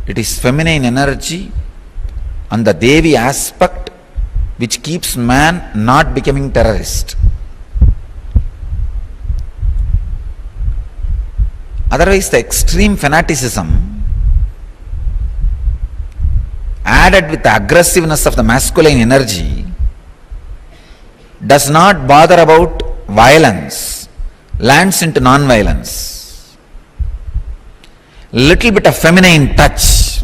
It is feminine energy and the Devi aspect which keeps man not becoming terrorist. Otherwise, the extreme fanaticism added with the aggressiveness of the masculine energy does not bother about violence, lands into non-violence. Little bit of feminine touch,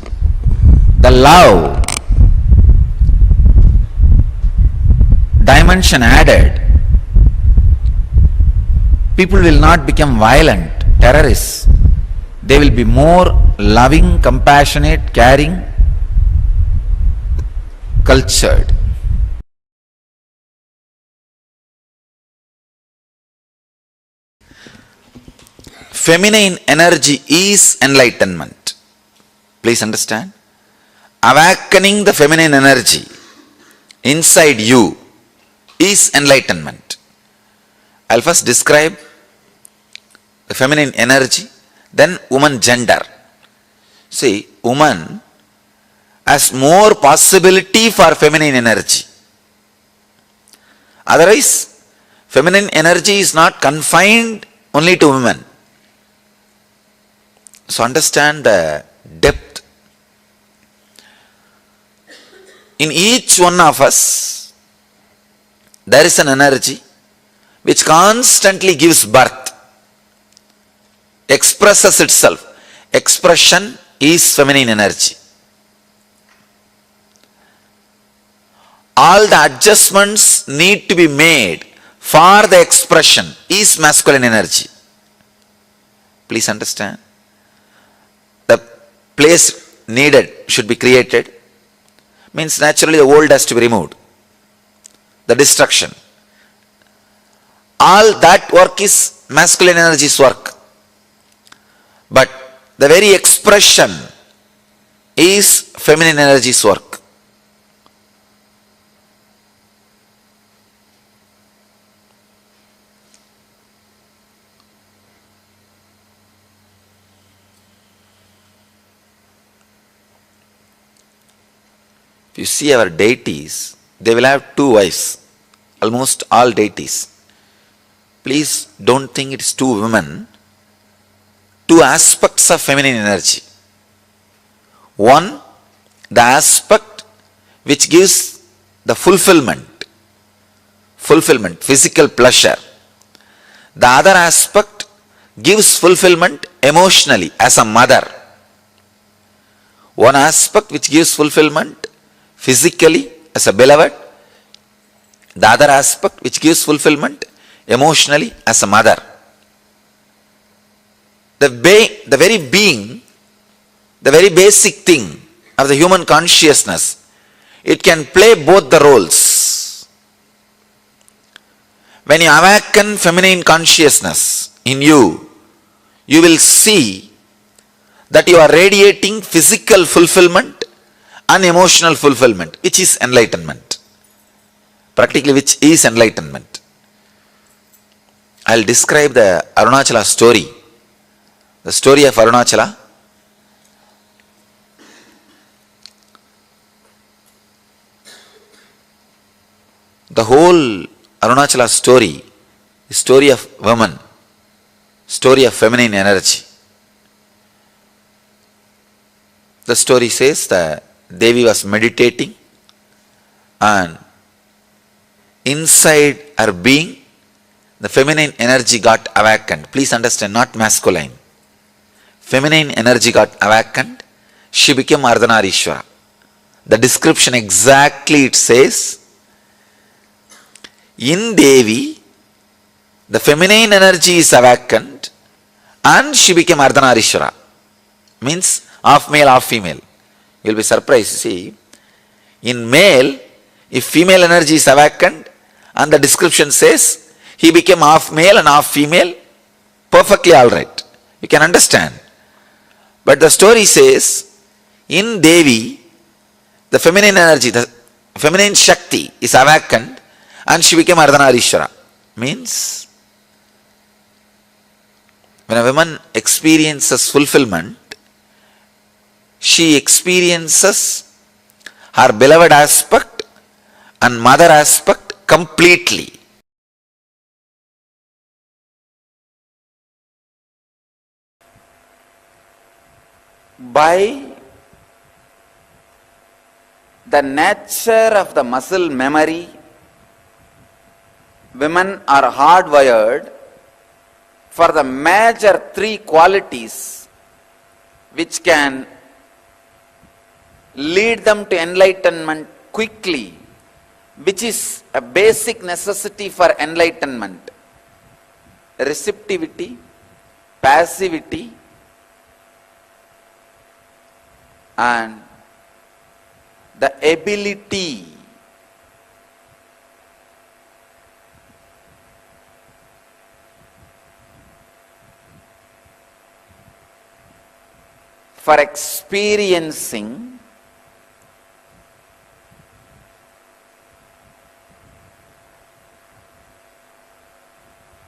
the love dimension added, people will not become violent, terrorists. They will be more loving, compassionate, caring, cultured. Feminine energy is enlightenment. Please understand. Awakening the feminine energy inside you is enlightenment. I'll first describe the feminine energy, then woman gender. See, woman has more possibility for feminine energy. Otherwise, feminine energy is not confined only to women. So understand the depth. In each one of us, there is an energy which constantly gives birth, expresses itself. Expression is feminine energy. All the adjustments need to be made for the expression is masculine energy. Please understand. The place needed should be created. Means naturally the old has to be removed. The destruction. All that work is masculine energy's work. But the very expression is feminine energy's work. If you see our deities, they will have two wives, almost all deities. Please don't think it is two women, two aspects of feminine energy. One, the aspect which gives the fulfillment, physical pleasure. The other aspect gives fulfillment emotionally as a mother. One aspect which gives fulfillment physically as a beloved, the other aspect which gives fulfillment emotionally as a mother. The very being, the very basic thing of the human consciousness, it can play both the roles. When you awaken feminine consciousness in you, you will see that you are radiating physical fulfillment and emotional fulfillment, which is enlightenment. Practically, which is enlightenment. I'll describe the Arunachala story. The story of Arunachala. The whole Arunachala story is story of woman, story of feminine energy. The story says that Devi was meditating and inside her being, the feminine energy got awakened. Please understand, not masculine. Feminine energy got awakened. She became Ardhanarishwara. The description exactly it says, in Devi, the feminine energy is awakened and she became Ardhanarishwara. Means half male, half female. You will be surprised. See, in male, if female energy is awakened and the description says he became half male and half female, perfectly alright. You can understand. But the story says, in Devi, the feminine energy, the feminine Shakti is awakened and she became Ardhanarishwara. Means, when a woman experiences fulfillment, she experiences her beloved aspect and mother aspect completely. By the nature of the muscle memory, women are hardwired for the major three qualities which can lead them to enlightenment quickly, which is a basic necessity for enlightenment: receptivity, passivity, and the ability for experiencing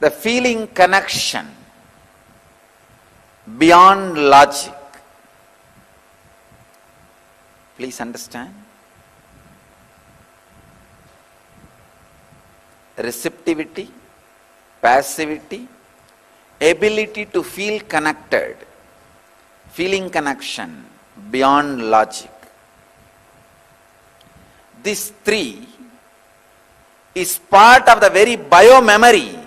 the feeling connection beyond logic. Please understand. Receptivity, passivity, ability to feel connected, feeling connection beyond logic. This three is part of the very biomemory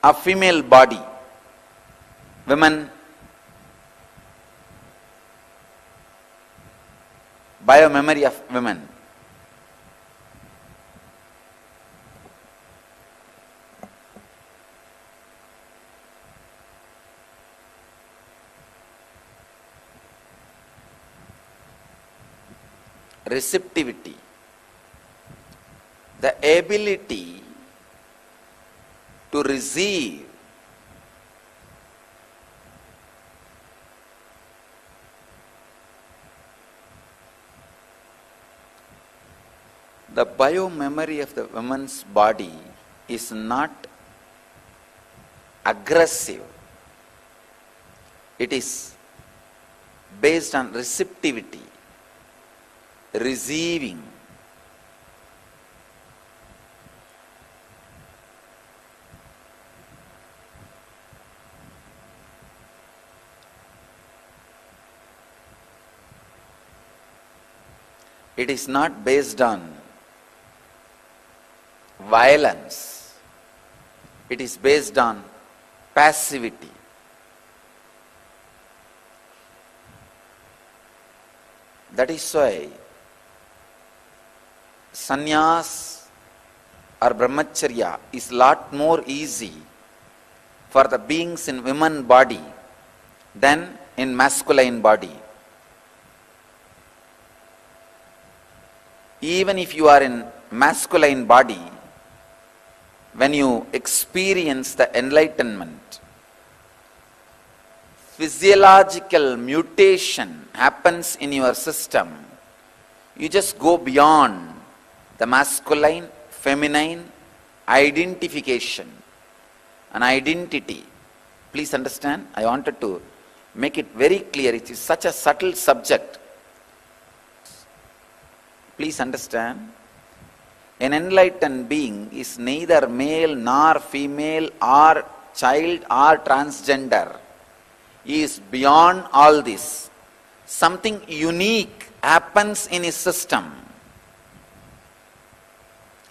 of female body. Women, biomemory of women. Receptivity, the ability to receive the biomemory of the woman's body is not aggressive. It is based on receptivity, receiving. It is not based on violence. It is based on passivity. That is why sannyas or brahmacharya is lot more easy for the beings in women body than in masculine body. Even if you are in masculine body, when you experience the enlightenment, physiological mutation happens in your system. You just go beyond the masculine, feminine identification and identity. Please understand, I wanted to make it very clear. It is such a subtle subject. Please understand, an enlightened being is neither male nor female or child or transgender. He is beyond all this. Something unique happens in his system.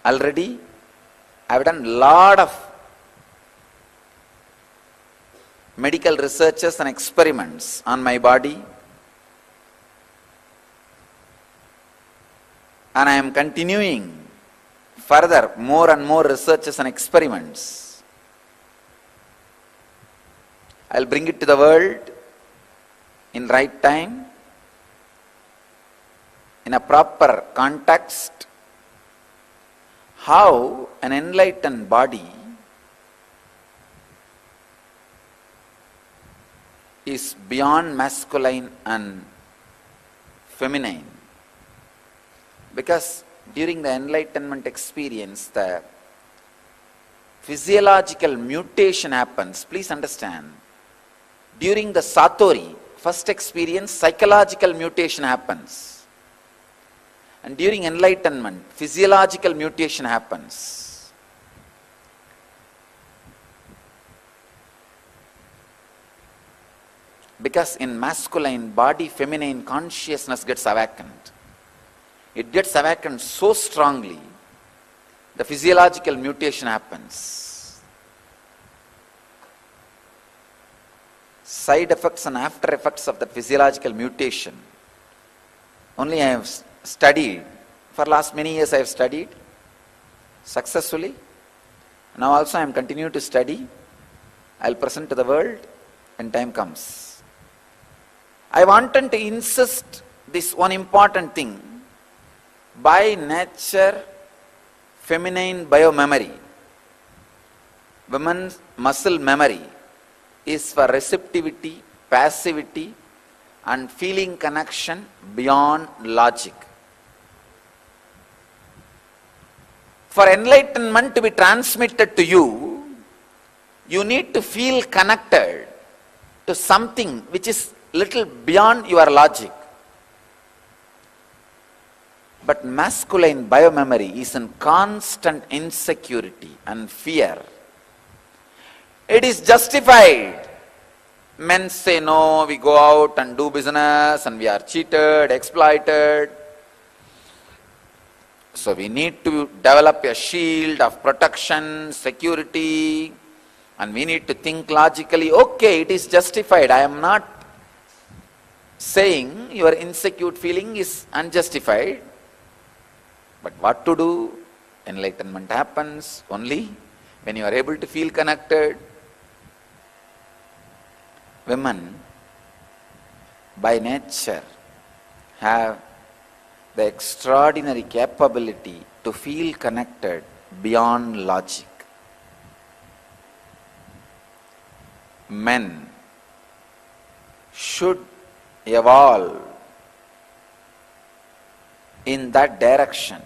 Already, I have done a lot of medical researches and experiments on my body. And I am continuing further more and more researches and experiments. I will bring it to the world in right time, in a proper context, how an enlightened body is beyond masculine and feminine. Because during the enlightenment experience, the physiological mutation happens. Please understand, during the satori, first experience, psychological mutation happens. And during enlightenment, physiological mutation happens. Because in masculine body, feminine consciousness gets awakened. It gets awakened so strongly, the physiological mutation happens. Side effects and after effects of the physiological mutation. Only I have studied, for last many years I have studied successfully. Now also I am continuing to study. I will present to the world when time comes. I wanted to insist this one important thing. By nature, feminine biomemory, women's muscle memory is for receptivity, passivity and feeling connection beyond logic. For enlightenment to be transmitted to you, you need to feel connected to something which is little beyond your logic. But masculine biomemory is in constant insecurity and fear. It is justified. Men say no, we go out and do business and we are cheated, exploited. So we need to develop a shield of protection, security, and we need to think logically. Okay, it is justified. I am not saying your insecure feeling is unjustified. But what to do? Enlightenment happens only when you are able to feel connected. Women, by nature, have the extraordinary capability to feel connected beyond logic. Men should evolve in that direction,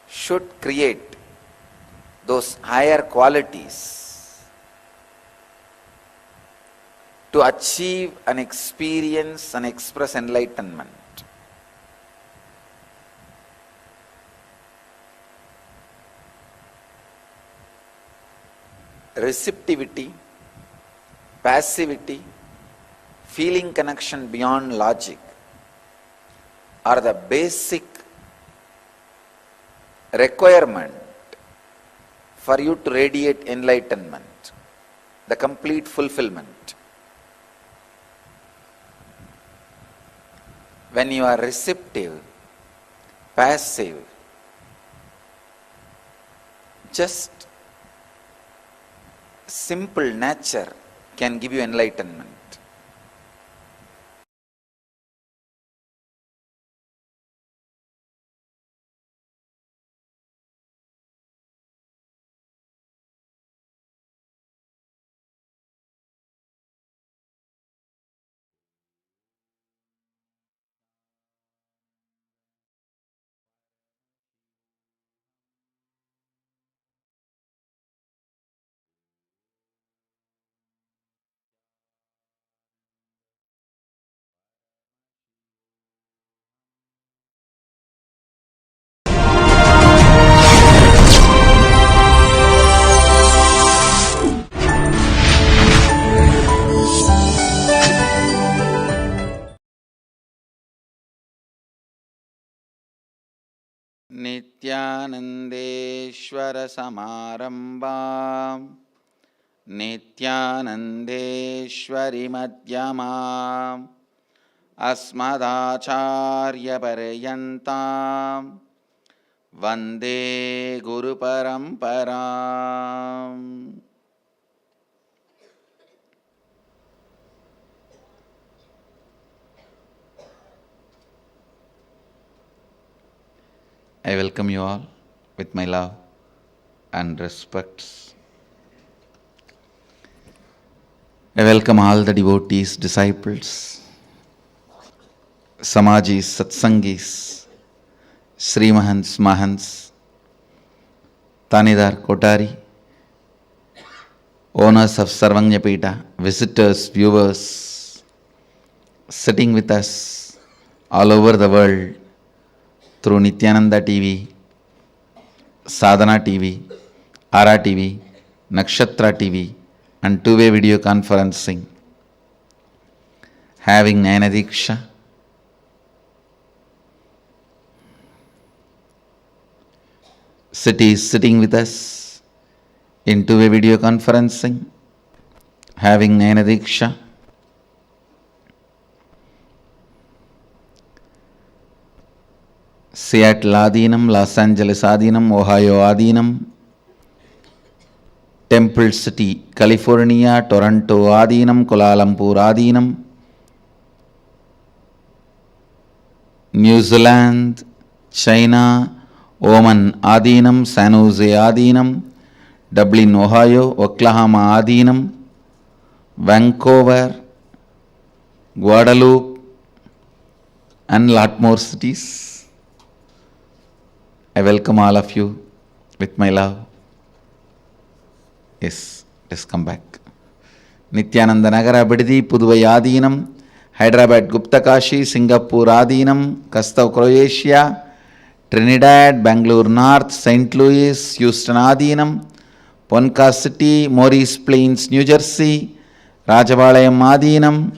should create those higher qualities to achieve and experience and express enlightenment. Receptivity, passivity, feeling connection beyond logic are the basic requirement for you to radiate enlightenment, the complete fulfillment. When you are receptive, passive, just simple nature can give you enlightenment. Nithyanandeshwara samarambam Nithyanandeshwari madhyamam Asmadacharya paryantam Vande Guru Paramparam. I welcome you all with my love and respects. I welcome all the devotees, disciples, Samajis, Satsangis, Srimahans, Mahants, Tanidar, Kotari, owners of Sarvanyapita, visitors, viewers, sitting with us all over the world through Nithyananda TV, Sadhana TV, Ara TV, Nakshatra TV, and two-way video conferencing, having Nayana City is sitting with us in two-way video conferencing, having Nayana Seattle Adinam, Los Angeles Adinam, Ohio Adinam, Temple City, California, Toronto Adinam, Kuala Lumpur Adinam, New Zealand, China, Oman Adinam, San Jose Adinam, Dublin, Ohio, Oklahoma Adinam, Vancouver, Guadeloupe, and lot more cities. I welcome all of you with my love. Yes, let's come back. Nithyananda Nagara Bididi, Puduvai Adinam, Hyderabad Guptakashi, Singapore Adinam, Kastav Croatia, Trinidad, Bangalore North, St. Louis, Houston Adinam, Ponca City, Maurice Plains, New Jersey, Rajabalayam Adinam.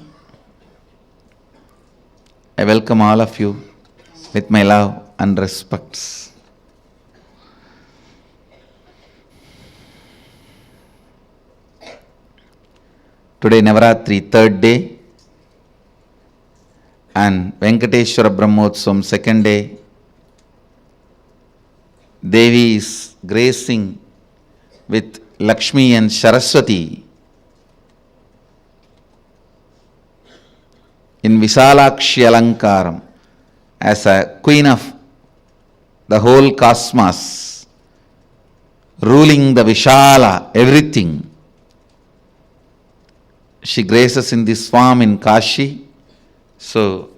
I welcome all of you with my love and respects. Today Navaratri, third day, and Venkateshwara Brahmotsavam, second day. Devi is gracing with Lakshmi and Saraswati in Visalakshi Alankaram as a queen of the whole cosmos, ruling the Vishala, everything. She graces in this form in Kashi, so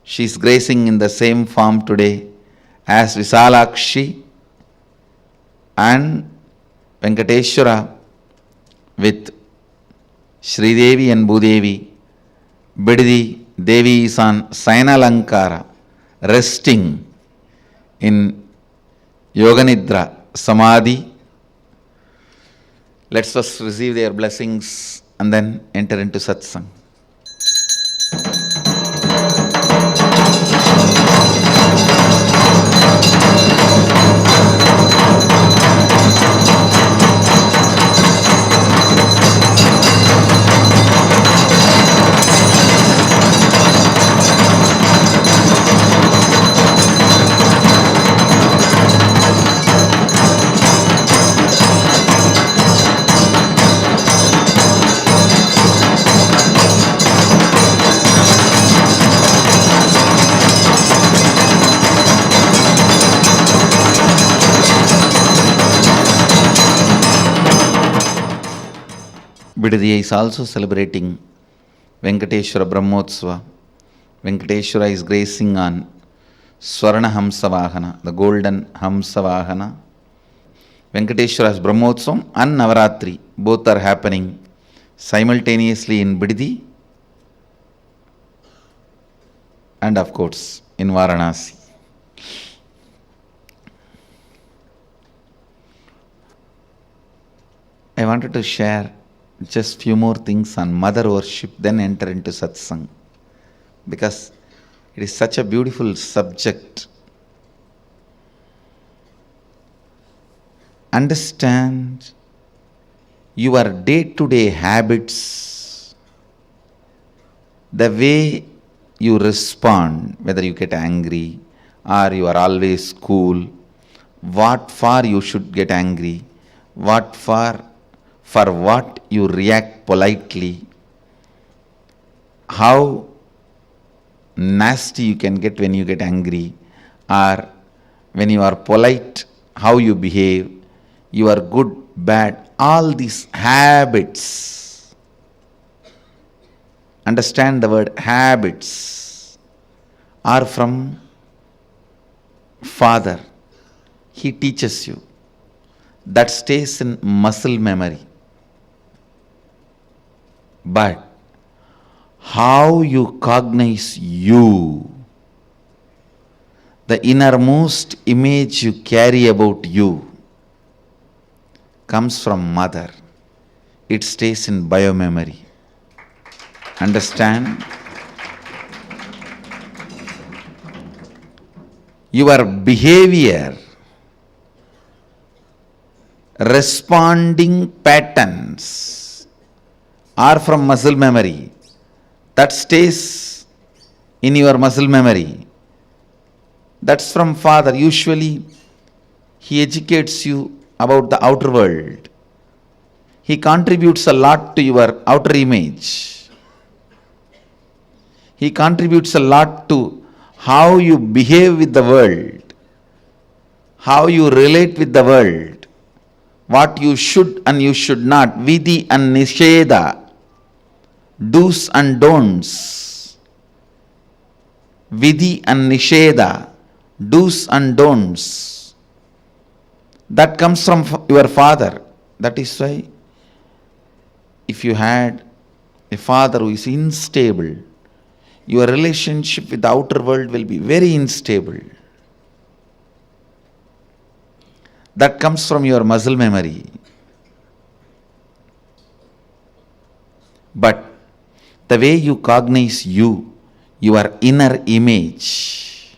she is gracing in the same form today as Visalakshi and Venkateshwara with Sridevi and Bhudevi. Bididi Devi is on Sainalankara, resting in Yoganidra Samadhi. Let's first receive their blessings and then enter into satsang. Bididi is also celebrating Venkateshwara Brahmotsava. Venkateshwara is gracing on Swarna Hamsavahana, the golden Hamsavahana. Venkateshwara's Brahmotsavam and Navaratri, both are happening simultaneously in Bididi and of course in Varanasi. I wanted to share just few more things on mother worship, then enter into satsang, because it is such a beautiful subject. Understand your day-to-day habits, the way you respond, whether you get angry or you are always cool, what for you should get angry, what for what you react politely, how nasty you can get when you get angry, or when you are polite, how you behave, you are good, bad, all these habits. Understand the word habits are from Father. He teaches you. That stays in muscle memory. But how you cognize you, the innermost image you carry about you, comes from mother. It stays in biomemory. Understand? Your behavior, responding patterns are from muscle memory. That stays in your muscle memory. That's from father. Usually, he educates you about the outer world. He contributes a lot to your outer image. He contributes a lot to how you behave with the world, how you relate with the world, what you should and you should not, vidhi and nisheda, do's and don'ts. Vidhi and nisheda, do's and don'ts. That comes from your father. That is why if you had a father who is unstable, your relationship with the outer world will be very unstable. That comes from your muscle memory. But the way you cognize you, your inner image,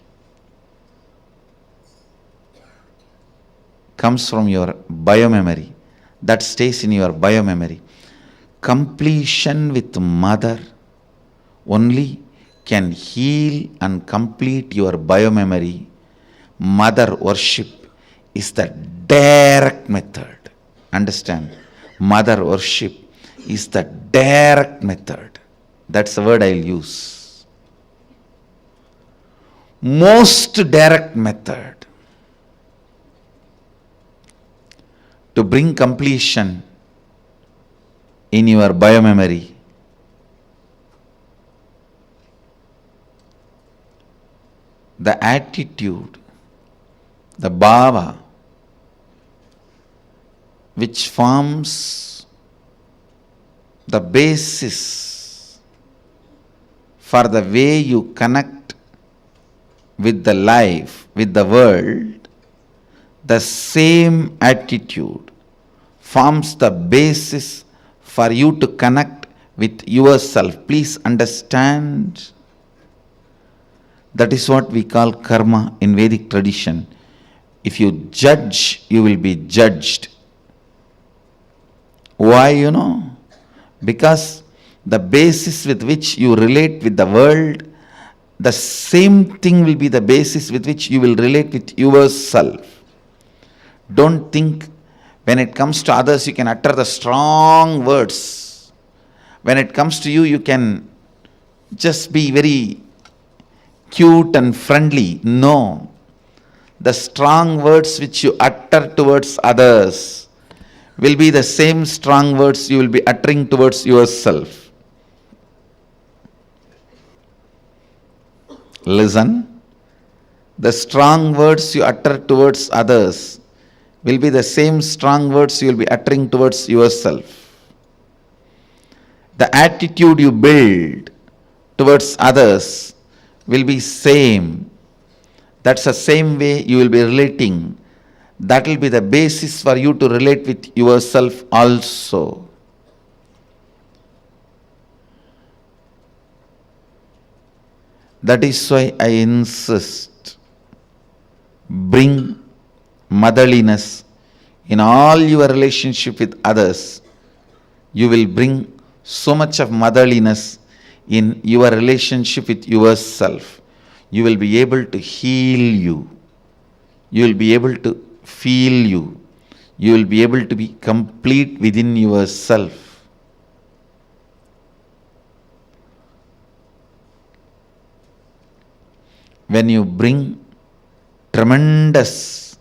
comes from your biomemory. That stays in your biomemory. Completion with mother only can heal and complete your biomemory. Mother worship is the direct method. Understand? Mother worship is the direct method. That's the word I'll use. Most direct method to bring completion in your biomemory. The attitude, the bhava, which forms the basis for the way you connect with the life, with the world, the same attitude forms the basis for you to connect with yourself. Please understand. That is what we call karma in Vedic tradition. If you judge, you will be judged. Why, you know? Because the basis with which you relate with the world, the same thing will be the basis with which you will relate with yourself. Don't think when it comes to others you can utter the strong words. When it comes to you, you can just be very cute and friendly. No. The strong words which you utter towards others will be the same strong words you will be uttering towards yourself. Listen. The strong words you utter towards others will be the same strong words you will be uttering towards yourself. The attitude you build towards others will be same. That's the same way you will be relating. That will be the basis for you to relate with yourself also. That is why I insist, bring motherliness in all your relationship with others. You will bring so much of motherliness in your relationship with yourself. You will be able to heal you. You will be able to feel you. You will be able to be complete within yourself. When you bring tremendous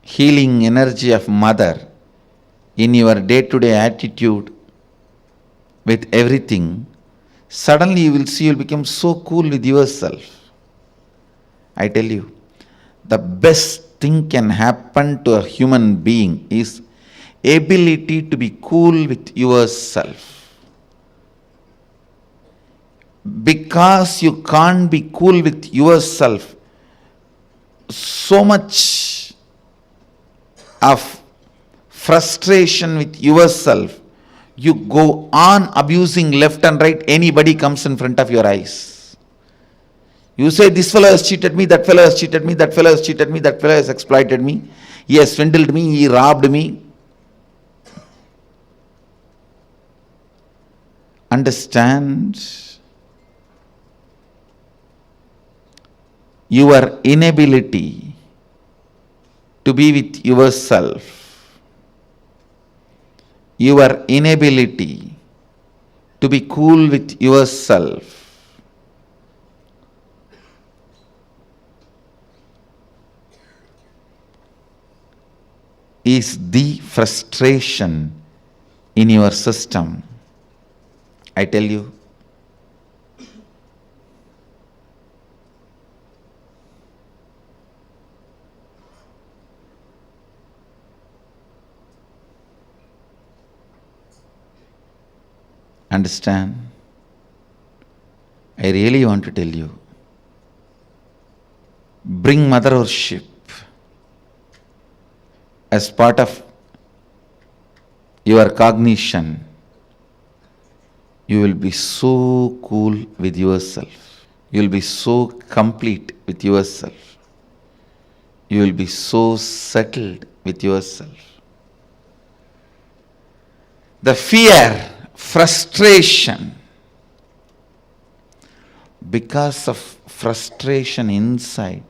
healing energy of mother in your day-to-day attitude with everything, suddenly you will see you will become so cool with yourself. I tell you, the best thing can happen to a human being is ability to be cool with yourself. because you can't be cool with yourself, so much of frustration with yourself, you go on abusing left and right anybody comes in front of your eyes. You say, this fellow has cheated me, that fellow has cheated me, that fellow has cheated me, that fellow has exploited me, he has swindled me, he robbed me. Understand your inability to be with yourself, your inability to be cool with yourself is the frustration in your system. I tell you. Understand? I really want to tell you. Bring mother worship as part of your cognition. You will be so cool with yourself. You will be so complete with yourself. You will be so settled with yourself. The fear, frustration, because of frustration inside,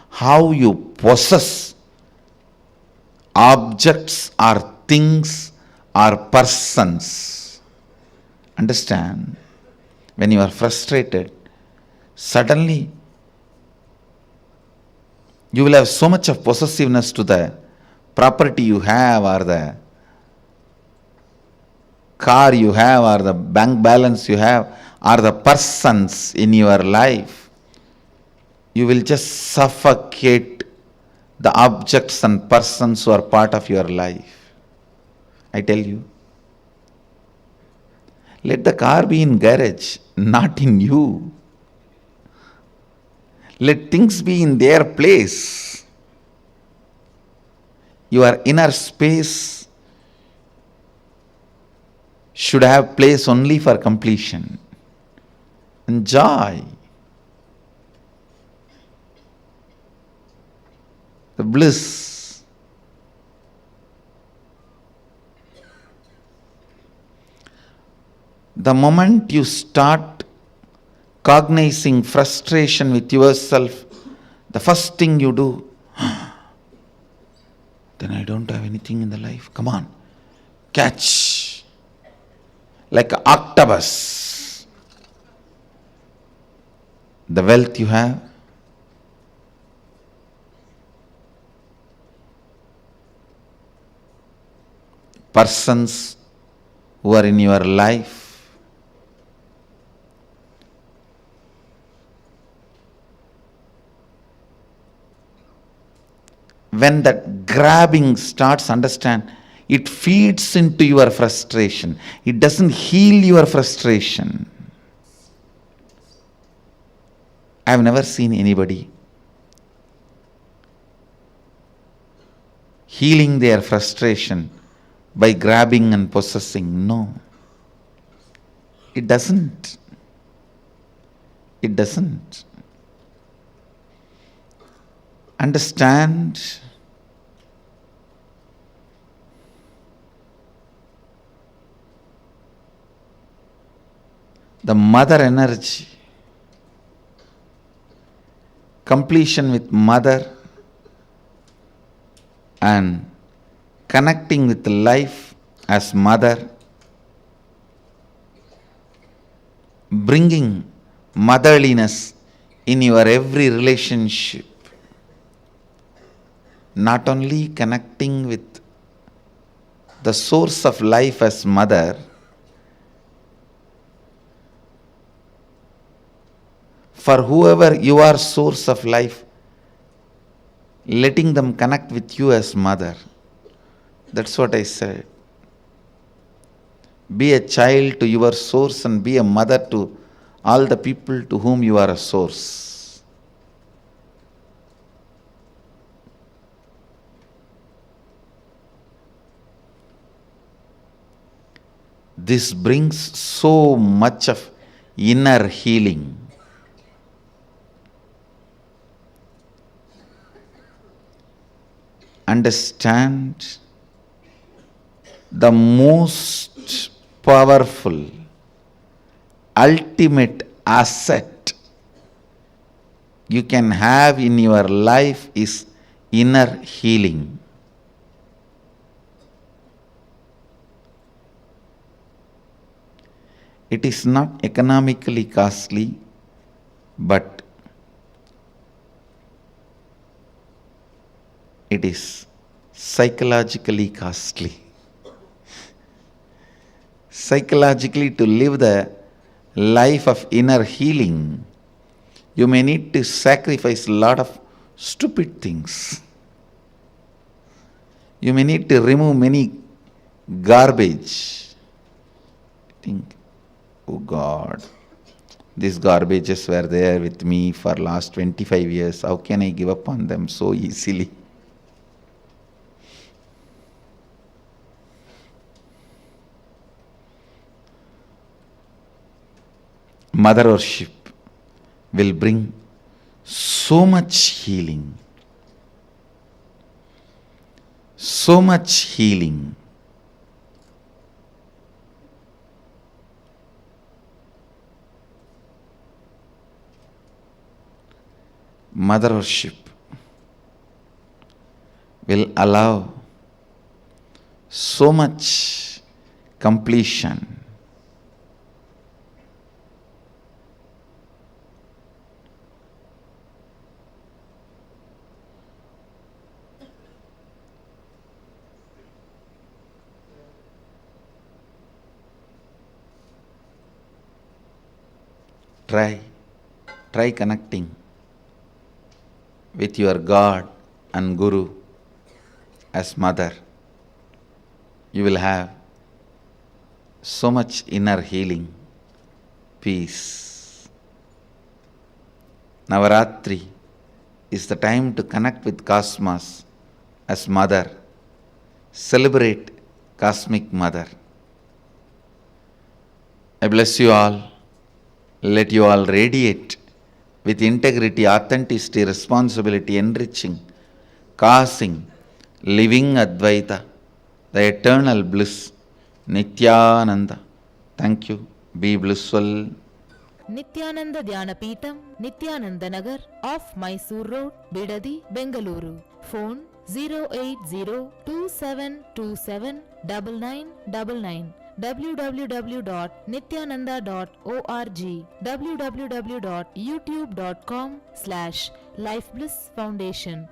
how you possess objects or things or persons. Understand? When you are frustrated, suddenly you will have so much of possessiveness to the property you have, or the car you have, or the bank balance you have, or the persons in your life. You will just suffocate the objects and persons who are part of your life. I tell you. Let the car be in garage, not in you. Let things be in their place. Your inner space should have place only for completion and joy. The bliss. The moment you start cognizing frustration with yourself, the first thing you do, then I don't have anything in the life. Come on, catch. Like an octopus. The wealth you have, persons who are in your life, when that grabbing starts, understand, it feeds into your frustration. It doesn't heal your frustration. I have never seen anybody healing their frustration by grabbing and possessing. No. It doesn't. It doesn't. Understand? The mother energy, completion with mother and connecting with life as mother, bringing motherliness in your every relationship, not only connecting with the source of life as mother, for whoever you are source of life, letting them connect with you as mother. That's what I said. Be a child to your source and be a mother to all the people to whom you are a source. This brings so much of inner healing. Understand, the most powerful, ultimate asset you can have in your life is inner healing. It is not economically costly, but it is psychologically costly. Psychologically, to live the life of inner healing, you may need to sacrifice a lot of stupid things. You may need to remove many garbage. Think, oh God, these garbages were there with me for last 25 years. How can I give up on them so easily? Mother worship will bring so much healing. So much healing. Mother worship will allow so much completion. Try connecting with your God and Guru as mother. You will have so much inner healing, peace. Navaratri is the time to connect with Cosmos as mother. Celebrate Cosmic Mother. I bless you all. Let you all radiate with integrity, authenticity, responsibility, enriching, causing, living Advaita, the eternal bliss, Nithyananda. Thank you. Be blissful. Nithyananda Dhyanapītam, Nithyananda Nagar, off Mysore Road, Bidadi, Bengaluru. Phone 08027279999. www.nithyananda.org, www.youtube.com/Life Bliss Foundation.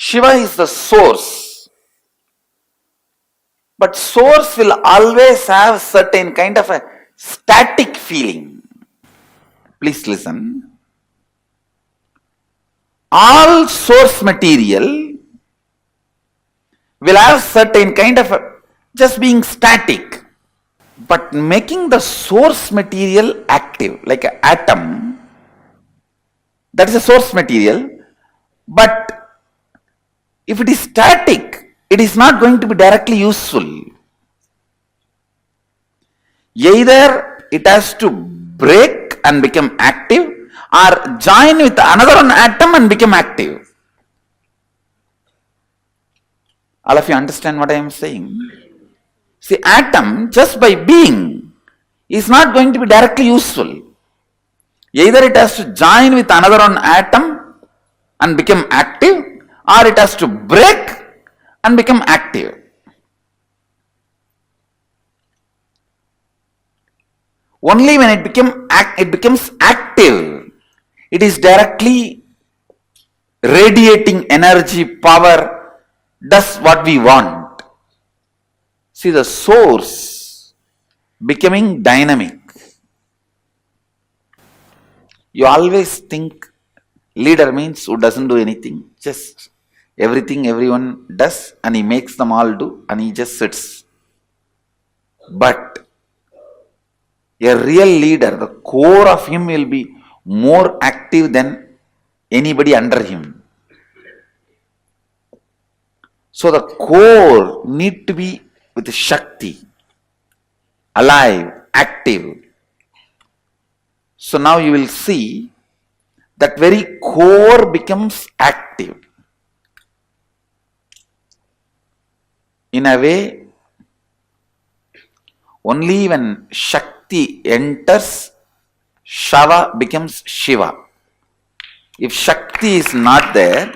Shiva is the source, but source will always have certain kind of a static feeling. Please listen. All source material will have certain kind of just being static. But making the source material active, like an atom, that is a source material, but if it is static, it is not going to be directly useful. Either it has to break and become active, or join with another atom and become active. All of you understand what I am saying? See, atom just by being is not going to be directly useful. Either it has to join with another atom and become active, or it has to break and become active. Only when it becomes active, it is directly radiating energy, power, does what we want. See, the source becoming dynamic. You always think leader means who doesn't do anything, just everything everyone does and he makes them all do and he just sits. But a real leader, the core of him will be more active than anybody under him. So the core need to be with Shakti, alive, active. So now you will see that very core becomes active. In a way, only when Shakti enters, Shava becomes Shiva. If Shakti is not there,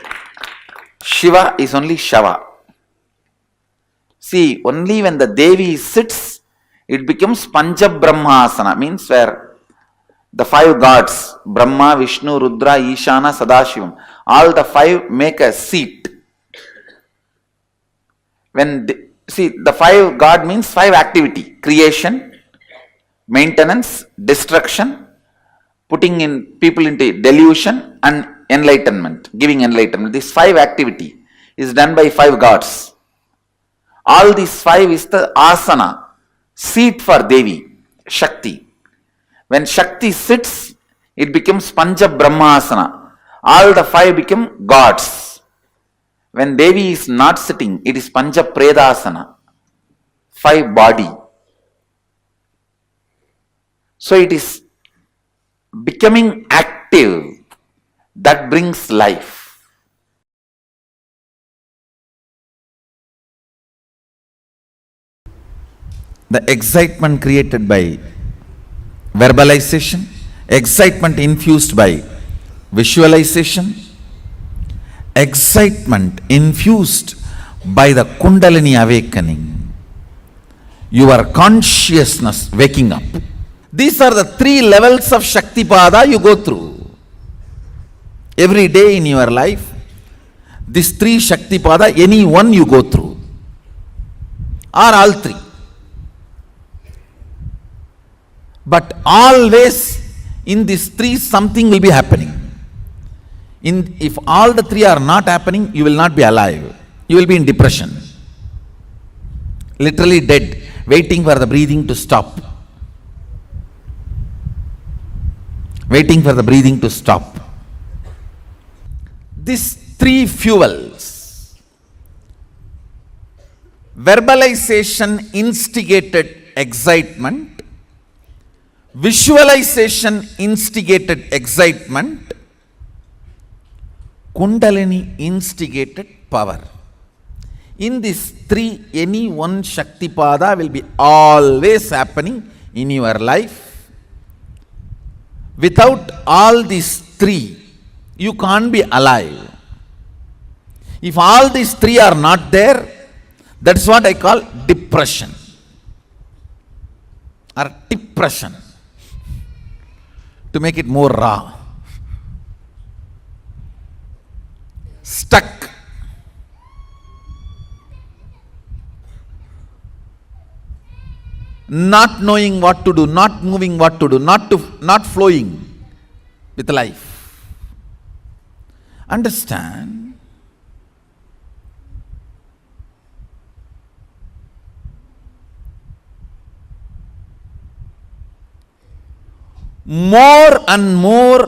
Shiva is only Shava. See, only when the Devi sits, it becomes Pancha Brahmasana, means where the five gods, Brahma, Vishnu, Rudra, Ishana, Sadashivam, all the five make a seat. The five God means five activity: creation, maintenance, destruction, putting in people into delusion, and enlightenment, giving enlightenment. This five activity is done by five gods. All these five is the asana, seat for Devi, Shakti. When Shakti sits, it becomes Pancha Brahmasana. All the five become gods. When Devi is not sitting, it is Pancha Predasana, five body. So it is becoming active that brings life. The excitement created by verbalization, excitement infused by visualization, excitement infused by the Kundalini awakening, your consciousness waking up. These are the three levels of Shaktipada you go through. Every day in your life, these three Shaktipada, any one you go through, or all three. But always in these three something will be happening. If all the three are not happening, you will not be alive. You will be in depression. Literally dead, waiting for the breathing to stop. Waiting for the breathing to stop. These three fuels. Verbalization instigated excitement. Visualization instigated excitement. Kundalini instigated power. In these three, any one Shaktipada will be always happening in your life. Without all these three, you can't be alive. If all these three are not there, that's what I call depression or depression. To make it more raw. Stuck. Not knowing what to do, not moving what to do, not flowing with life. Understand? more and more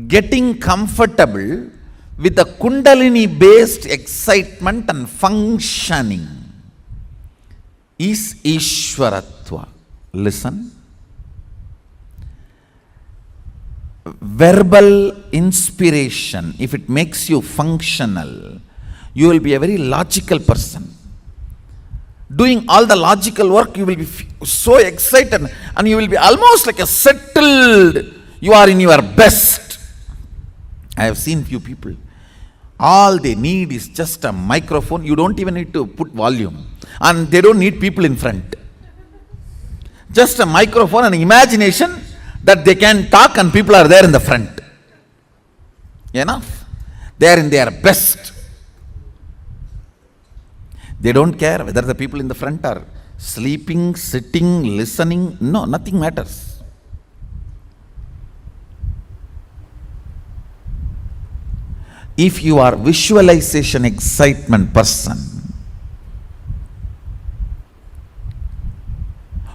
getting comfortable with the Kundalini based excitement and functioning is Ishwaratva. Listen. Verbal inspiration, if it makes you functional, you will be a very logical person. Doing all the logical work, you will be so excited and you will be almost like a settled, you are in your best. I have seen few people, all they need is just a microphone. You don't even need to put volume, and they don't need people in front. Just a microphone and imagination that they can talk and people are there in the front. Enough. They are in their best. They don't care whether the people in the front are sleeping, sitting, listening. No, nothing matters. If you are visualization excitement person,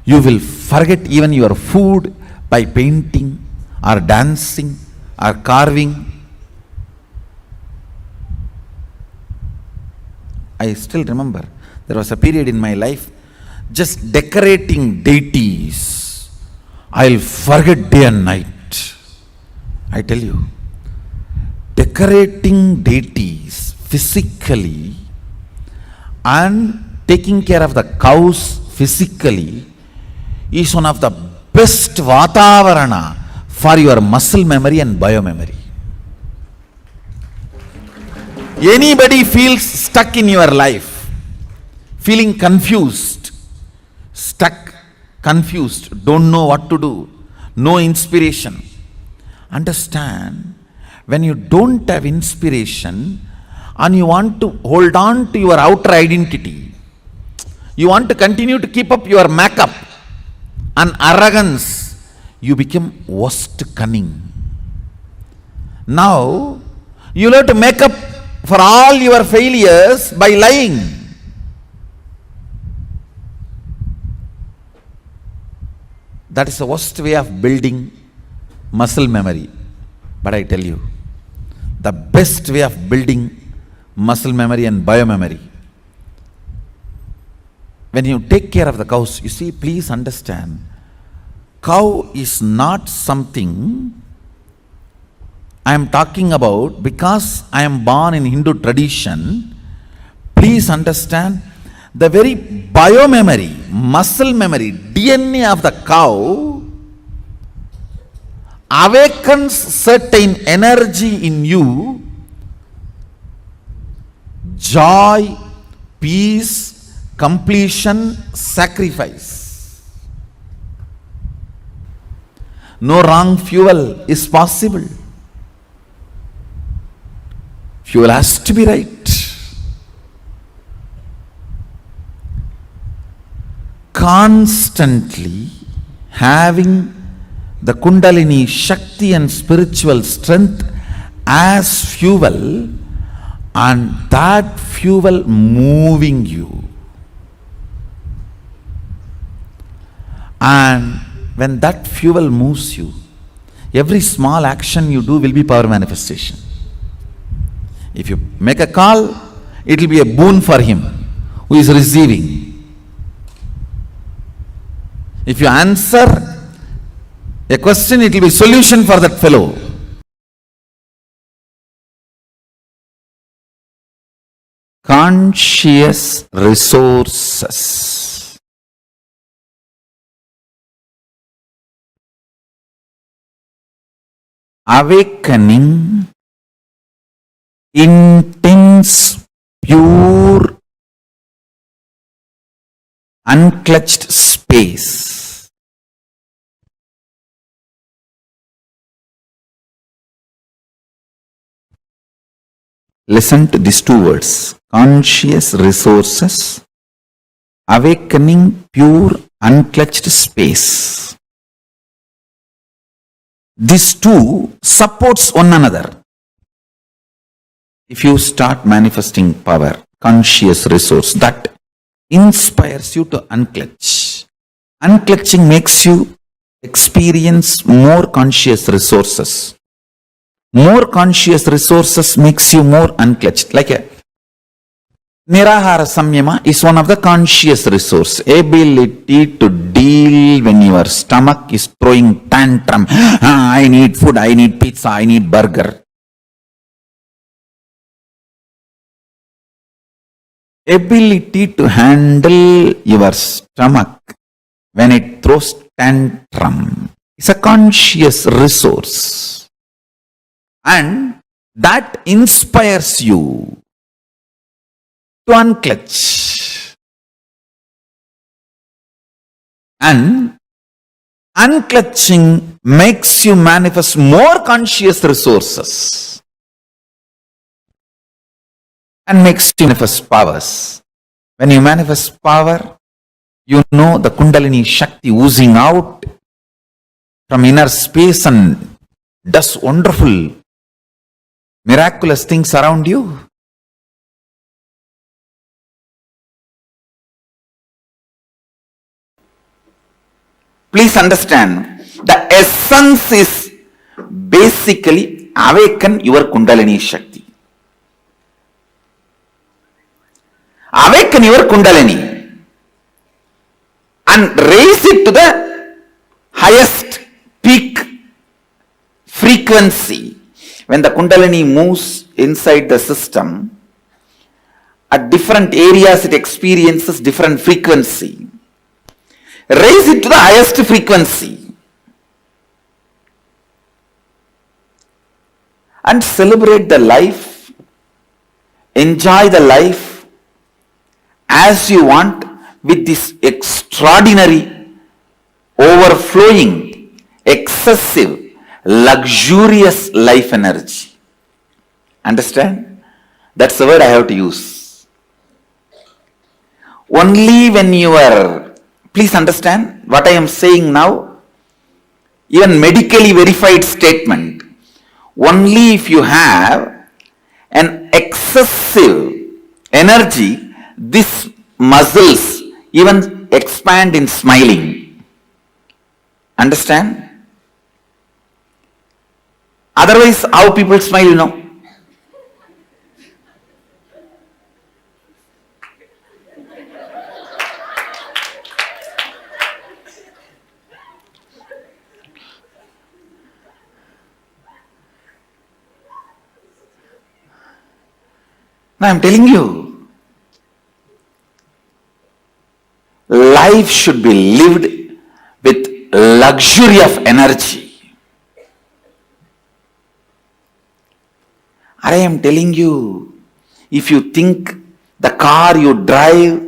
you will forget even your food by painting or dancing or carving. I still remember there was a period in my life just decorating deities. I'll forget day and night. I tell you, decorating deities physically and taking care of the cows physically is one of the best vatavarana for your muscle memory and biomemory. Anybody feels stuck in your life, feeling confused, stuck, confused, don't know what to do, no inspiration. Understand, when you don't have inspiration and you want to hold on to your outer identity, you want to continue to keep up your makeup and arrogance, you become worst cunning. Now, you have to make up for all your failures by lying. That is the worst way of building muscle memory. But I tell you, the best way of building muscle memory and biomemory, when you take care of the cows, you see, please understand, cow is not something I am talking about because I am born in Hindu tradition. Please understand, the very biomemory, muscle memory, DNA of the cow awakens certain energy in you, joy, peace, completion, sacrifice. No wrong fuel is possible. Fuel has to be right. Constantly having the Kundalini, Shakti and spiritual strength as fuel, and that fuel moving you. And when that fuel moves you, every small action you do will be power manifestation. If you make a call, it will be a boon for him who is receiving. If you answer a question, it will be solution for that fellow. Conscious resources. Awakening intense, pure, unclutched space. Listen to these two words: conscious resources, awakening, pure, unclutched space. These two supports one another. If you start manifesting power, conscious resource, that inspires you to unclutch. Unclutching makes you experience more conscious resources. More conscious resources makes you more unclutched. Like a Nirahara Samyama is one of the conscious resource. Ability to deal when your stomach is throwing tantrum. I need food, I need pizza, I need burger. Ability to handle your stomach when it throws tantrum is a conscious resource. And that inspires you to unclutch. And unclutching makes you manifest more conscious resources and makes you manifest powers. When you manifest power, you know the Kundalini Shakti oozing out from inner space and does wonderful, miraculous things around you. Please understand, the essence is basically awaken your Kundalini Shakti. Awaken your Kundalini and raise it to the highest peak frequency. When the Kundalini moves inside the system, at different areas it experiences different frequency. Raise it to the highest frequency and celebrate the life, enjoy the life as you want with this extraordinary, overflowing, excessive, luxurious life energy. Understand? That's the word I have to use. Only when you are, please understand what I am saying now, even medically verified statement, only if you have an excessive energy, these muscles even expand in smiling. Understand? Otherwise, how people smile, you know? Now I am telling you, life should be lived with luxury of energy. I am telling you, if you think the car you drive,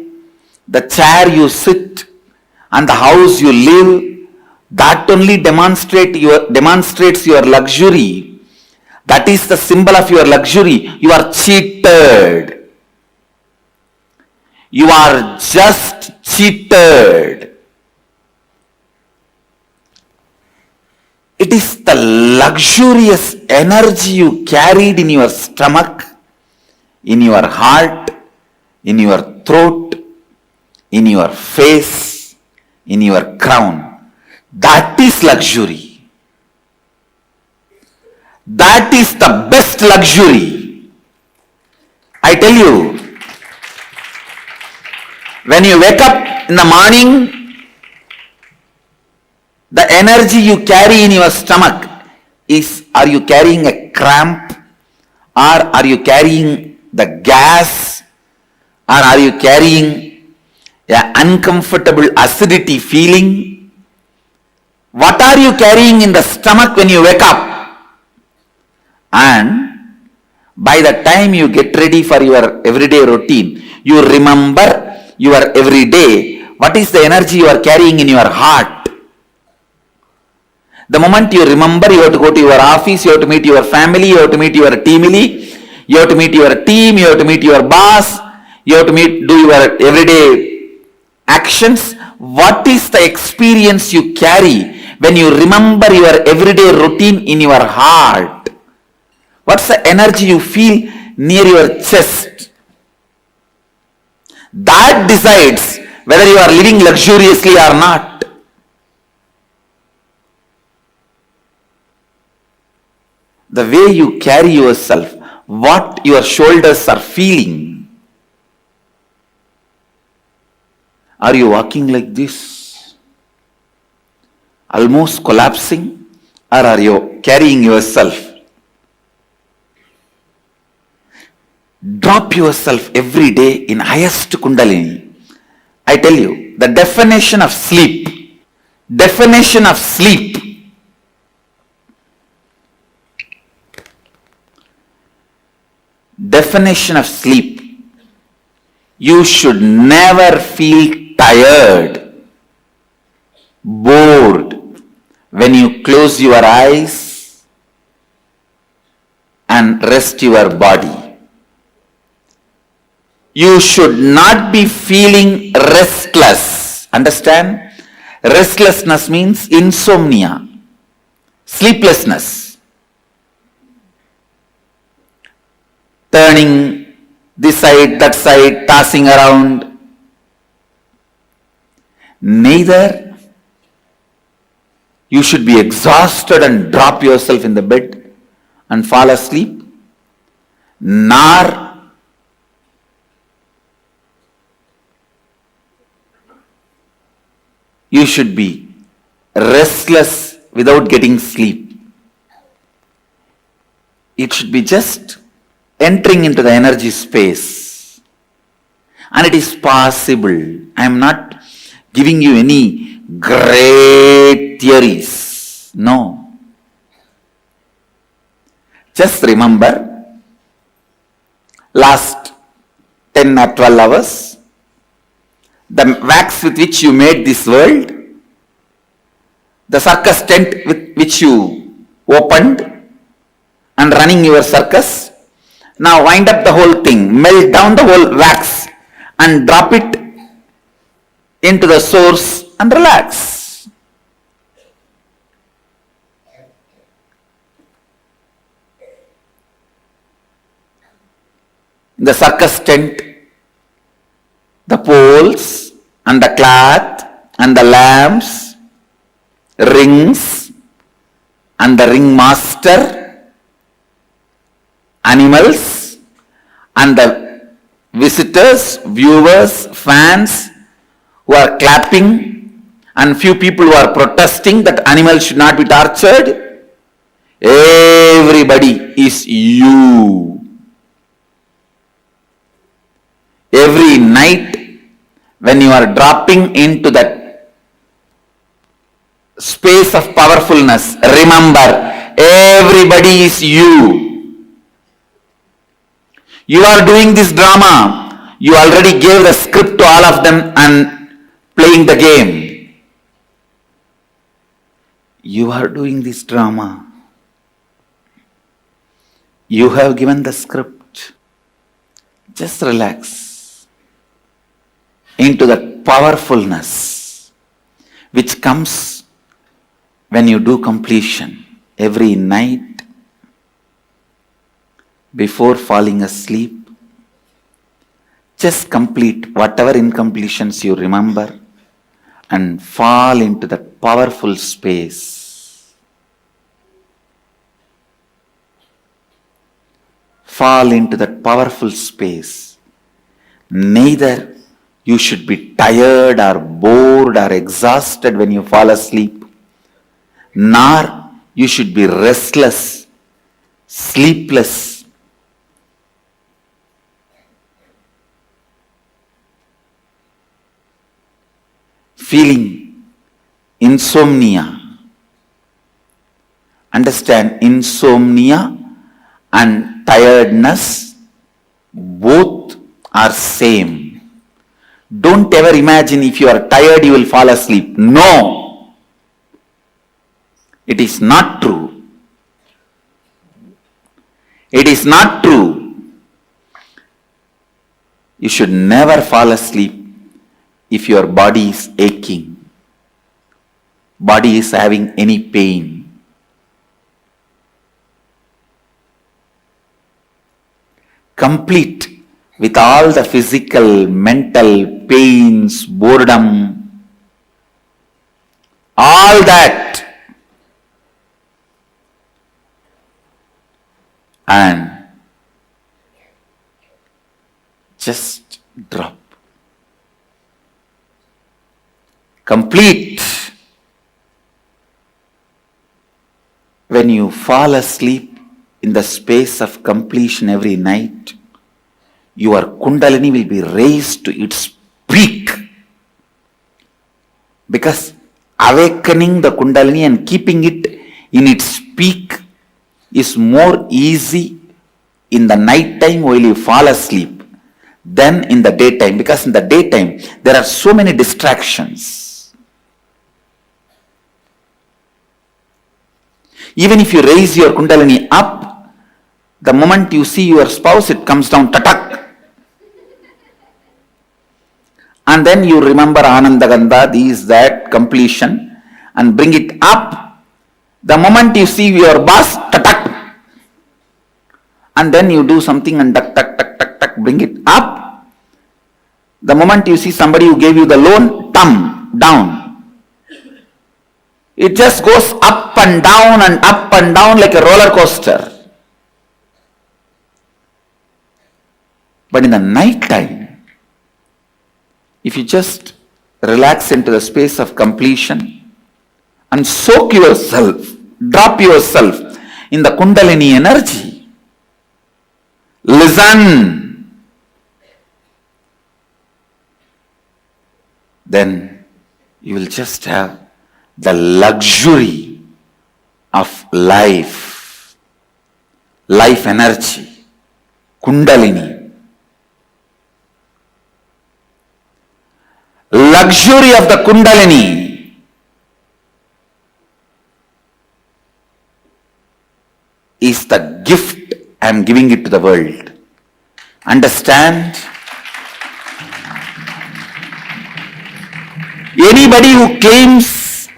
the chair you sit, and the house you live, that only demonstrates your luxury. That is the symbol of your luxury. You are cheated. You are just cheated. It is the luxurious energy you carried in your stomach, in your heart, in your throat, in your face, in your crown. That is luxury. That is the best luxury. I tell you, when you wake up in the morning, the energy you carry in your stomach is, are you carrying a cramp, or are you carrying the gas, or are you carrying an uncomfortable acidity feeling? What are you carrying in the stomach when you wake up? And by the time you get ready for your everyday routine, you remember your everyday, what is the energy you are carrying in your heart? The moment you remember, you have to go to your office, you have to meet your family, you have to meet your teamily, you have to meet your team, you have to meet your boss, you have to do your everyday actions. What is the experience you carry when you remember your everyday routine in your heart? What's the energy you feel near your chest? That decides whether you are living luxuriously or not. the way you carry yourself, what your shoulders are feeling. Are you walking like this, almost collapsing, or are you carrying yourself? Drop yourself every day in highest Kundalini. I tell you, the definition of sleep, definition of sleep, definition of sleep, you should never feel tired, bored when you close your eyes and rest your body. You should not be feeling restless. Understand? Restlessness means insomnia, sleeplessness, turning this side, that side, tossing around. Neither you should be exhausted and drop yourself in the bed and fall asleep, nor you should be restless without getting sleep. It should be just entering into the energy space. And it is possible. I am not giving you any great theories. No. Just remember, last 10 or 12 hours, the wax with which you made this world, the circus tent with which you opened and running your circus, now wind up the whole thing, melt down the whole wax and drop it into the source and relax. The circus tent, the poles and the cloth and the lamps, rings and the ringmaster, animals and the visitors, viewers, fans who are clapping, and few people who are protesting that animals should not be tortured. Everybody is you. Every night when you are dropping into that space of powerfulness, remember, everybody is you. You are doing this drama. You already gave the script to all of them and playing the game. You are doing this drama. You have given the script. Just relax into that powerfulness which comes when you do completion. Every night before falling asleep, just complete whatever incompletions you remember and fall into that powerful space. Fall into that powerful space. Neither you should be tired or bored or exhausted when you fall asleep, nor you should be restless, sleepless. Feeling insomnia. Understand, insomnia and tiredness both are same. Don't ever imagine if you are tired you will fall asleep. No. It is not true. It is not true. You should never fall asleep if your body is aching, body is having any pain. Complete with all the physical, mental pains, boredom, all that. and just drop. Complete. When you fall asleep in the space of completion every night, your Kundalini will be raised to its peak. Because awakening the Kundalini and keeping it in its peak is more easy in the night time while you fall asleep than in the daytime. Because in the daytime there are so many distractions. Even if you raise your Kundalini up, the moment you see your spouse, it comes down, tatak. And then you remember Anandagandha, this, that, completion, and bring it up. The moment you see your boss, tatak. And then you do something and tak, tak, tak, tak, tak, bring it up. The moment you see somebody who gave you the loan, thumb, down. It just goes up and down like a roller coaster. But in the night time, if you just relax into the space of completion and soak yourself, drop yourself in the Kundalini energy, listen, then you will just have the luxury of life energy, Kundalini. Luxury of the Kundalini is the gift I am giving it to the world. Understand? Anybody who claims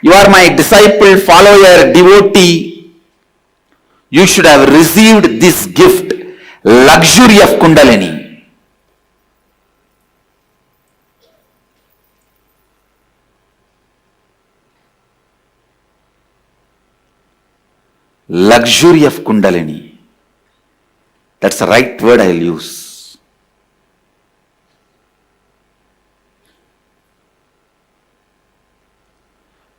you are my disciple, follower, devotee, you should have received this gift, luxury of Kundalini. Luxury of Kundalini. That's the right word I'll use.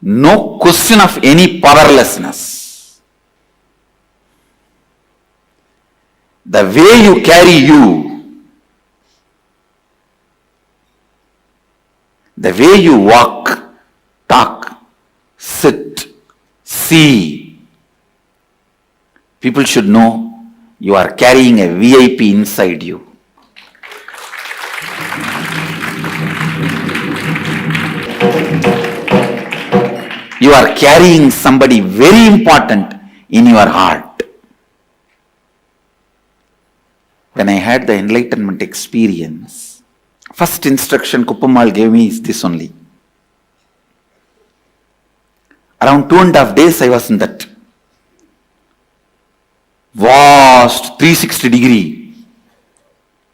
No question of any powerlessness. The way you carry you, the way you walk, talk, sit, see, people should know you are carrying a VIP inside you. You are carrying somebody very important in your heart. When I had the enlightenment experience, first instruction Kuppamal gave me is this only. Around 2.5 days I was in that vast 360-degree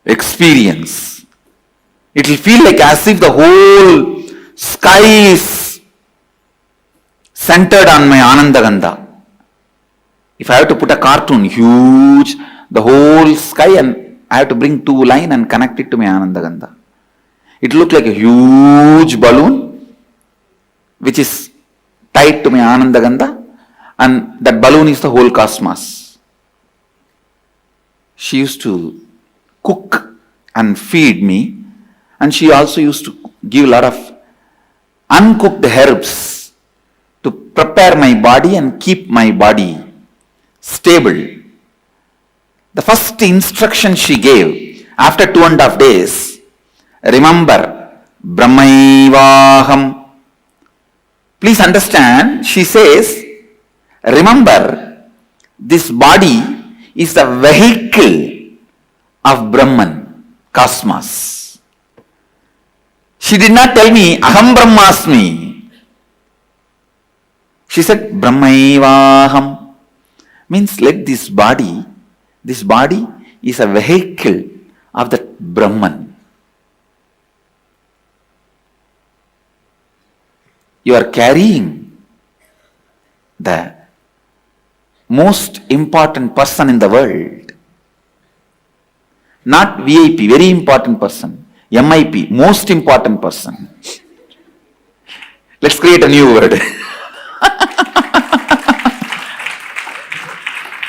experience. It will feel like as if the whole sky is centered on my Anandagandha. If I have to put a cartoon, huge, the whole sky, and I have to bring 2 lines and connect it to my Anandagandha. It looked like a huge balloon which is tied to my Anandagandha, and that balloon is the whole cosmos. She used to cook and feed me, and she also used to give a lot of uncooked herbs to prepare my body and keep my body stable. The first instruction she gave after 2.5 days, remember, Brahmaivaham. Please understand, she says, remember, this body is the vehicle of Brahman, cosmos. She did not tell me, Aham Brahmasmi. She said, Brahmaivaham. Means let this body is a vehicle of that Brahman. You are carrying the most important person in the world. Not VIP, very important person. MIP, most important person. Let's create a new word.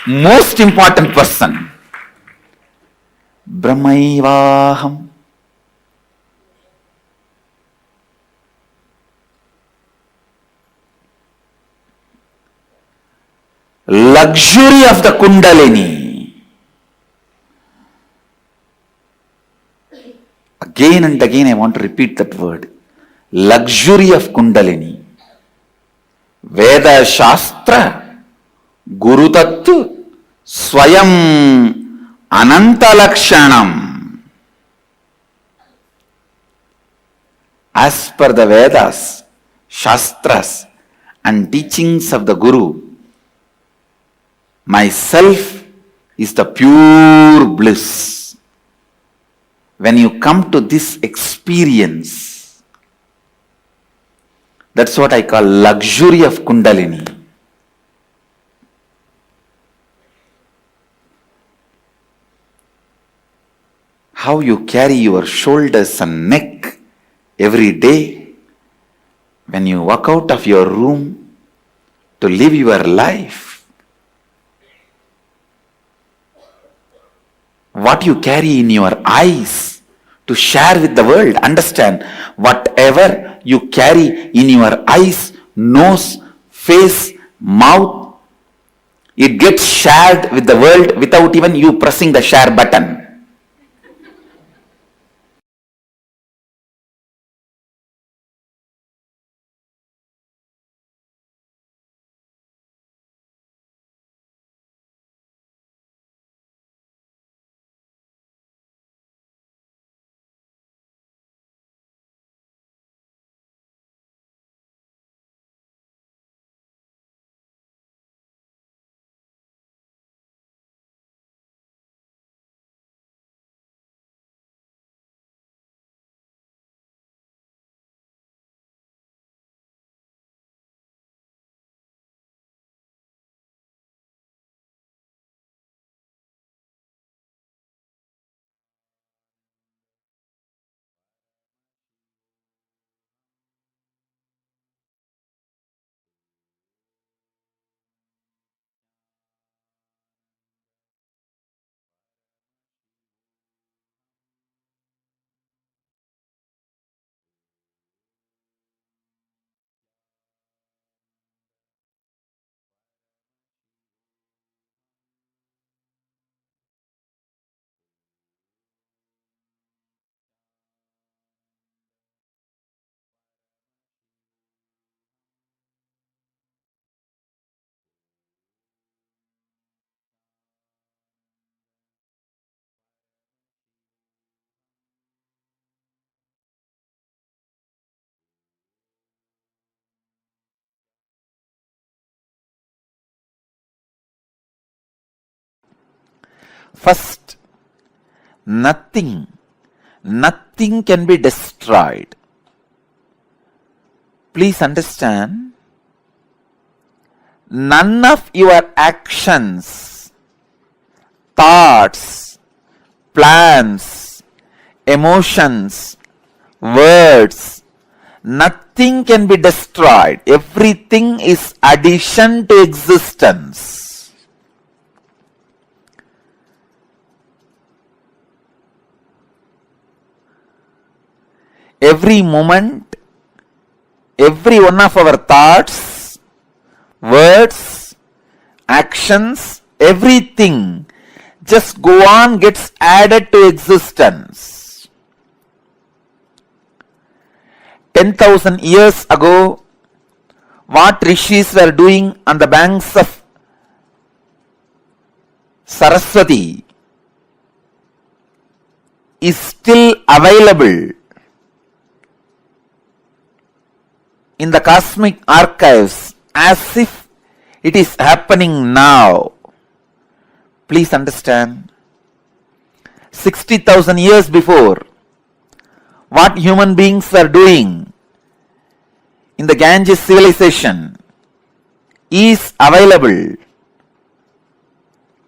Most important person. Brahmaivaham. Luxury of the Kundalini. Again and again I want to repeat that word. Luxury of Kundalini. Veda Shastra Guru Tattva Swayam Ananta Lakshanam. As per the Vedas, Shastras and teachings of the Guru, myself is the pure bliss. When you come to this experience, that's what I call luxury of Kundalini. How you carry your shoulders and neck every day when you walk out of your room to live your life. What you carry in your eyes to share with the world. Understand, whatever you carry in your eyes, nose, face, mouth, it gets shared with the world without even you pressing the share button. First, nothing can be destroyed. Please understand, none of your actions, thoughts, plans, emotions, words, nothing can be destroyed. Everything is addition to existence. Every moment, every one of our thoughts, words, actions, everything just go on, gets added to existence. 10,000 years ago, what rishis were doing on the banks of Saraswati is still available in the cosmic archives as if it is happening now. Please understand, 60,000 years before, what human beings were doing in the Ganges civilization is available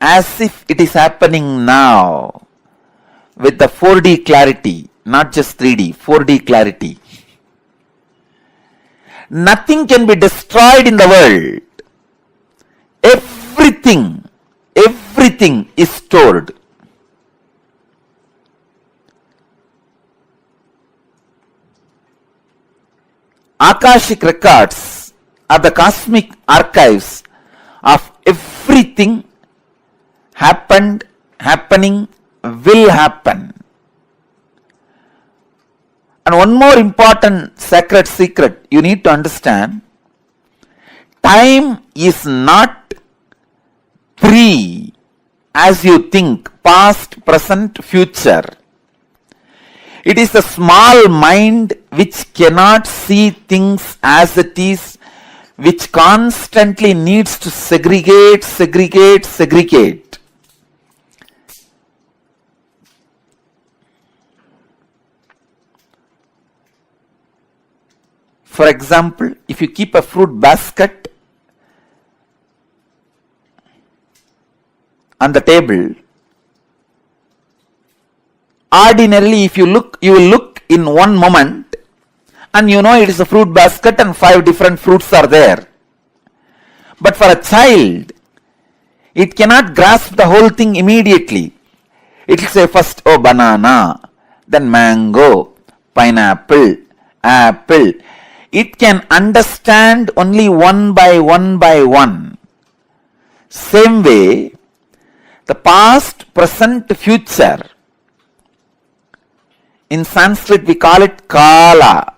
as if it is happening now with the 4D clarity, not just 3D, 4D clarity. Nothing can be destroyed in the world. Everything is stored. Akashic records are the cosmic archives of everything happened, happening, will happen. And one more important sacred secret you need to understand: time is not three as you think, past, present, future. It is the small mind which cannot see things as it is, which constantly needs to segregate. For example, if you keep a fruit basket on the table, ordinarily if you look, you will look in one moment and you know it is a fruit basket and 5 different fruits are there. But for a child, it cannot grasp the whole thing immediately. It will say first, oh, banana, then mango, pineapple, apple. It can understand only one by one. Same way, the past, present, future. In Sanskrit we call it Kala.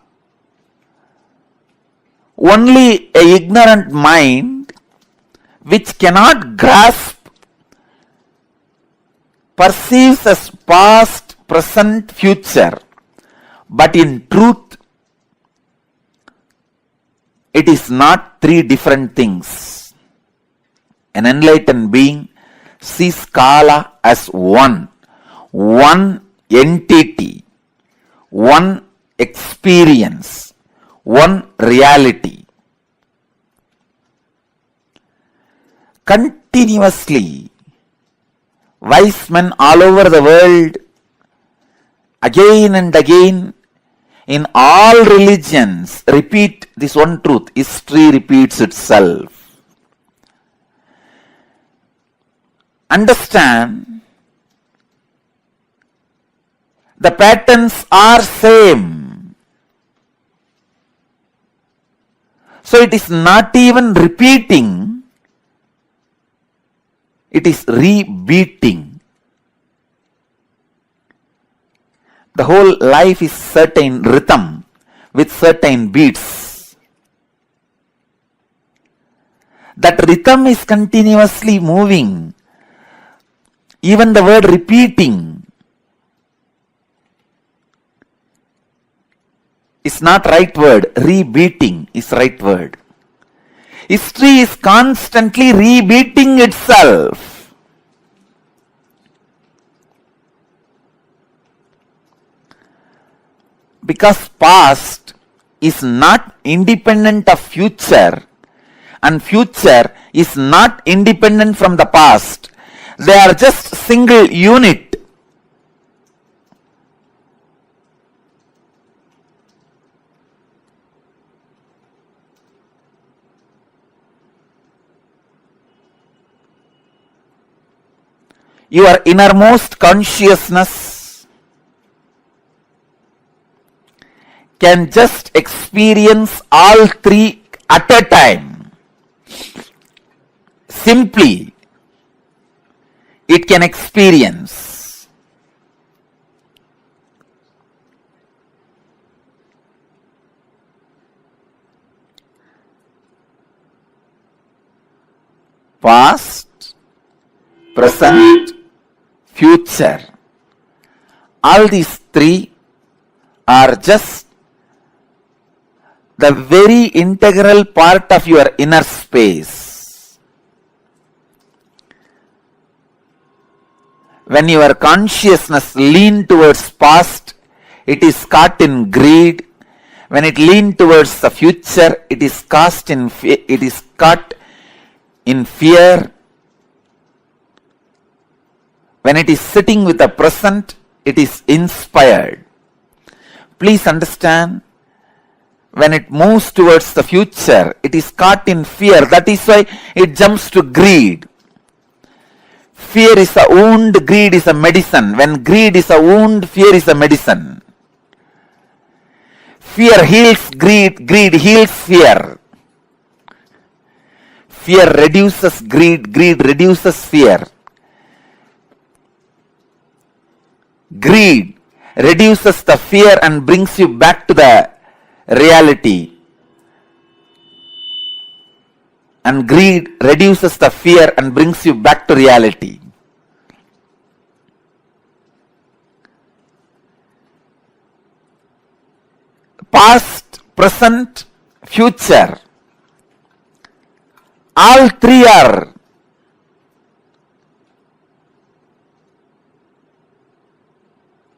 Only a ignorant mind which cannot grasp perceives as past, present, future. But in truth, it is not 3 different things. An enlightened being sees Kala as one entity, one experience, one reality. Continuously, wise men all over the world, again and again, in all religions, repeat this one truth: history repeats itself. Understand, the patterns are same. So it is not even repeating, it is rebeating. The whole life is certain rhythm with certain beats. That rhythm is continuously moving. Even the word repeating is not right word. Rebeating is right word. History is constantly rebeating itself. Because past is not independent of future and future is not independent from the past. They are just single unit. Your innermost consciousness can just experience all 3 at a time. Simply, it can experience. Past, present, future. All these 3 are just the very integral part of your inner space. When your consciousness leans towards past, it is caught in greed. When it leans towards the future, it is caught in fear. when it is sitting with the present, it is inspired. Please understand, when it moves towards the future, it is caught in fear. That is why it jumps to greed. Fear is a wound, greed is a medicine. When greed is a wound, fear is a medicine. Fear heals greed, greed heals fear. Fear reduces greed, greed reduces fear. Greed reduces the fear and brings you back to the reality. And greed reduces the fear and brings you back to reality. Past, present, future. All three are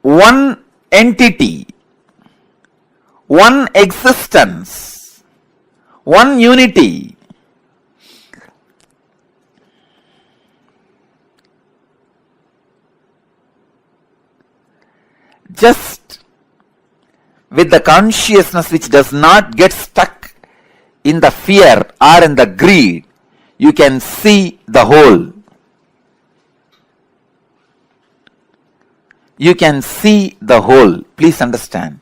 one entity, one existence, one unity. Just with the consciousness which does not get stuck in the fear or in the greed, you can see the whole. You can see the whole. Please understand.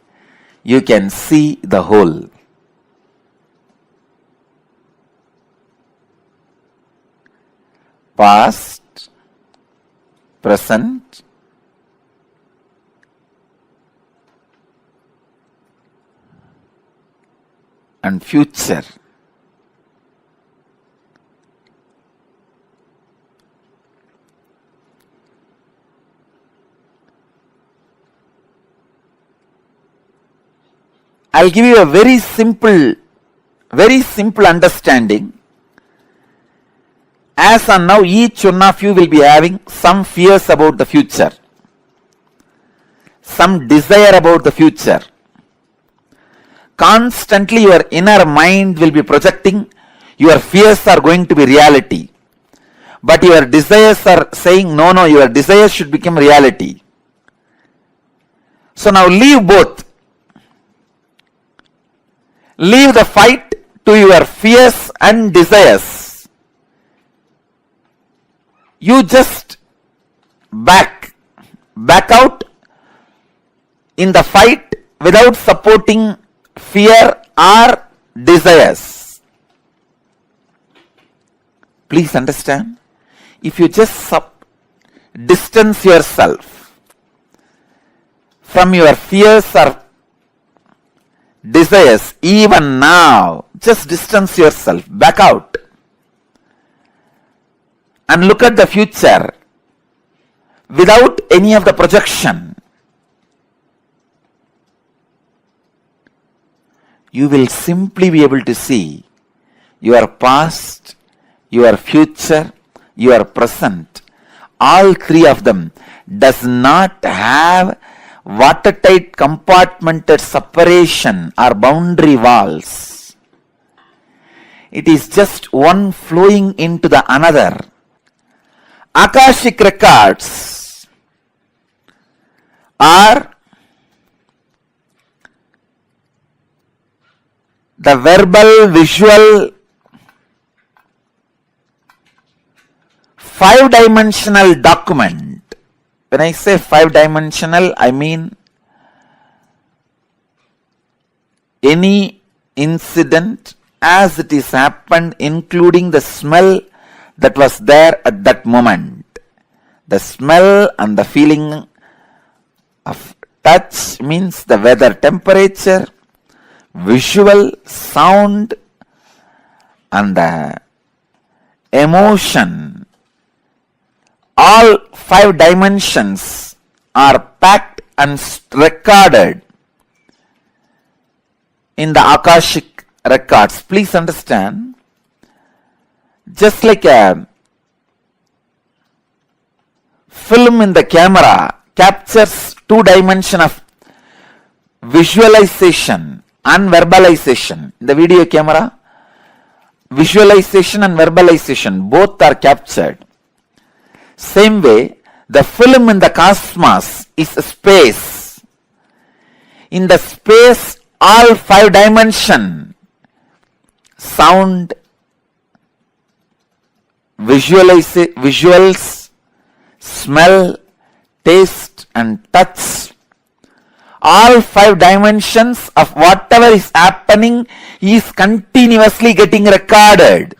You can see the whole. Past, present, and future. I'll give you a very simple understanding. As on now, each one of you will be having some fears about the future, some desire about the future. Constantly your inner mind will be projecting your fears are going to be reality. But your desires are saying, no, your desires should become reality. So now leave both. Leave the fight to your fears and desires. You just back out in the fight without supporting fear or desires. Please understand. If you just distance yourself from your fears or desires, even now, just distance yourself, back out, and look at the future without any of the projection. You will simply be able to see your past, your future, your present. All three of them does not have watertight compartmented separation or boundary walls. It is just one flowing into the another. Akashic records are the verbal, visual, five-dimensional document. When I say five-dimensional, I mean any incident as it is happened, including the smell that was there at that moment. The smell and the feeling of touch means the weather, temperature, visual, sound, and the emotion. All five dimensions are packed and recorded in the Akashic records. Please understand, just like a film in the camera captures 2 dimensions of visualization and verbalization. In the video camera, visualization and verbalization both are captured. Same way, The film in the cosmos is space. In the space, all 5 dimensions, sound, visuals, smell, taste and touch, all 5 dimensions of whatever is happening is continuously getting recorded.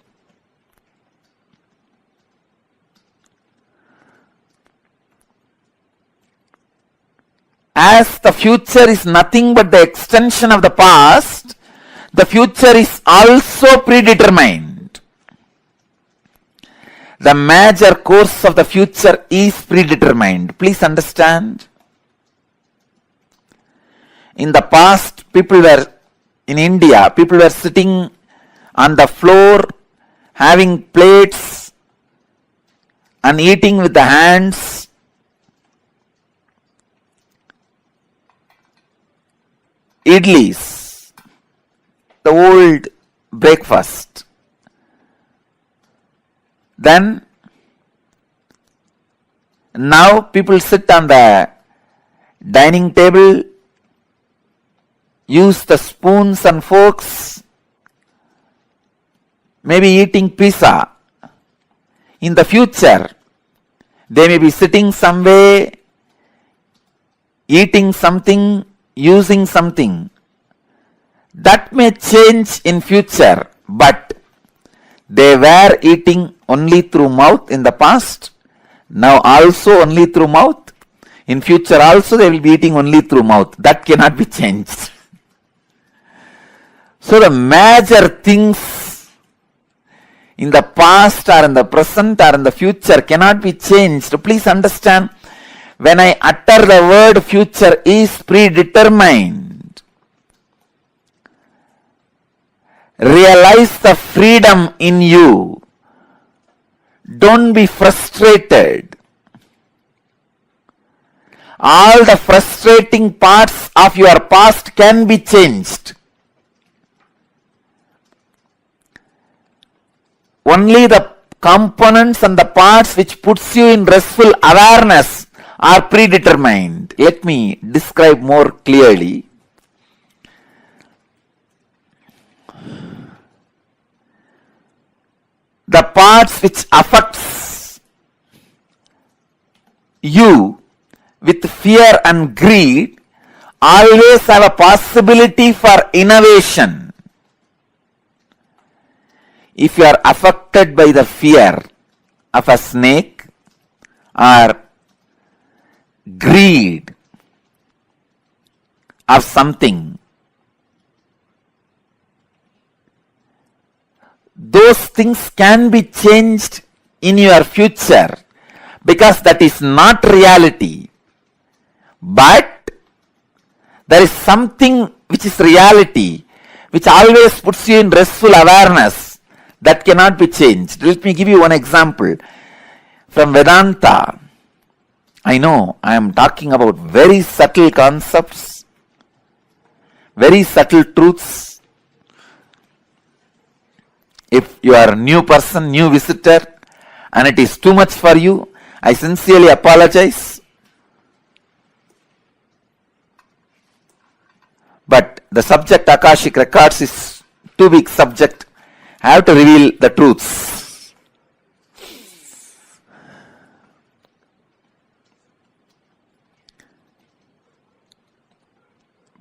As the future is nothing but the extension of the past, the future is also predetermined. The major course of the future is predetermined. Please understand. In the past, in India, people were sitting on the floor, having plates and eating with the hands. Idlis, the old breakfast. Then, now people sit on the dining table, use the spoons and forks, maybe eating pizza. In the future, they may be sitting somewhere, eating something, using something. That may change in future, but they were eating only through mouth in the past, now also only through mouth. In future also they will be eating only through mouth. That cannot be changed. So the major things in the past or in the present or in the future cannot be changed. Please understand, when I utter the word future is predetermined, realize the freedom in you. Don't be frustrated. All the frustrating parts of your past can be changed. Only the components and the parts which puts you in restful awareness are predetermined. Let me describe more clearly. The parts which affects you with fear and greed always have a possibility for innovation. If you are affected by the fear of a snake or greed of something, those things can be changed in your future because that is not reality. But there is something which is reality, which always puts you in restful awareness. That cannot be changed. Let me give you one example. From Vedanta, I know I am talking about very subtle concepts, very subtle truths. If you are a new person, new visitor, and it is too much for you, I sincerely apologize. But the subject Akashic Records is too big subject. I have to reveal the truths.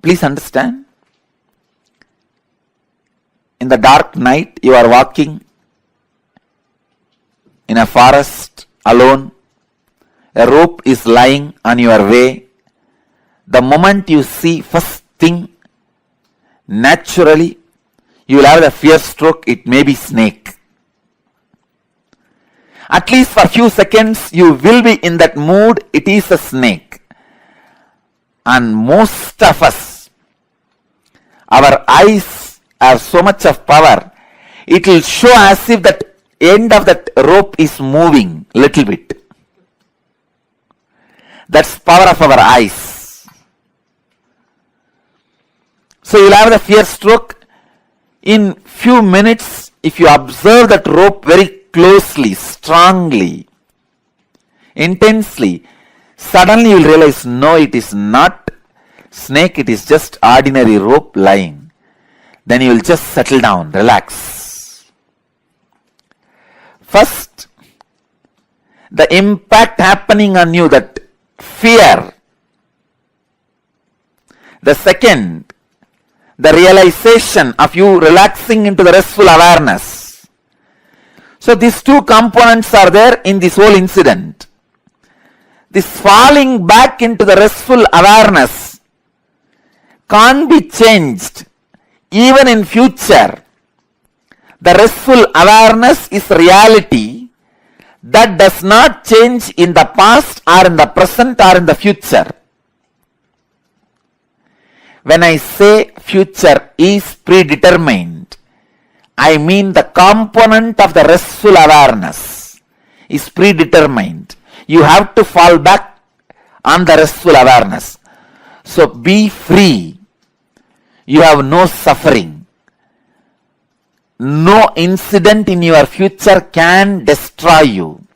Please understand. In the dark night, you are walking in a forest alone. A rope is lying on your way. The moment you see first thing, naturally, you will have a fear stroke. It may be snake. At least for a few seconds, you will be in that mood. It is a snake. And most of us, our eyes have so much of power. It will show as if that end of that rope is moving little bit. That's power of our eyes. So you will have the fear stroke. In few minutes, if you observe that rope very closely, strongly, intensely, suddenly you will realize, no, it is not snake, it is just ordinary rope lying. Then you will just settle down, relax. First, the impact happening on you, that fear. The second, the realization of you relaxing into the restful awareness. So these two components are there in this whole incident. This falling back into the restful awareness can't be changed even in future. The restful awareness is reality that does not change in the past or in the present or in the future. When I say future is predetermined, I mean the component of the restful awareness is predetermined. You have to fall back on the restful awareness. So be free. You have no suffering. No incident in your future can destroy you.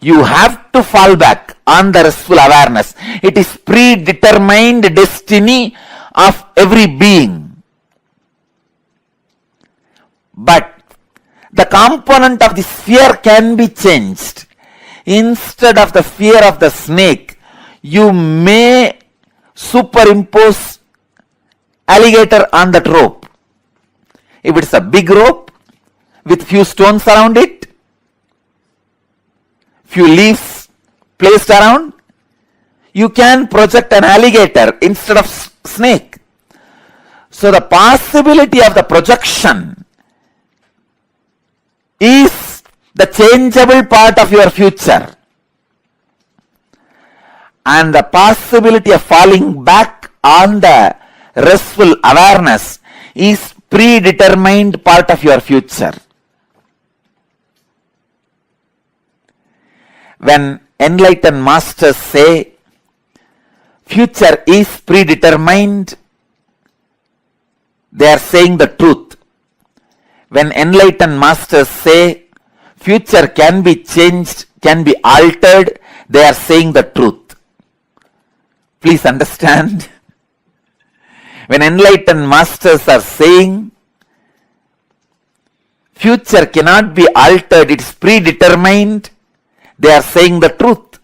You have to fall back on the restful awareness. It is predetermined destiny of every being. But the component of this fear can be changed. Instead of the fear of the snake, you may superimpose alligator on that rope. If it's a big rope with few stones around it, few leaves placed around, you can project an alligator instead of snake. So the possibility of the projection is the changeable part of your future. And the possibility of falling back on the restful awareness is predetermined part of your future. When enlightened masters say future is predetermined, they are saying the truth. When enlightened masters say future can be changed, can be altered, they are saying the truth. Please understand. When enlightened masters are saying future cannot be altered, it is predetermined, they are saying the truth.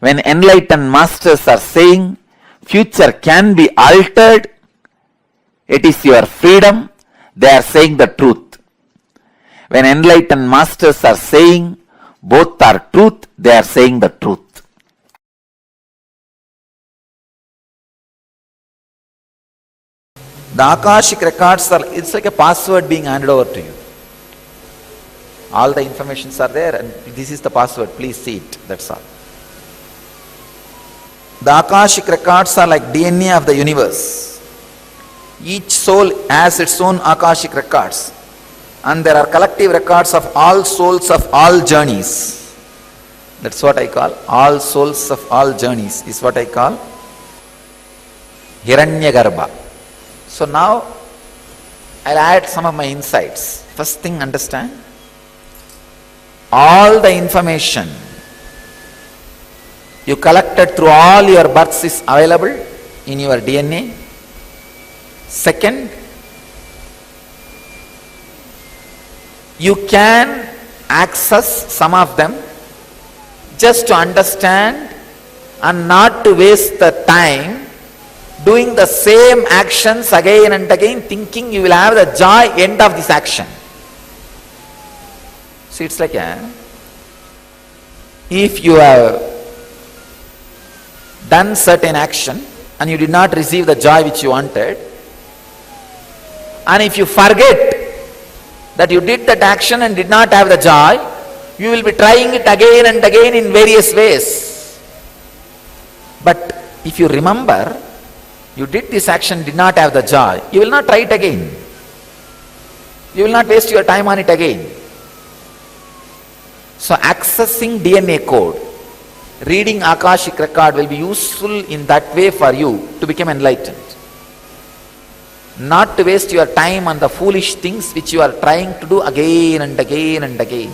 When enlightened masters are saying future can be altered, it is your freedom, they are saying the truth. When enlightened masters are saying both are truth, they are saying the truth. The Akashic records are, it's like a password being handed over to you. All the informations are there and this is the password, please see it, that's all. The Akashic records are like DNA of the universe. Each soul has its own Akashic records. And there are collective records of all souls of all journeys. That's what I call, all souls of all journeys is what I call Hiranyagarbha. So now I'll add some of my insights. First thing, understand, all the information you collected through all your births is available in your DNA. Second, you can access some of them just to understand and not to waste the time doing the same actions again and again, thinking you will have the joy end of this action. See, it's like if you have done certain action and you did not receive the joy which you wanted, and if you forget that you did that action and did not have the joy, you will be trying it again and again in various ways. But if you remember, you did this action, did not have the joy, you will not try it again. You will not waste your time on it again. So accessing DNA code, reading Akashic record will be useful in that way for you to become enlightened. Not to waste your time on the foolish things which you are trying to do again and again and again.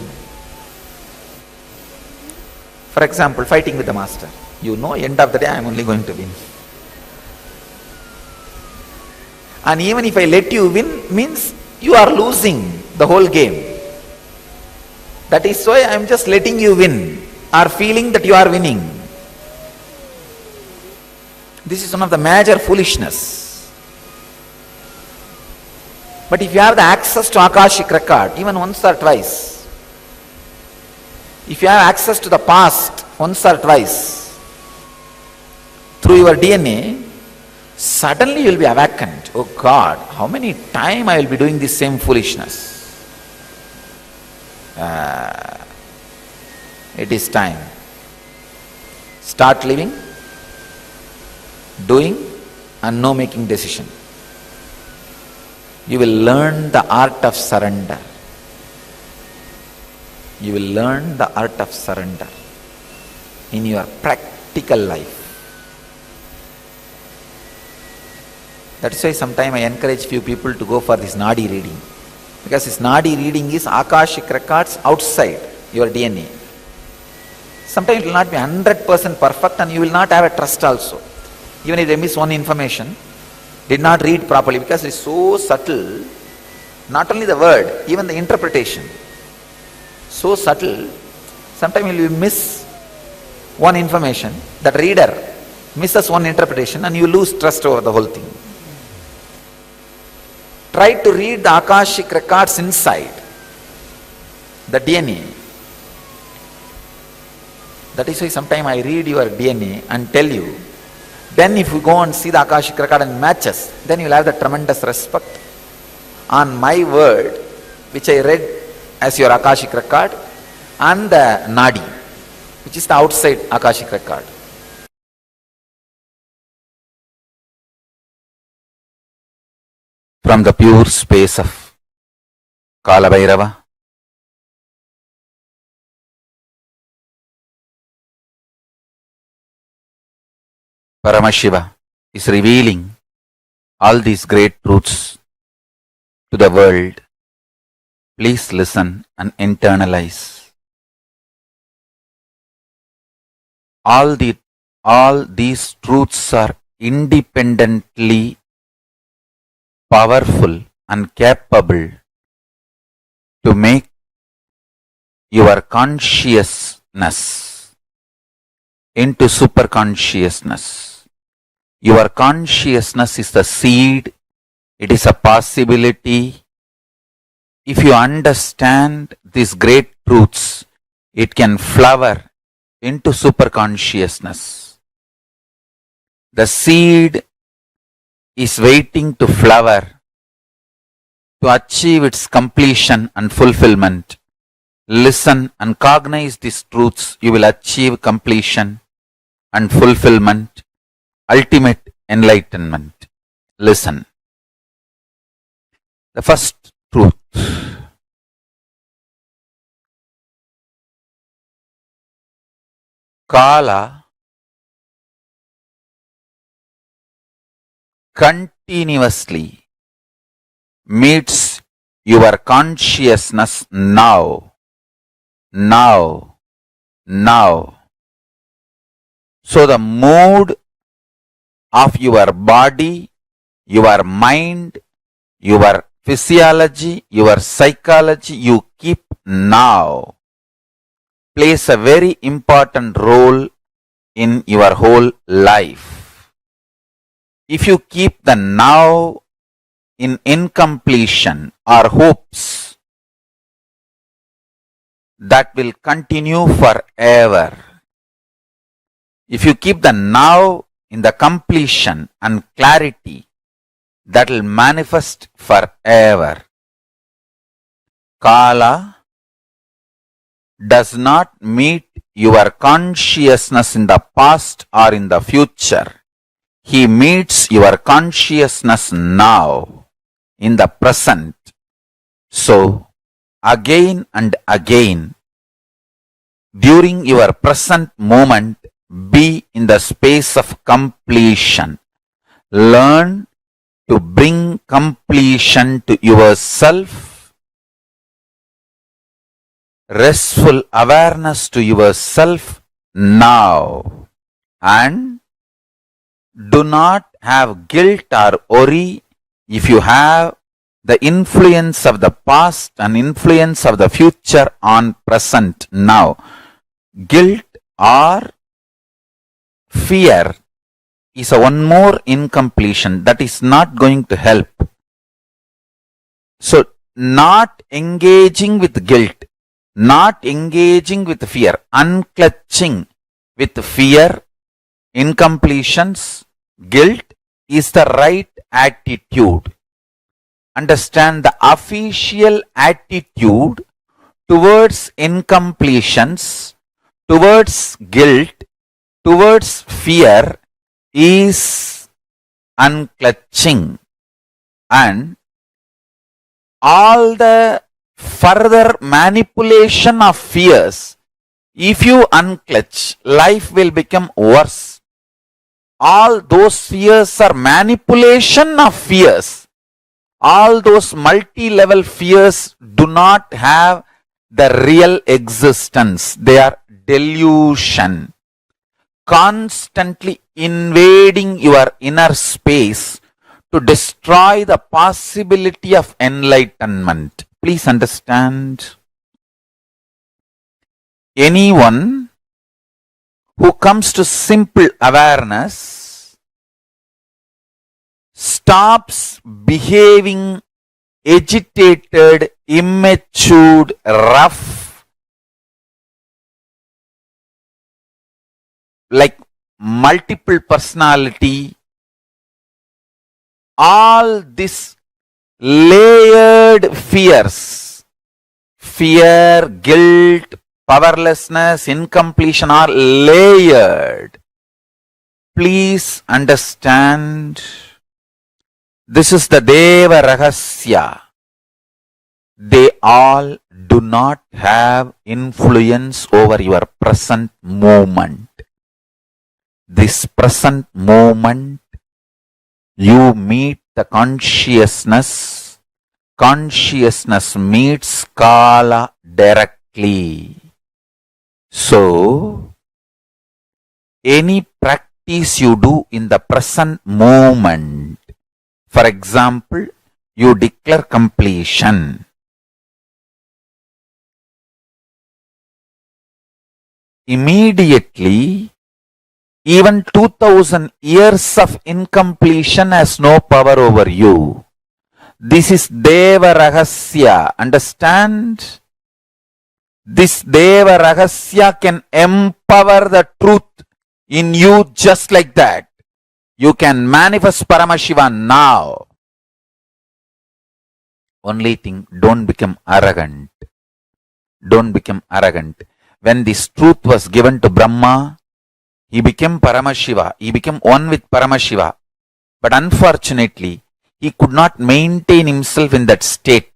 For example, fighting with the master. You know, end of the day I am only going to win. And even if I let you win, means you are losing the whole game. That is why I am just letting you win, or feeling that you are winning. This is one of the major foolishness. But if you have the access to Akashic record, even once or twice, if you have access to the past once or twice, through your DNA, suddenly you will be awakened. Oh God, how many times I will be doing this same foolishness? It is time. Start living, doing, and no making decision. You will learn the art of surrender. You will learn the art of surrender in your practical life. That is why sometimes I encourage few people to go for this Nadi reading. Because this Nadi reading is Akashic records outside your DNA. Sometimes it will not be 100% perfect and you will not have a trust also. Even if they miss one information, did not read properly, because it is so subtle, not only the word, even the interpretation. So subtle, sometimes you will miss one information, that reader misses one interpretation and you lose trust over the whole thing. Try to read the Akashic records inside the DNA. That is why sometimes I read your DNA and tell you. Then if you go and see the Akashic record and matches, then you will have the tremendous respect on my word, which I read as your Akashic record, and the Nadi, which is the outside Akashic record. From the pure space of Kalabhairava, Paramashiva is revealing all these great truths to the world. Please listen and internalize. All these truths are independently powerful and capable to make your consciousness into super consciousness. Your consciousness is the seed, it is a possibility. If you understand these great truths, it can flower into super consciousness. The seed is waiting to flower to achieve its completion and fulfillment. Listen and cognize these truths, you will achieve completion and fulfillment, ultimate enlightenment. Listen. The first truth. Kala continuously meets your consciousness now. So the mood of your body, your mind, your physiology, your psychology, you keep now, plays a very important role in your whole life. If you keep the now in incompletion or hopes, that will continue forever. If you keep the now in the completion and clarity, that will manifest forever. Kala does not meet your consciousness in the past or in the future. He meets your consciousness now, in the present. So, again and again, during your present moment, be in the space of completion. Learn to bring completion to yourself, restful awareness to yourself now. And do not have guilt or worry if you have the influence of the past and influence of the future on present now. Guilt or fear is a one more incompletion that is not going to help. So, not engaging with guilt, not engaging with fear, unclutching with fear, incompletions, guilt is the right attitude. Understand the official attitude towards incompletions, towards guilt, towards fear is unclutching, and all the further manipulation of fears, if you unclutch, life will become worse. All those fears are manipulation of fears. All those multi-level fears do not have the real existence. They are delusion. Constantly invading your inner space to destroy the possibility of enlightenment. Please understand. Anyone who comes to simple awareness stops behaving agitated, immature, rough, like multiple personality. All this layered fears, fear, guilt, powerlessness, incompletion are layered. Please understand, this is the Deva Rahasya. They all do not have influence over your present moment. This present moment, you meet the consciousness. Consciousness meets Kala directly. So, any practice you do in the present moment, for example, you declare completion. Immediately, even 2000 years of incompletion has no power over you. This is Deva Rahasya. Understand? This Deva Rahasya can empower the truth in you just like that. You can manifest Paramashiva now. Only thing, don't become arrogant. Don't become arrogant. When this truth was given to Brahma, he became Paramashiva. He became one with Paramashiva. But unfortunately, he could not maintain himself in that state.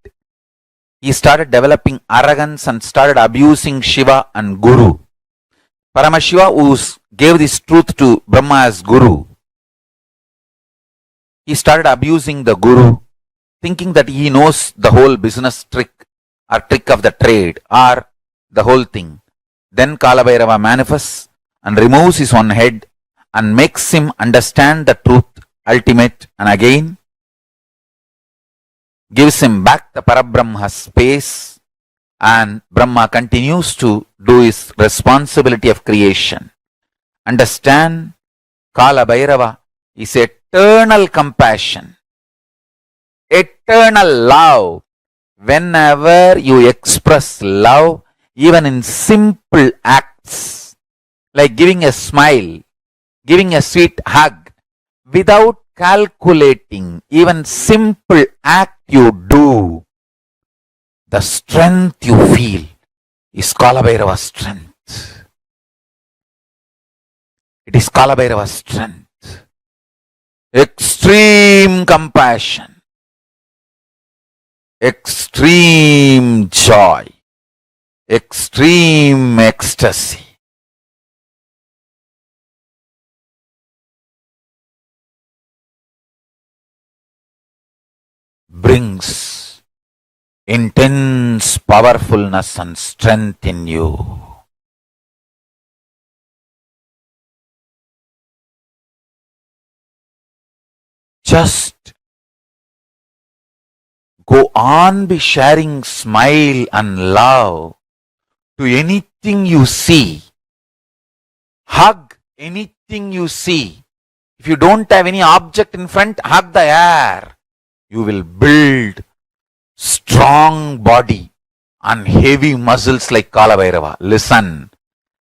He started developing arrogance and started abusing Shiva and Guru. Paramashiva, who gave this truth to Brahma as Guru, he started abusing the Guru, thinking that he knows the whole business trick or trick of the trade or the whole thing. Then Kalabhairava manifests and removes his own head and makes him understand the truth, ultimate, and again gives him back the Parabrahma space, and Brahma continues to do his responsibility of creation. Understand, Kala Bhairava is eternal compassion, eternal love. Whenever you express love, even in simple acts, like giving a smile, giving a sweet hug, without calculating, even simple act you do, the strength you feel is Kalabhairava's strength. It is Kalabhairava's strength. Extreme compassion, extreme joy, extreme ecstasy. Brings intense powerfulness and strength in you. just go on be sharing smile and love to anything you see. Hug anything you see. If you don't have any object in front, hug the air. You will build strong body and heavy muscles like Kala Bhairava. Listen.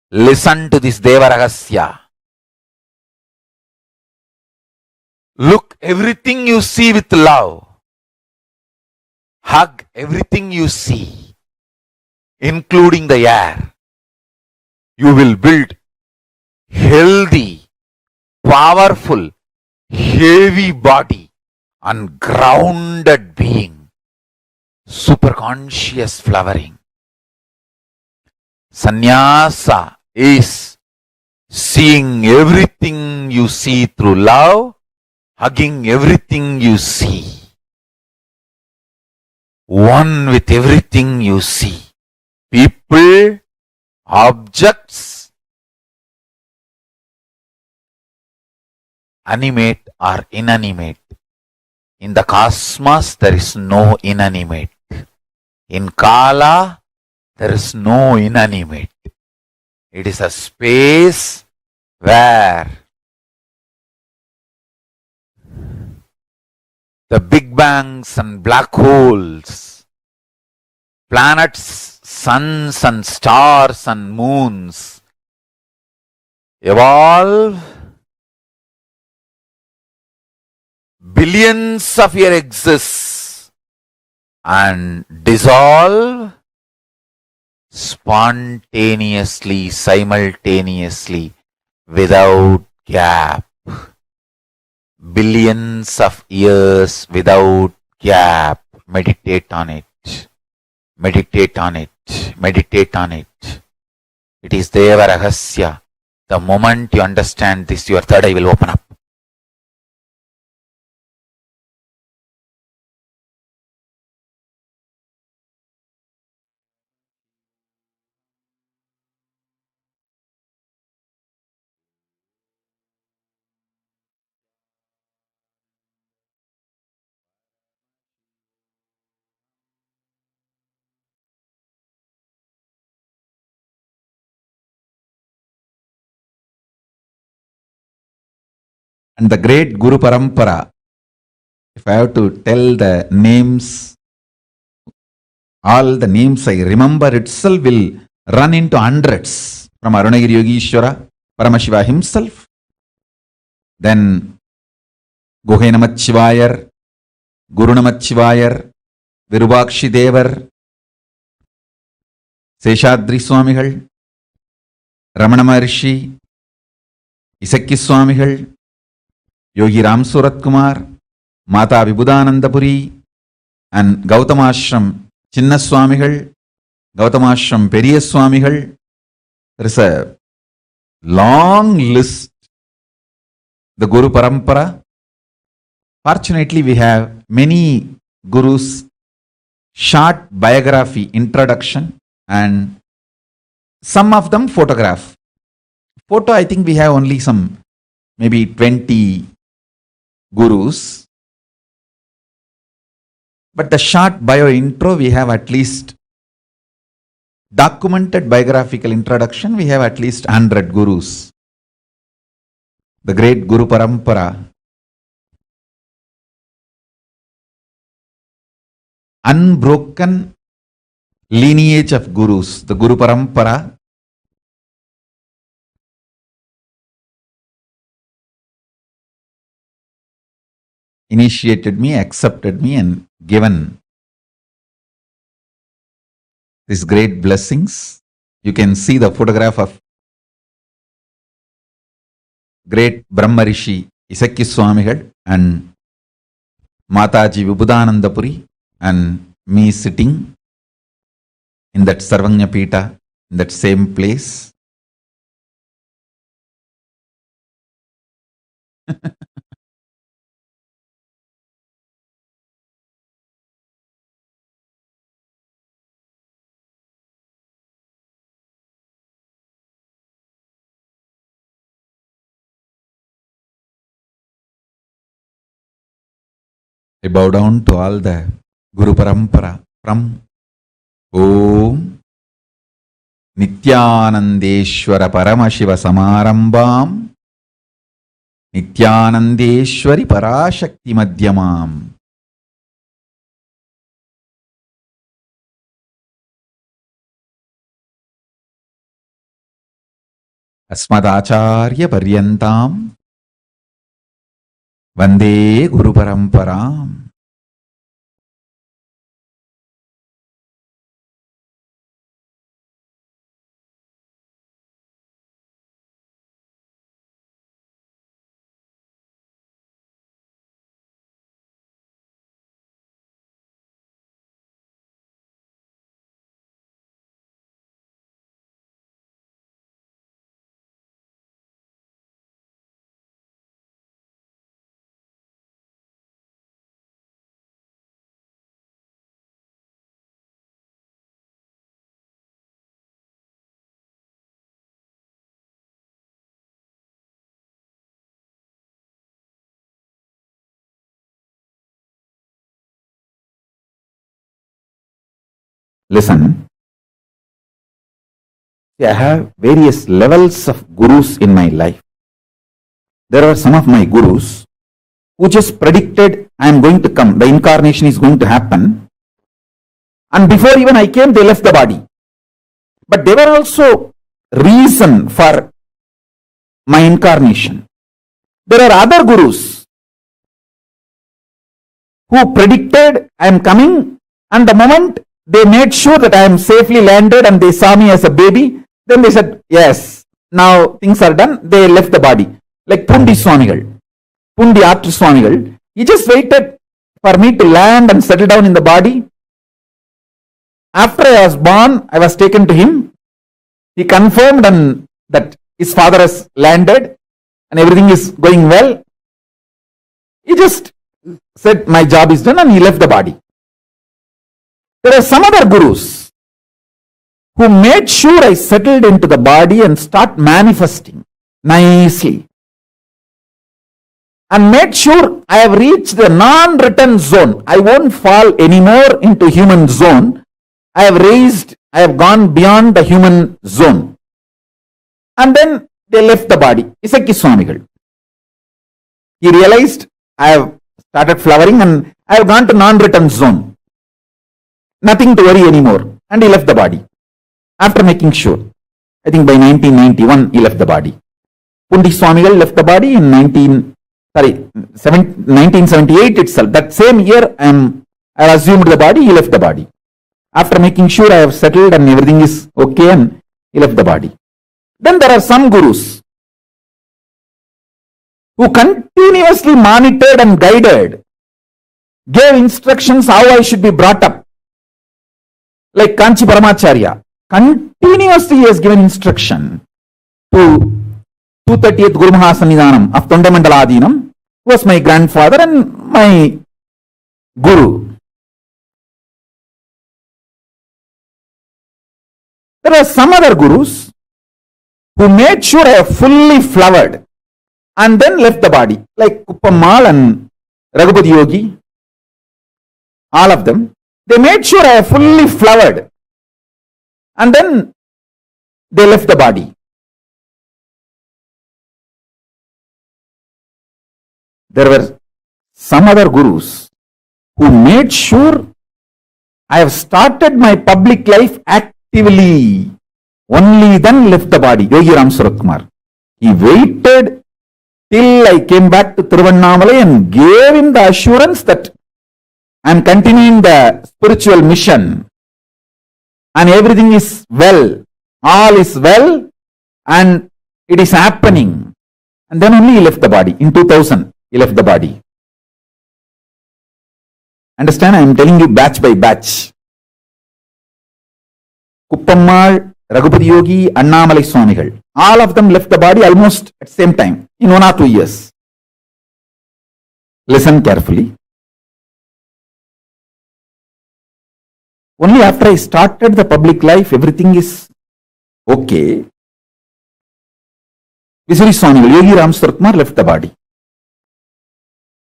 Listen to this Deva Rahasya. Look everything you see with love. Hug everything you see, including the air. You will build healthy, powerful, heavy body and grounded being. Superconscious flowering. Sannyasa is seeing everything you see through love, hugging everything you see. One with everything you see. People, objects, animate or inanimate. In the cosmos, there is no inanimate. In Kala, there is no inanimate. It is a space where the big bangs and black holes, planets, suns and stars and moons evolve billions of years exist and dissolve spontaneously, simultaneously, without gap. Billions of years without gap. Meditate on it. Meditate on it. Meditate on it. It is Deva Rahasya. The moment you understand this, your third eye will open up. And the great Guru Parampara, if I have to tell the names, all the names I remember itself will run into hundreds. From Arunagiri Yogishwara, Paramashiva himself, then Guhe Namachivayar, Guru Namachivayar, Virubakshi Devar, Seshadri Swamigal, Ramana Maharishi, Isakki Swamigal, Yogi Ram Surat Kumar, Mata Vibhudanandapuri, and Gautamashram Chinna Swamigal, Gautamashram Periya Swamigal. There is a long list. The Guru Parampara. Fortunately, we have many gurus, short biography, introduction, and some of them photograph. Photo, I think we have only some, maybe 20 gurus. But the short bio intro, we have at least documented biographical introduction, we have at least 100 gurus. The great Guru Parampara, unbroken lineage of gurus, the Guru Parampara, initiated me, accepted me, and given these great blessings. You can see the photograph of great Brahma Rishi Isakki Swamigal and Mataji Vibhudanandapuri, and me sitting in that Sarvanya Pita, in that same place. I bow down to all the Guru Parampara from Om Nithyanandeshwara Paramashiva Samarambam Nithyanandeshwari Parashakti Madhyamam. Asmadacharya Paryantam Vande Guru Paramparam. Listen, I have various levels of gurus in my life. There are some of my gurus who just predicted I am going to come, the incarnation is going to happen, and before even I came, they left the body. But they were also reason for my incarnation. There are other gurus who predicted I am coming, and the moment they made sure that I am safely landed and they saw me as a baby, then they said, yes, now things are done, they left the body. Like Pundi Swamigal, Pundi Artu Swamigal, he just waited for me to land and settle down in the body. After I was born, I was taken to him. He confirmed that his father has landed and everything is going well. He just said, my job is done, and he left the body. There are some other gurus who made sure I settled into the body and start manifesting nicely, and made sure I have reached the non-return zone. I won't fall anymore into human zone. I have gone beyond the human zone. And then they left the body. Isaki Swamigal. He realized I have started flowering and I have gone to non-return zone. Nothing to worry anymore. And he left the body. After making sure. I think by 1991 he left the body. Pundi Swamigal left the body in 1978 itself. That same year I assumed the body, he left the body. After making sure I have settled and everything is okay, and he left the body. Then there are some gurus who continuously monitored and guided, gave instructions how I should be brought up. Like Kanchi Paramacharya, continuously he has given instruction to 230th Guru Mahasannidhanam of Tondamandala Adinam, who was my grandfather and my guru. There are some other gurus who made sure I have fully flowered and then left the body, like Kuppammal and Raghupati Yogi, all of them. They made sure I have fully flowered and then they left the body. There were some other gurus who made sure I have started my public life actively, only then left the body. Yogi Ram Suratkumar. He waited till I came back to Tiruvannamalai and gave him the assurance that I am continuing the spiritual mission and everything is well, all is well and it is happening. And then only he left the body. In 2000, he left the body. Understand? I am telling you batch by batch. Kuppammal, Raghupati Yogi, Annamalai Swamigal. All of them left the body almost at the same time, in 1 or 2 years. Listen carefully. Only after I started the public life, everything is okay. Visuri Swamigal, Yogi Ram Suratkumar left the body.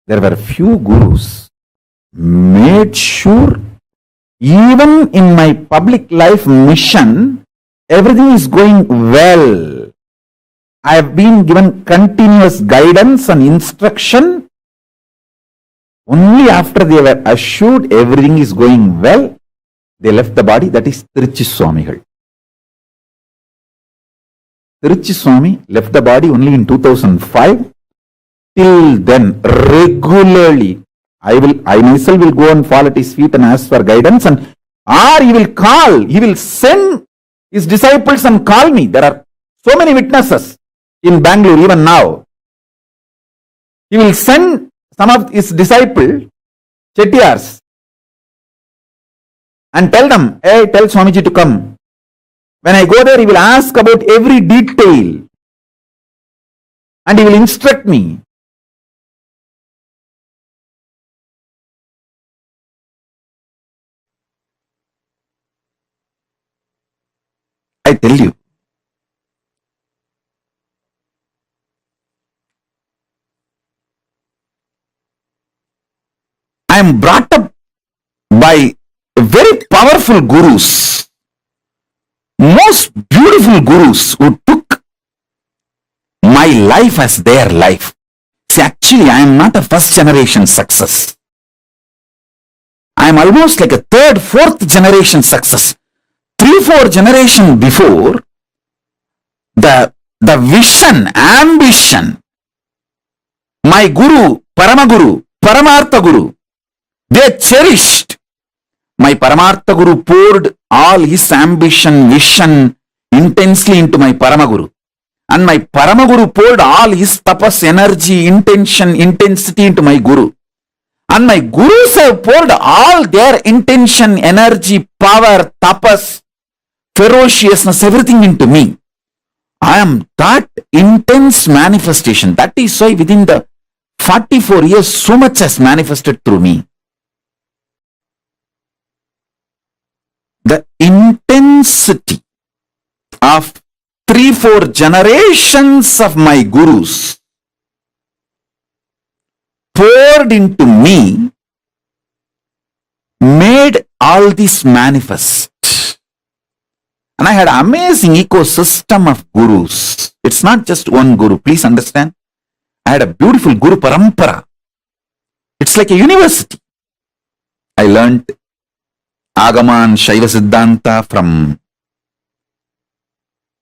There were few gurus made sure even in my public life mission, everything is going well. I have been given continuous guidance and instruction. Only after they were assured everything is going well, they left the body. That is Tiruchi Swamigal. Tiruchi Swami left the body only in 2005. Till then, regularly, I myself will go and fall at his feet and ask for guidance, or he will send his disciples and call me. There are so many witnesses in Bangalore even now. He will send some of his disciples, Chettiars, and tell them, hey, tell Swamiji to come. When I go there, he will ask about every detail and he will instruct me. I tell you, I am brought up by very powerful gurus, most beautiful gurus who took my life as their life. See, actually, I am not a first generation success. I am almost like a third, fourth generation success. 3-4 generations before, the vision, ambition, my guru, Paramaguru, Paramartha Guru, they cherished. My Paramartha Guru poured all his ambition, vision intensely into my Paramaguru. And my Paramaguru poured all his tapas, energy, intention, intensity into my Guru. And my Gurus have poured all their intention, energy, power, tapas, ferociousness, everything into me. I am that intense manifestation. That is why within the 44 years, so much has manifested through me. The intensity of 3-4 generations of my gurus poured into me made all this manifest. And I had an amazing ecosystem of gurus. It's not just one guru, please understand. I had a beautiful guru parampara. It's like a university. I learnt Agaman Shaiva Siddhanta from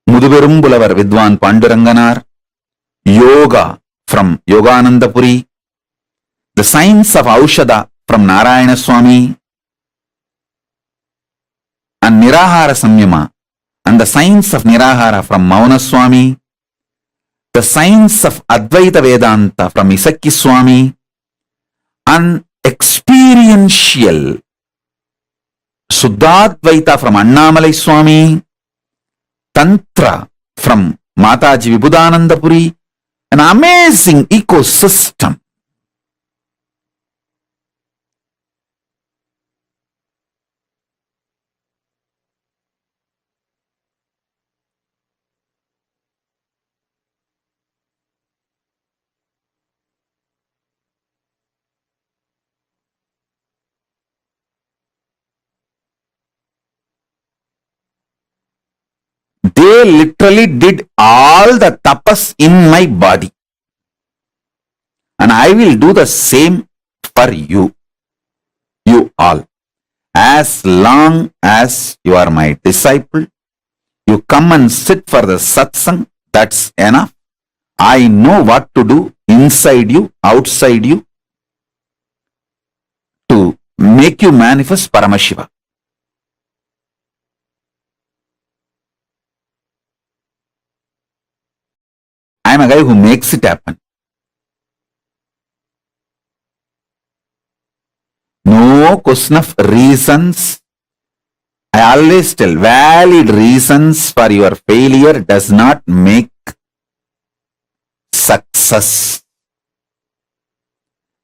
Muduverumbulavar Vidwan Panduranganar, Yoga from Yoganandapuri, the science of Aushada from Narayana Swami, and Nirahara Samyama, and the science of Nirahara from Mauna Swami, the science of Advaita Vedanta from Isakki Swami, and experiential Suddhadvaita from Annamalai Swami, Tantra from Mataji Vibhudanandapuri, an amazing ecosystem. They literally did all the tapas in my body. And I will do the same for you. You all. As long as you are my disciple, you come and sit for the satsang, that's enough. I know what to do inside you, outside you, to make you manifest Paramashiva. I am a guy who makes it happen. No question of reasons. I always tell, valid reasons for your failure does not make success.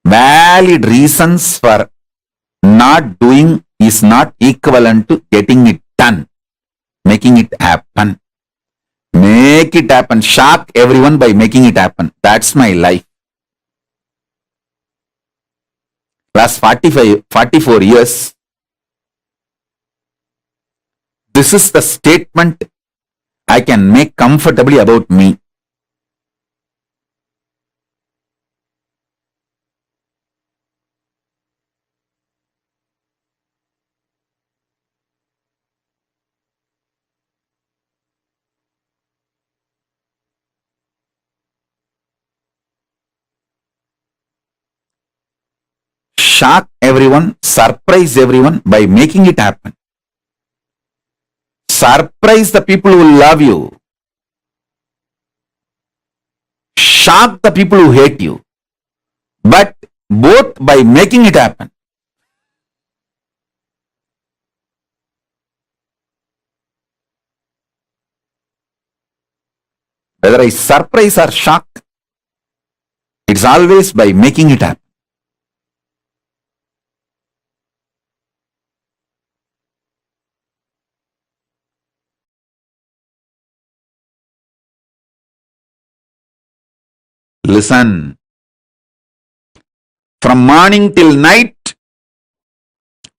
Valid reasons for not doing is not equivalent to getting it done, making it happen. Make it happen. Shock everyone by making it happen. That's my life. last 44 years, this is the statement I can make comfortably about me. Shock everyone, surprise everyone by making it happen. Surprise the people who love you. Shock the people who hate you. But both by making it happen. Whether I surprise or shock, it's always by making it happen. Listen. From morning till night,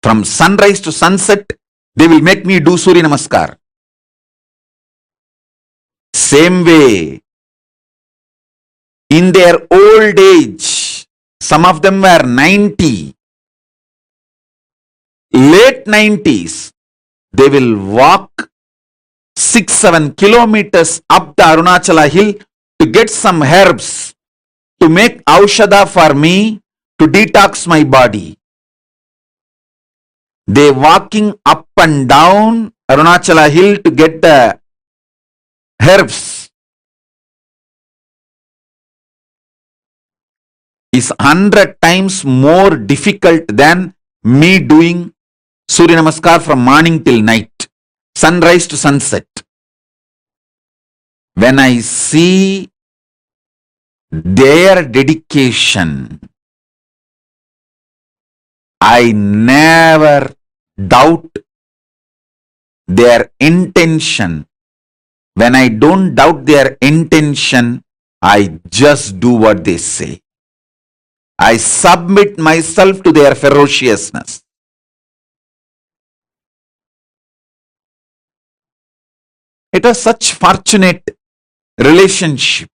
from sunrise to sunset, they will make me do Surya Namaskar. Same way, in their old age, some of them were 90, late 90s, they will walk 6-7 kilometers up the Arunachala hill to get some herbs to make aushadha for me to detox my body. They walking up and down Arunachala hill to get the herbs is 100 times more difficult than me doing Surya Namaskar from morning till night, sunrise to sunset. When I see their dedication, I never doubt their intention. When I don't doubt their intention, I just do what they say. I submit myself to their ferociousness. It was such fortunate relationship.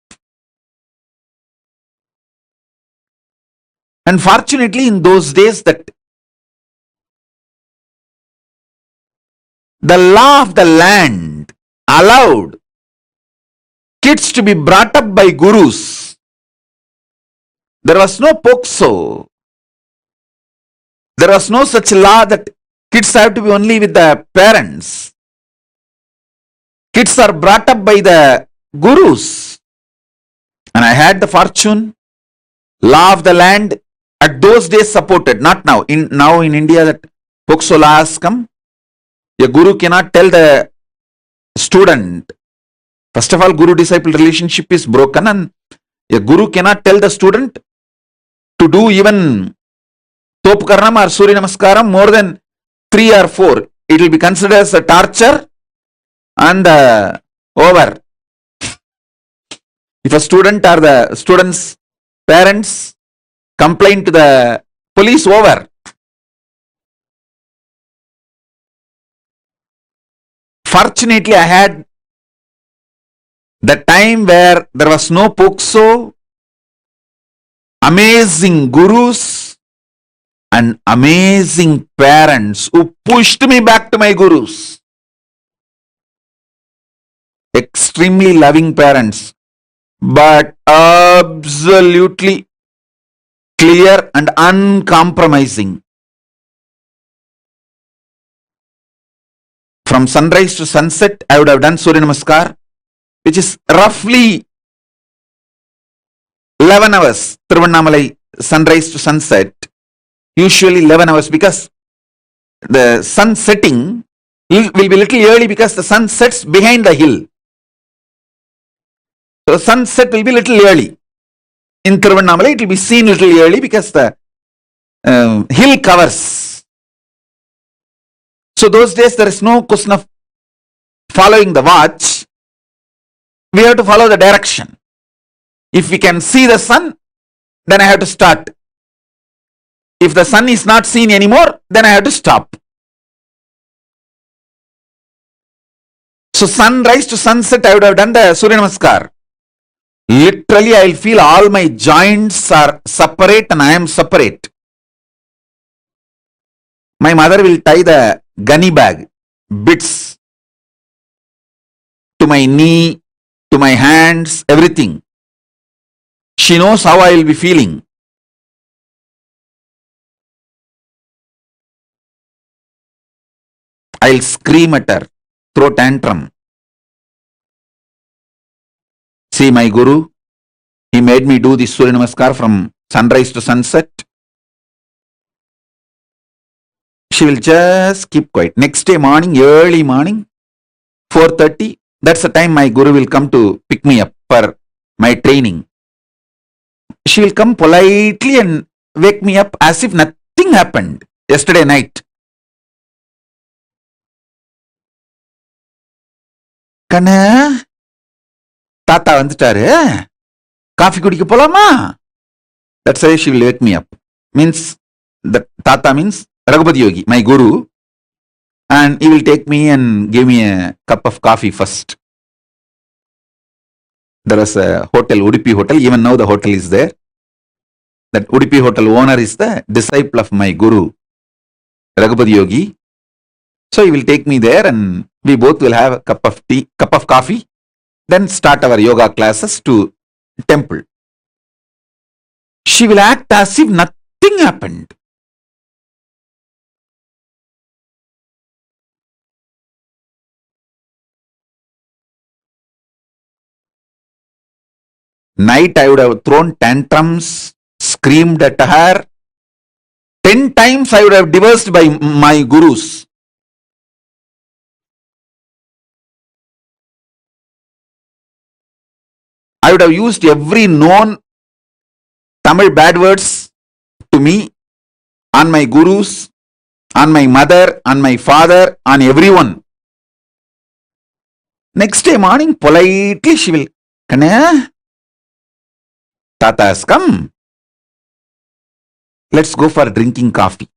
And fortunately in those days that the law of the land allowed kids to be brought up by gurus. There was no POXO. There was no such law that kids have to be only with the parents. Kids are brought up by the gurus. And I had the fortune, law of the land at those days supported, not now. Now in India that POXO law has come. A guru cannot tell the student. First of all, guru-disciple relationship is broken and a guru cannot tell the student to do even Topkaranam or Surya Namaskaram more than 3 or 4. It will be considered as a torture and over. If a student or the student's parents complain to the police, over. Fortunately, I had the time where there was no POXO, amazing gurus and amazing parents who pushed me back to my gurus. Extremely loving parents, but absolutely clear and uncompromising. From sunrise to sunset, I would have done Surya Namaskar, which is roughly 11 hours. Tiruvannamalai, sunrise to sunset, usually 11 hours because the sun setting will be little early because the sun sets behind the hill. So sunset will be little early. In Tiruvannamalai, it will be seen little early because the hill covers. So those days there is no question of following the watch. We have to follow the direction. If we can see the sun, then I have to start. If the sun is not seen anymore, then I have to stop. So sunrise to sunset, I would have done the Surya Namaskar. Literally, I will feel all my joints are separate and I am separate. My mother will tie the gunny bag, bits, to my knee, to my hands, everything. She knows how I will be feeling. I'll scream at her, throw tantrum. See my Guru, he made me do this Surya Namaskar from sunrise to sunset. She will just keep quiet. Next day morning, early morning, 4:30, that's the time my Guru will come to pick me up for my training. She will come politely and wake me up as if nothing happened yesterday night. கண்ணு தாத்தா வந்துட்டாரு, coffee குடிக்க போலாமா? That's why she will wake me up. Means the Tata means Raghupati Yogi, my Guru, and he will take me and give me a cup of coffee first. There was a hotel, Udupi Hotel. Even now the hotel is there. That Udupi Hotel owner is the disciple of my Guru, Raghupati Yogi. So he will take me there and we both will have a cup of coffee, then start our yoga classes to temple. She will act as if nothing happened. Night I would have thrown tantrums, screamed at her. 10 times I would have divorced by my gurus. I would have used every known Tamil bad words to me, on my gurus, on my mother, on my father, on everyone. Next day morning, politely she will, Kanaya, Tata has come. Let's go for drinking coffee.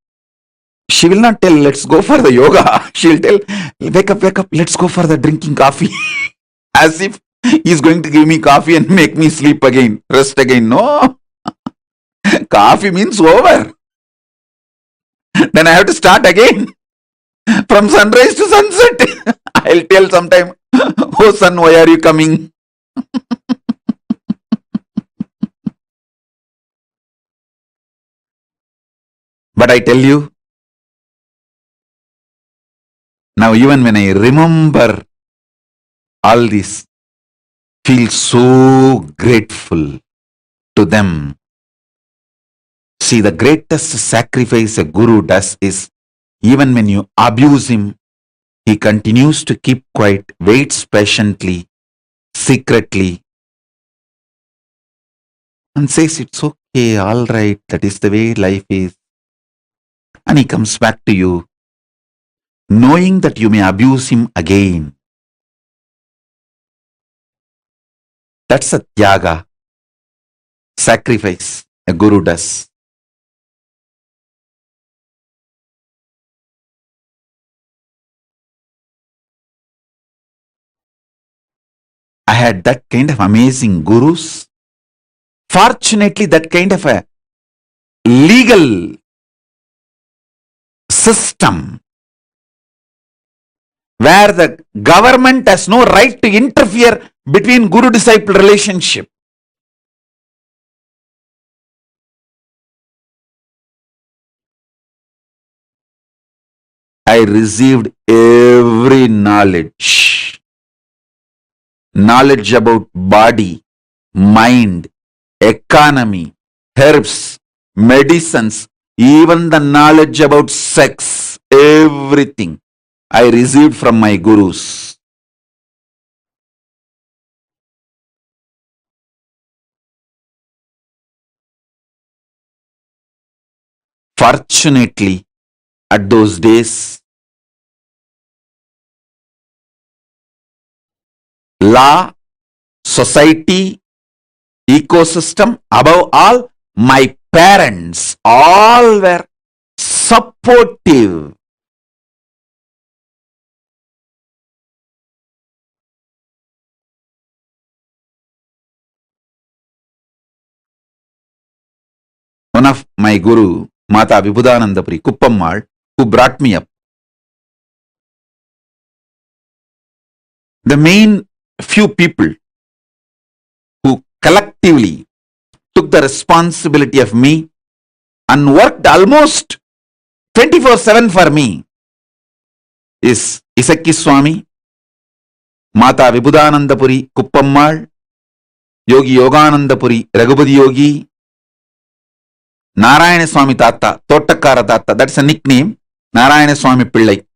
She will not tell, let's go for the yoga. She will tell, wake up, let's go for the drinking coffee. As if he's going to give me coffee and make me sleep again, rest again. No. Coffee means over. Then I have to start again. From sunrise to sunset. I'll tell sometime, oh son, why are you coming? But I tell you, now even when I remember all this, feel so grateful to them. See, the greatest sacrifice a guru does is, even when you abuse him, he continues to keep quiet, waits patiently, secretly, and says, it's okay, all right, that is the way life is. And he comes back to you, knowing that you may abuse him again. That's a tyaga, sacrifice a guru does. I had that kind of amazing gurus. Fortunately, that kind of a legal system where the government has no right to interfere between guru-disciple relationship. I received every knowledge. Knowledge about body, mind, economy, herbs, medicines, even the knowledge about sex, everything I received from my gurus. Fortunately, at those days, law, society, ecosystem, above all, my parents all were supportive. One of my guru, Mata Vibhudanandapuri Kuppammal, who brought me up, the main few people who collectively took the responsibility of me and worked almost 24/7 for me is Isakki Swami, Mata Vibhudanandapuri Kuppammal, Yogi Yoganandapuri Raghupati Yogi, Narayana Swami Tata, Tottakara Tata, that's a nickname, Narayana Swami Pillai.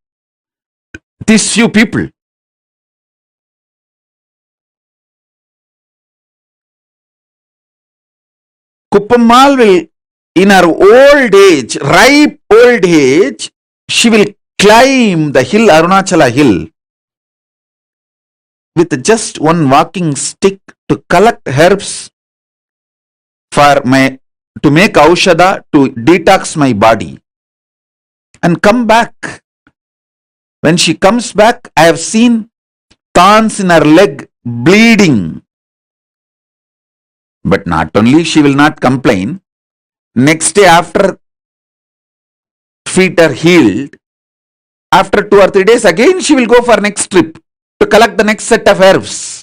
These few people. Kuppammal will, in her old age, ripe old age, she will climb the hill, Arunachala hill, with just one walking stick to collect herbs to make aushadha, to detox my body, and come back. When she comes back, I have seen thorns in her leg bleeding. But not only she will not complain, next day after feet are healed, after 2 or 3 days again she will go for next trip to collect the next set of herbs.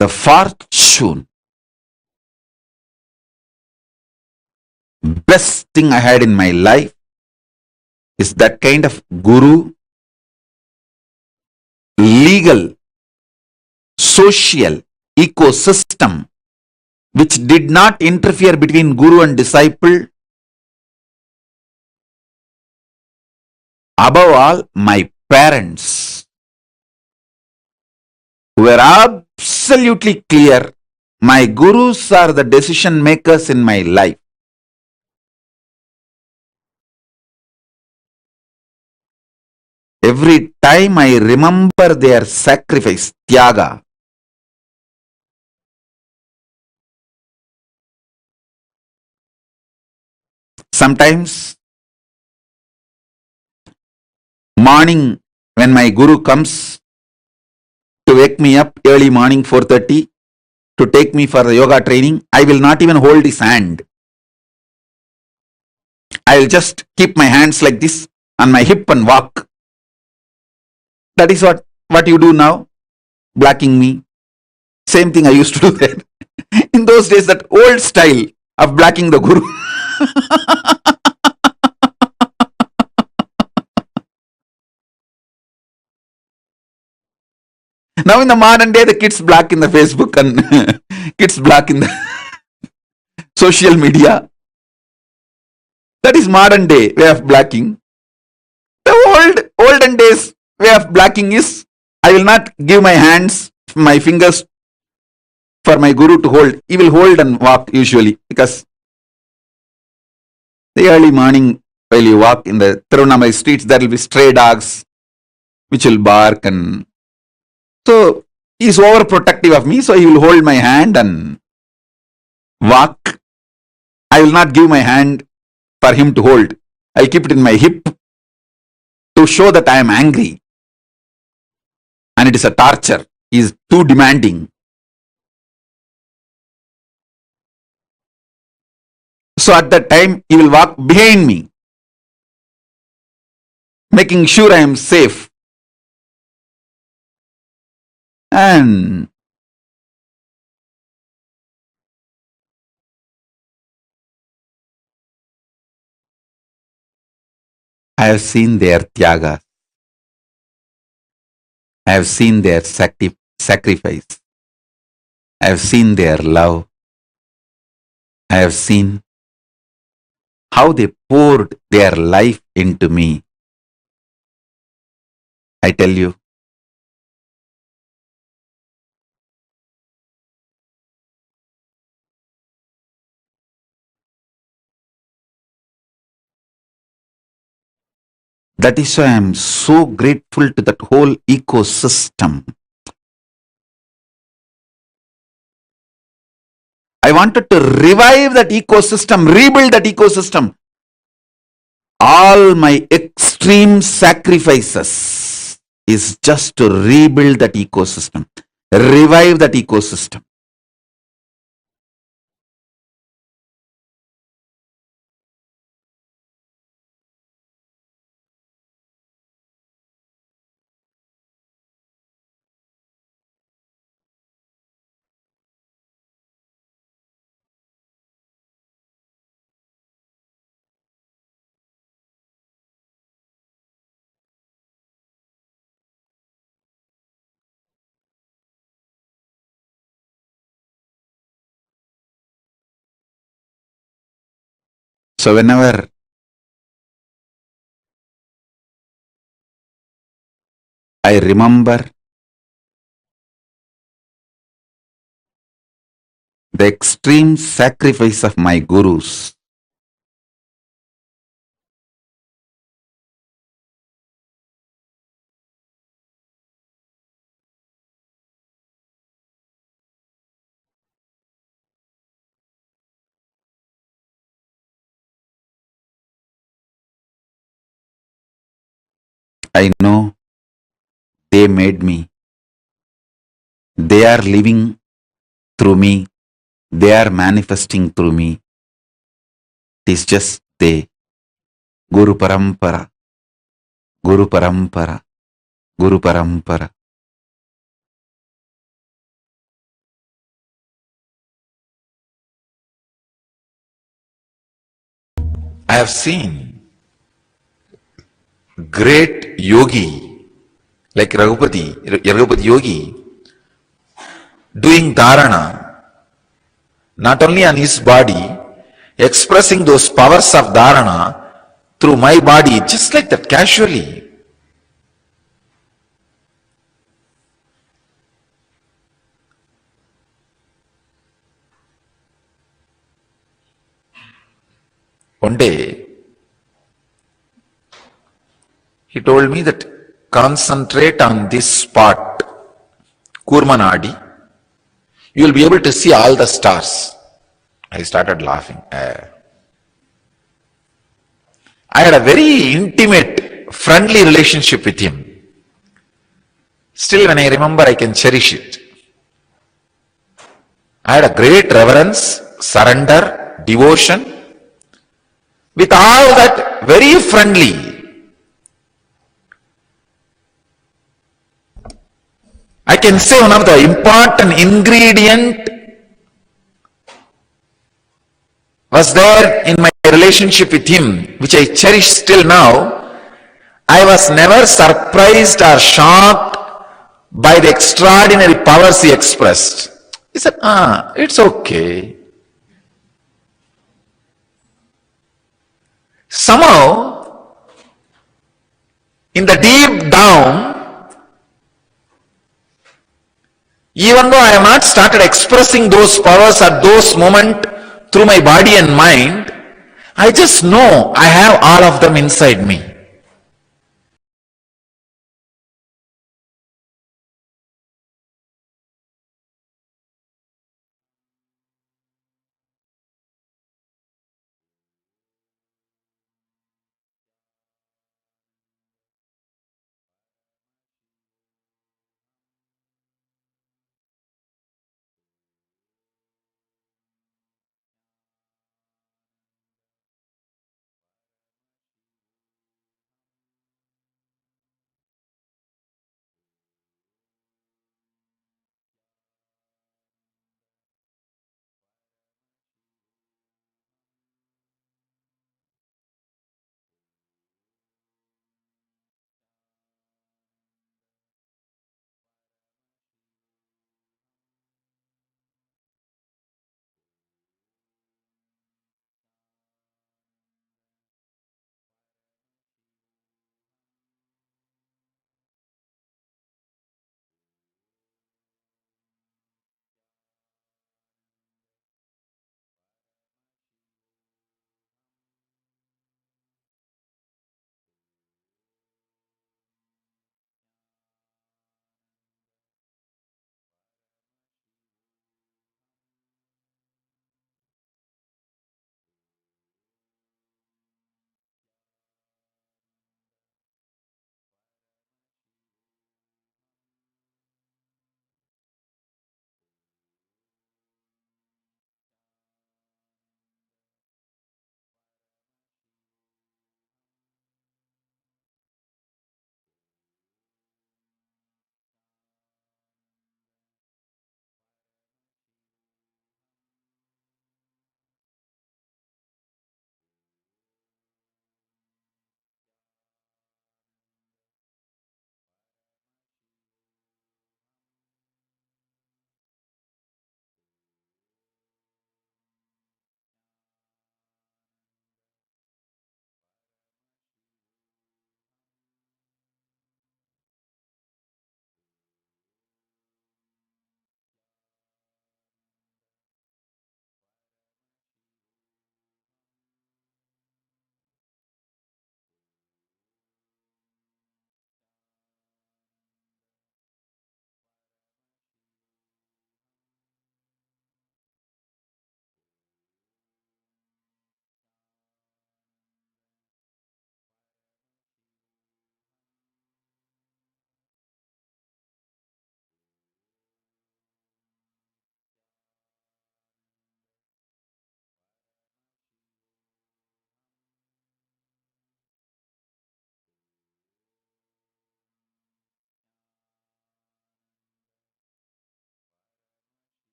The fortune, best thing I had in my life is that kind of guru, legal, social ecosystem which did not interfere between guru and disciple. Above all, my parents were absolutely clear. My gurus are the decision makers in my life. Every time I remember their sacrifice, tyaga, sometimes morning when my guru comes to wake me up early morning 4:30 to take me for the yoga training, I will not even hold his hand. I will just keep my hands like this on my hip and walk. That is what you do now, blocking me. Same thing I used to do then. In those days, that old style of blocking the guru. Now in the modern day, the kids block in the Facebook and kids block in the social media. That is modern day way of blocking. The olden days way of blocking is, I will not give my hands, my fingers for my guru to hold. He will hold and walk usually, because the early morning while you walk in the Tirunamai streets, there will be stray dogs which will bark, and so he is overprotective of me, so he will hold my hand and walk. I will not give my hand for him to hold. I'll keep it in my hip to show that I am angry. And it is a torture. He is too demanding. So at that time, he will walk behind me, making sure I am safe. And I have seen their tyaga. I have seen their sacrifice. I have seen their love. I have seen how they poured their life into me. I tell you, That is why I am so grateful to that whole ecosystem. I wanted to revive that ecosystem, rebuild that ecosystem. All my extreme sacrifices is just to rebuild that ecosystem, revive that ecosystem. So whenever I remember the extreme sacrifice of my gurus, I know they made me. They are living through me. They are manifesting through me. It is just they. Guru Parampara, Guru Parampara, Guru Parampara. I have seen great yogi like Raghupati Yogi doing dharana, not only on his body, expressing those powers of dharana through my body, just like that, casually. One day, he told me that concentrate on this spot, Kurmanadi, you will be able to see all the stars. I started laughing. I had a very intimate, friendly relationship with him. Still, when I remember, I can cherish it. I had a great reverence, surrender, devotion. With all that, very friendly. I can say one of the important ingredient was there in my relationship with him, which I cherish still now. I was never surprised or shocked by the extraordinary powers he expressed. He said, it's okay. Somehow, in the deep down, even though I have not started expressing those powers at those moments through my body and mind, I just know I have all of them inside me.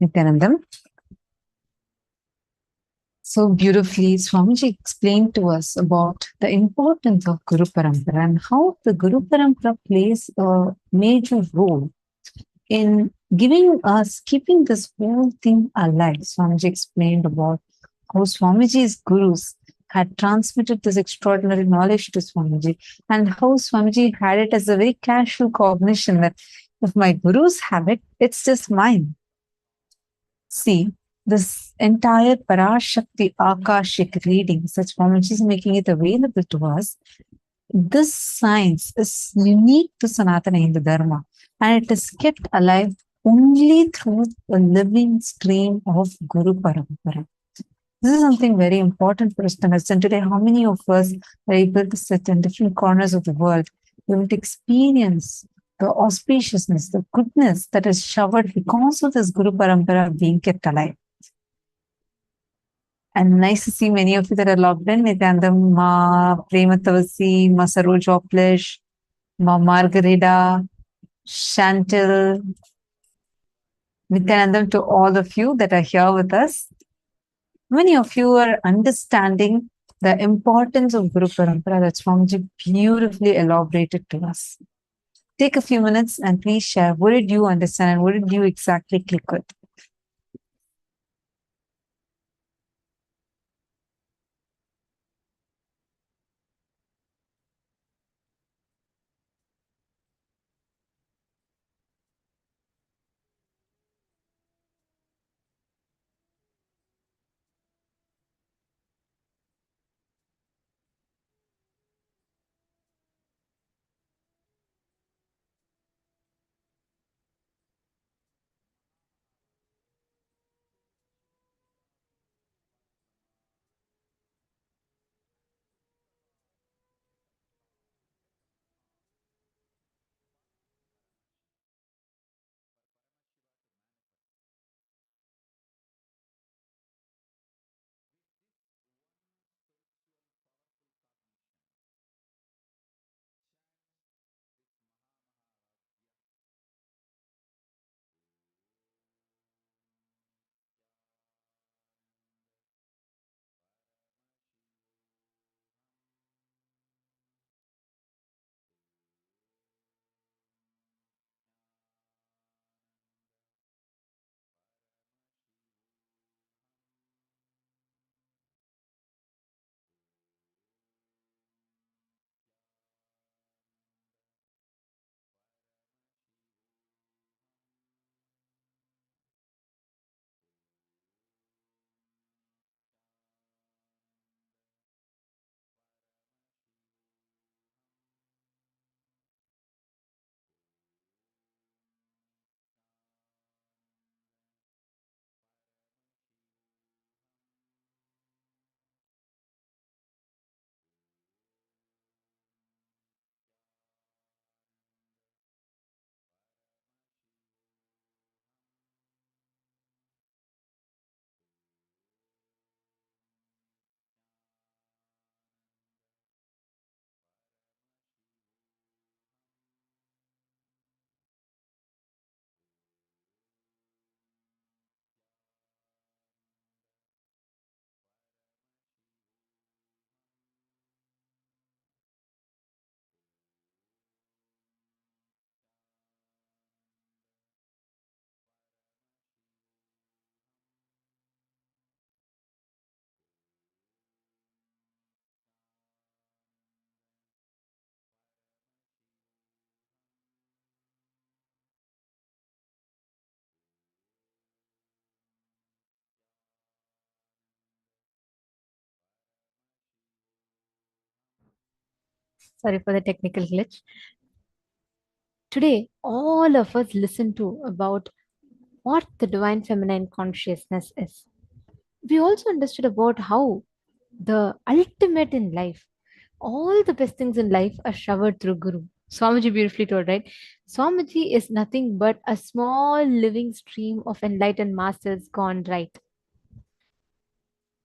Nithyanandam. So beautifully, Swamiji explained to us about the importance of Guru Parampara and how the Guru Parampara plays a major role in giving us, keeping this whole thing alive. Swamiji explained about how Swamiji's gurus had transmitted this extraordinary knowledge to Swamiji, and how Swamiji had it as a very casual cognition that if my gurus have it, it's just mine. See, this entire Parashakti Akashic Readings that Swamiji is making it available to us, this science is unique to Sanatana Hindu Dharma, and it is kept alive only through a living stream of Guru Parampara. This is something very important for us to understand today. How many of us are able to sit in different corners of the world, able to experience the auspiciousness, the goodness that is showered because of this Guru Parampara being kept alive? And nice to see many of you that are logged in. Nithyanandam, Ma Prematavasi, Ma Saroj Oplish, Ma Margarida, Chantal, Nithyanandam, to all of you that are here with us. Many of you are understanding the importance of Guru Parampara that Swamiji beautifully elaborated to us. Take a few minutes and please share. What did you understand and what did you exactly click with? Sorry for the technical glitch. Today, all of us listen to about what the divine feminine consciousness is. We also understood about how the ultimate in life, all the best things in life are showered through Guru. Swamiji beautifully told, right? Swamiji is nothing but a small living stream of enlightened masters gone right.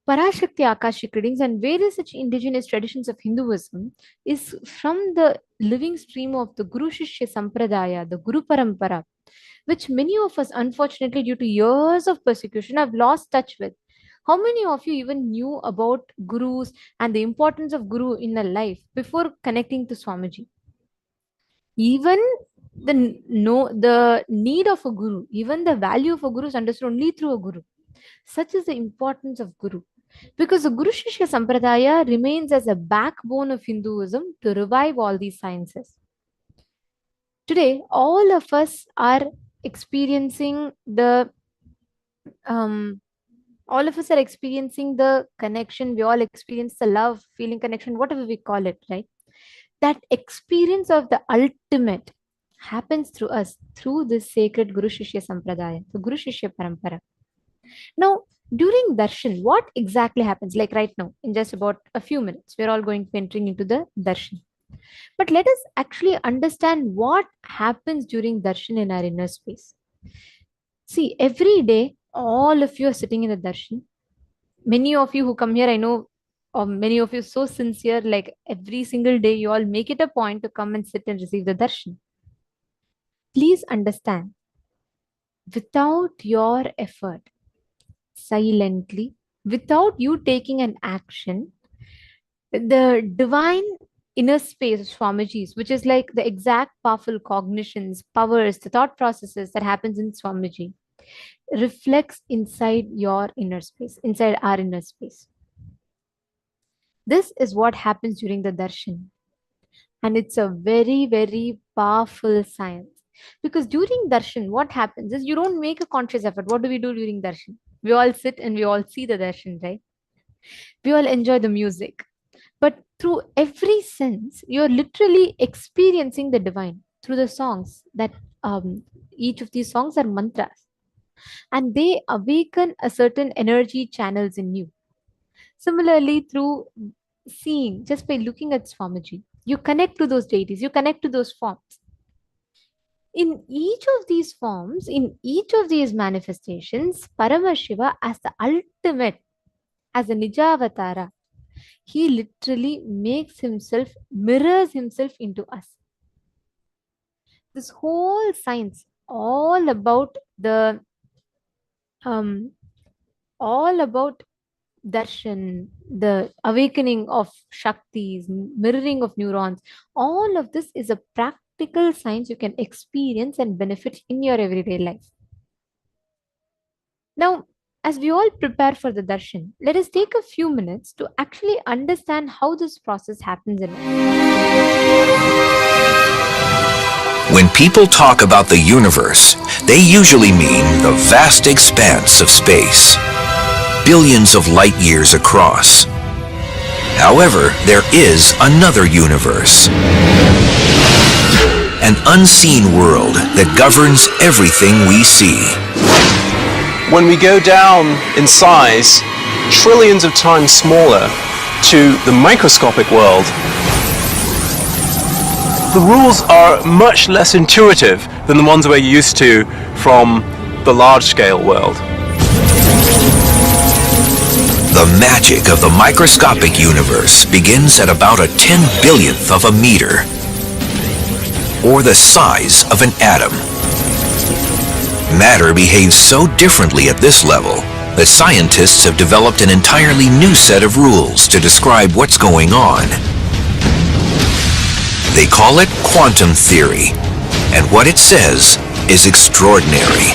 Parashakti Akashic Readings and various such indigenous traditions of Hinduism is from the living stream of the Guru-Shishya Sampradaya, the Guru Parampara, which many of us, unfortunately, due to years of persecution, have lost touch with. How many of you even knew about gurus and the importance of guru in their life before connecting to Swamiji? Even the need of a guru, even the value of a guru is understood only through a guru. Such is the importance of guru. Because the Guru-Shishya Sampradaya remains as a backbone of Hinduism to revive all these sciences. Today, all of us are experiencing the connection. We all experience the love, feeling connection, whatever we call it, right? That experience of the ultimate happens through us, through this sacred Guru-Shishya Sampradaya, the Guru-Shishya Parampara. Now, during darshan, what exactly happens? Like right now, in just about a few minutes, we're all going to be entering into the darshan. But let us actually understand what happens during darshan in our inner space. See, every day, all of you are sitting in the darshan. Many of you who come here, I know, or many of you so sincere, like every single day, you all make it a point to come and sit and receive the darshan. Please understand, without your effort, silently, without you taking an action, the divine inner space of Swamiji's, which is like the exact powerful cognitions, powers, the thought processes that happens in Swamiji, reflects inside your inner space, inside our inner space. This is what happens during the darshan. And it's a very, very powerful science. Because during darshan, what happens is you don't make a conscious effort. What do we do during darshan? We all sit and we all see the darshan, right? We all enjoy the music. But through every sense, you're literally experiencing the divine through the songs that each of these songs are mantras. And they awaken a certain energy channels in you. Similarly, through seeing, just by looking at Swamiji, you connect to those deities, you connect to those forms. In each of these forms, in each of these manifestations, Paramashiva as the ultimate, as a Nijavatara, he literally makes himself, mirrors himself into us. This whole science, all about the, all about darshan, the awakening of Shaktis, mirroring of neurons, all of this is a practical science you can experience and benefit in your everyday life. Now, as we all prepare for the darshan, let us take a few minutes to actually understand how this process happens in us. When people talk about the universe, they usually mean the vast expanse of space, billions of light years across. However, there is another universe, an unseen world that governs everything we see. When we go down in size, trillions of times smaller, to the microscopic world, the rules are much less intuitive than the ones we're used to from the large-scale world. The magic of the microscopic universe begins at about a 10/1000th of a meter, or the size of an atom. Matter behaves so differently at this level that scientists have developed an entirely new set of rules to describe what's going on. They call it quantum theory, and what it says is extraordinary.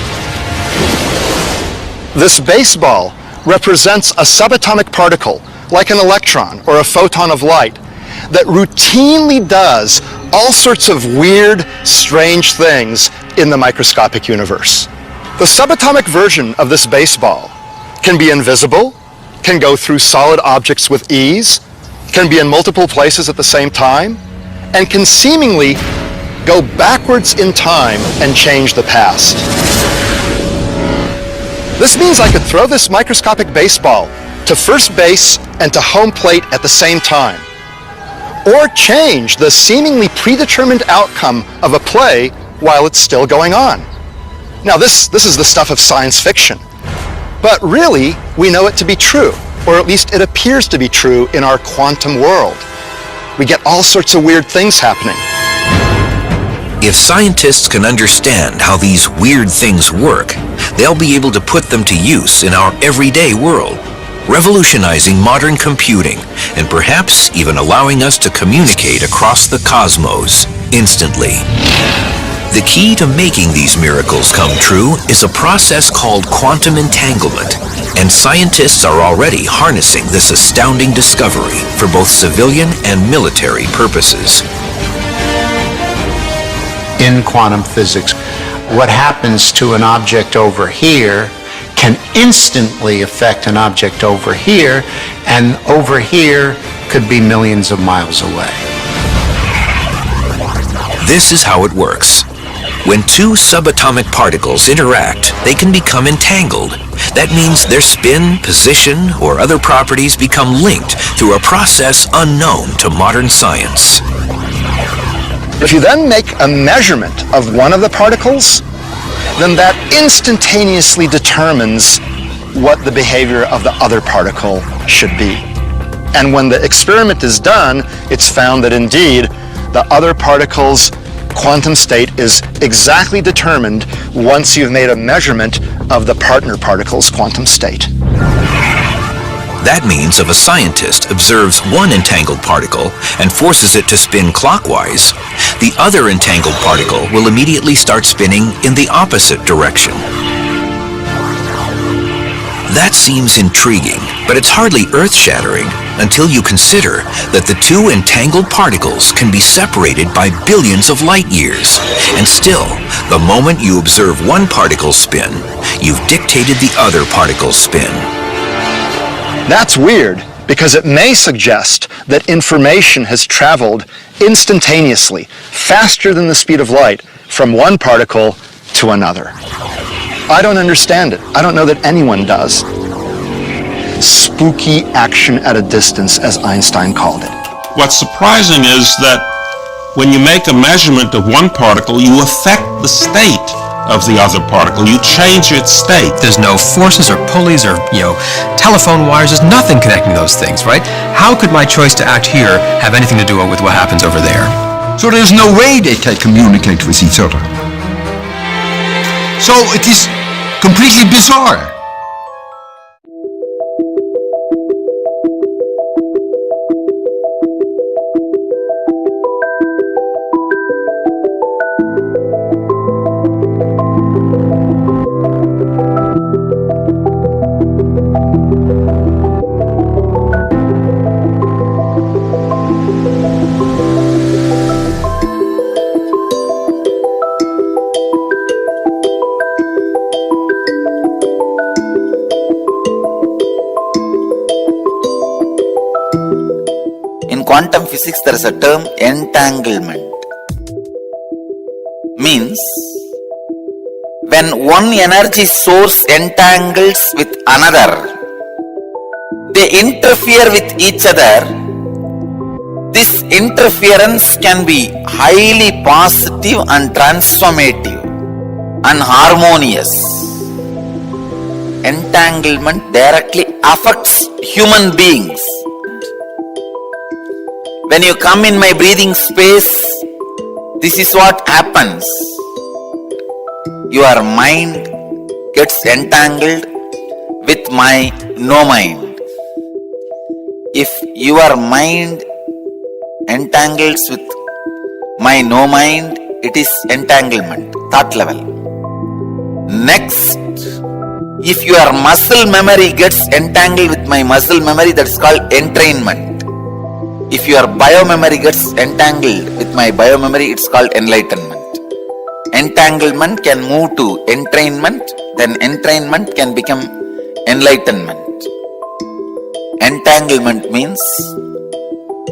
This baseball represents a subatomic particle, like an electron or a photon of light, that routinely does all sorts of weird, strange things in the microscopic universe. The subatomic version of this baseball can be invisible, can go through solid objects with ease, can be in multiple places at the same time, and can seemingly go backwards in time and change the past. This means I could throw this microscopic baseball to first base and to home plate at the same time, or change the seemingly predetermined outcome of a play while it's still going on. Now this is the stuff of science fiction, but really we know it to be true, or at least it appears to be true in our quantum world. We get all sorts of weird things happening. If scientists can understand how these weird things work, they'll be able to put them to use in our everyday world, revolutionizing modern computing and perhaps even allowing us to communicate across the cosmos instantly. The key to making these miracles come true is a process called quantum entanglement, and scientists are already harnessing this astounding discovery for both civilian and military purposes. In quantum physics, what happens to an object over here can instantly affect an object over here, and over here could be millions of miles away. This is how it works. When two subatomic particles interact, they can become entangled. That means their spin, position, or other properties become linked through a process unknown to modern science. If you then make a measurement of one of the particles, then that instantaneously determines what the behavior of the other particle should be. And when the experiment is done, it's found that indeed the other particle's quantum state is exactly determined once you've made a measurement of the partner particle's quantum state. That means if a scientist observes one entangled particle and forces it to spin clockwise, the other entangled particle will immediately start spinning in the opposite direction. That seems intriguing, but it's hardly earth-shattering until you consider that the two entangled particles can be separated by billions of light years. And still, the moment you observe one particle's spin, you've dictated the other particle's spin. That's weird, because it may suggest that information has traveled instantaneously, faster than the speed of light, from one particle to another. I don't understand it. I don't know that anyone does. Spooky action at a distance, as Einstein called it. What's surprising is that when you make a measurement of one particle, you affect the state of the other particle. You change its state. There's no forces or pulleys or, telephone wires. There's nothing connecting those things, right? How could my choice to act here have anything to do with what happens over there? So there's no way they can communicate with each other. So it is completely bizarre. Quantum physics, there is a term entanglement. Means when one energy source entangles with another, they interfere with each other. This interference can be highly positive and transformative and harmonious. Entanglement directly affects human beings. When you come in my breathing space, this is what happens. Your mind gets entangled with my no mind. If your mind entangles with my no mind, it is entanglement, thought level. Next, if your muscle memory gets entangled with my muscle memory, that is called entrainment. If your biomemory gets entangled with my biomemory, it's called enlightenment. Entanglement can move to entrainment, then entrainment can become enlightenment. Entanglement means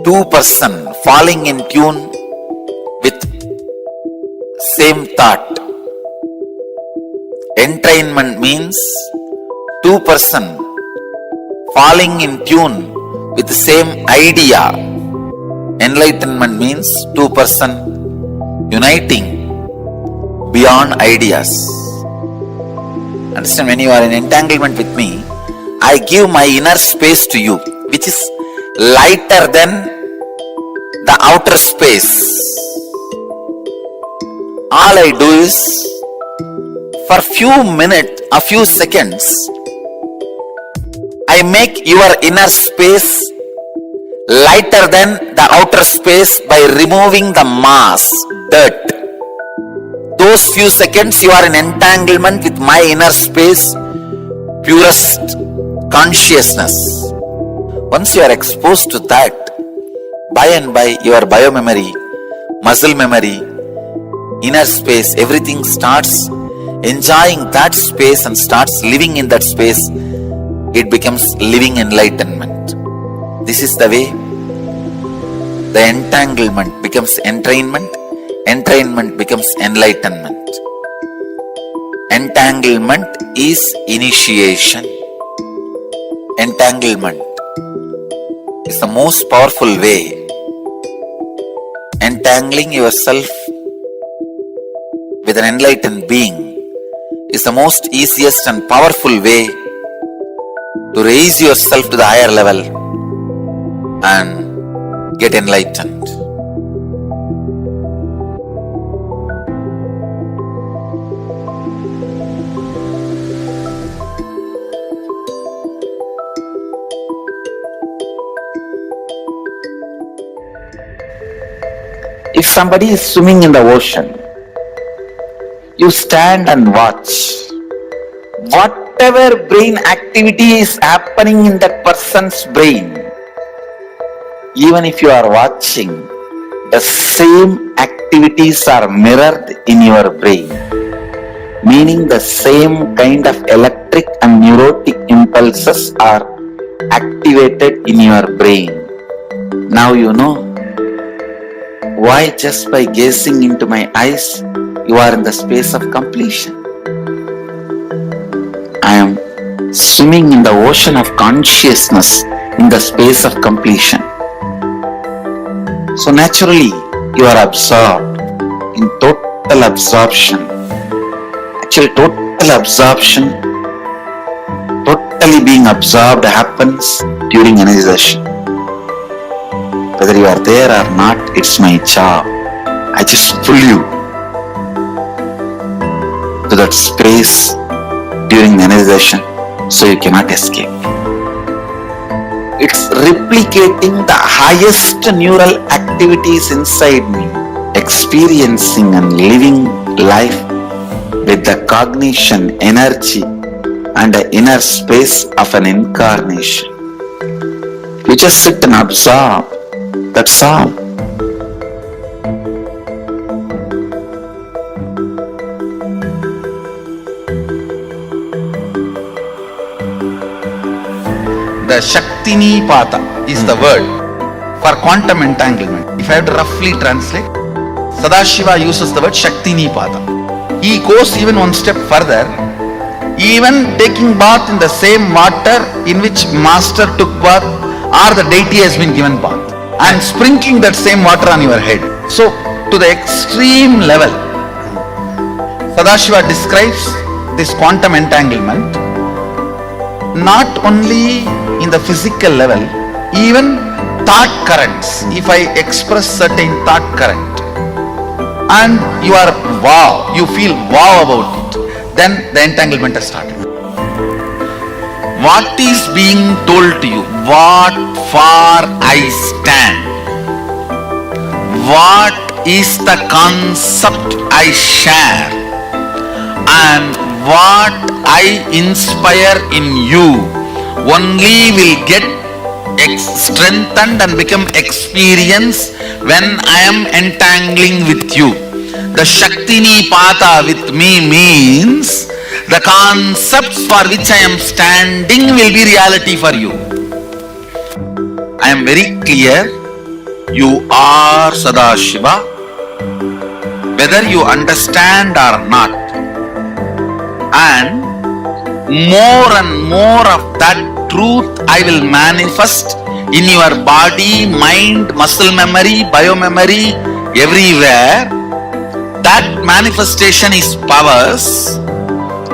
two persons falling in tune with same thought. Entrainment means two persons falling in tune with the same idea. Enlightenment means two persons uniting beyond ideas. Understand, when you are in entanglement with me, I give my inner space to you, which is lighter than the outer space. all I do is, for few minutes, a few seconds, I make your inner space lighter than the outer space by removing the mass, dirt. Those few seconds you are in entanglement with my inner space, purest consciousness. Once you are exposed to that, by and by your biomemory, muscle memory, inner space, everything starts enjoying that space and starts living in that space. It becomes living enlightenment. This is the way. The entanglement becomes entrainment. Entrainment becomes enlightenment. Entanglement is initiation. Entanglement is the most powerful way. Entangling yourself with an enlightened being is the most easiest and powerful way to raise yourself to the higher level and get enlightened. If somebody is swimming in the ocean, you stand and watch. Whatever brain activity is happening in that person's brain, even if you are watching, the same activities are mirrored in your brain, meaning the same kind of electric and neurotic impulses are activated in your brain. Now you know why just by gazing into my eyes, you are in the space of completion. I am swimming in the ocean of consciousness in the space of completion. So naturally, you are absorbed in total absorption. Actually, total absorption, totally being absorbed happens during energization. Whether you are there or not, it's my job. I just pull you to that space during the energization, so you cannot escape. It's replicating the highest neural activities inside me, experiencing and living life with the cognition, energy and the inner space of an incarnation. You just sit and absorb. That's all. The Shaktini Pata is the word for quantum entanglement. If I have to roughly translate, Sadashiva uses the word Shaktini Pata. He goes even one step further, even taking bath in the same water in which master took bath or the deity has been given bath, and sprinkling that same water on your head. So, to the extreme level, Sadashiva describes this quantum entanglement not only in the physical level, even thought currents. If I express certain thought current and you are wow, you feel wow about it, then the entanglement has started. What is being told to you? What for I stand? What is the concept I share? And what I inspire in you only will get strengthened and become experience when I am entangling with you. The Shaktini Pata with me means the concepts for which I am standing will be reality for you. I am very clear, you are Sadashiva, whether you understand or not. And more of that truth I will manifest in your body, mind, muscle memory, biomemory, everywhere. That manifestation is powers,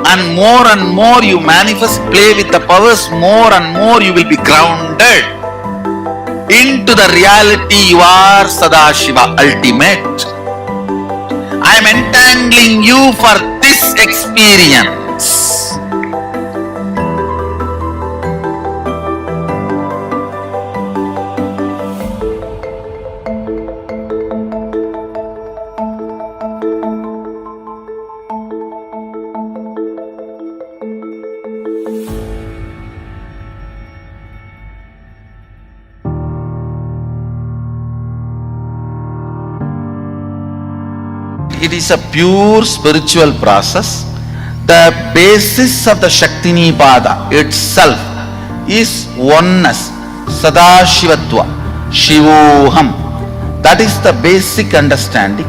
and more you manifest, play with the powers, more and more you will be grounded into the reality you are Sadashiva, ultimate. I am entangling you for this experience. It is a pure spiritual process. The basis of the Shakti Pada itself is oneness, sadashivatva, shivoham. That is the basic understanding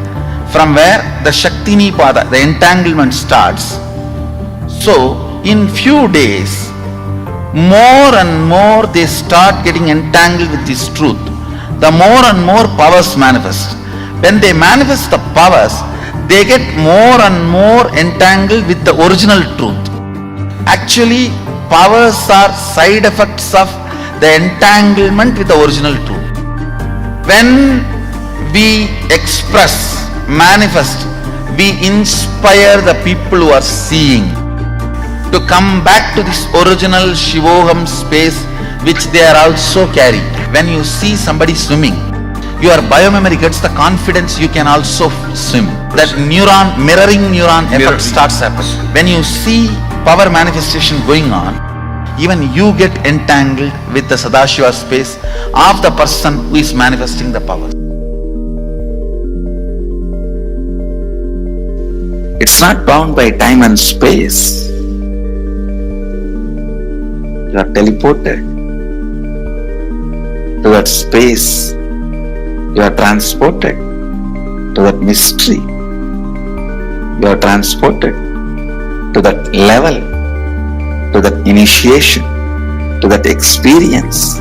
from where the Shakti Pada, the entanglement starts. So, in few days, more and more they start getting entangled with this truth. The more and more powers manifest. When they manifest the powers, they get more and more entangled with the original truth. Actually, powers are side effects of the entanglement with the original truth. When we express, manifest, we inspire the people who are seeing to come back to this original Shivoham space which they are also carrying. When you see somebody swimming, your biomemory gets the confidence you can also swim. That mirroring neuron effect starts happening. When you see power manifestation going on, even you get entangled with the sadashiva space of the person who is manifesting the power. It's not bound by time and space. You are teleported to that space. You are transported to that mystery. You are transported to that level, to that initiation, to that experience.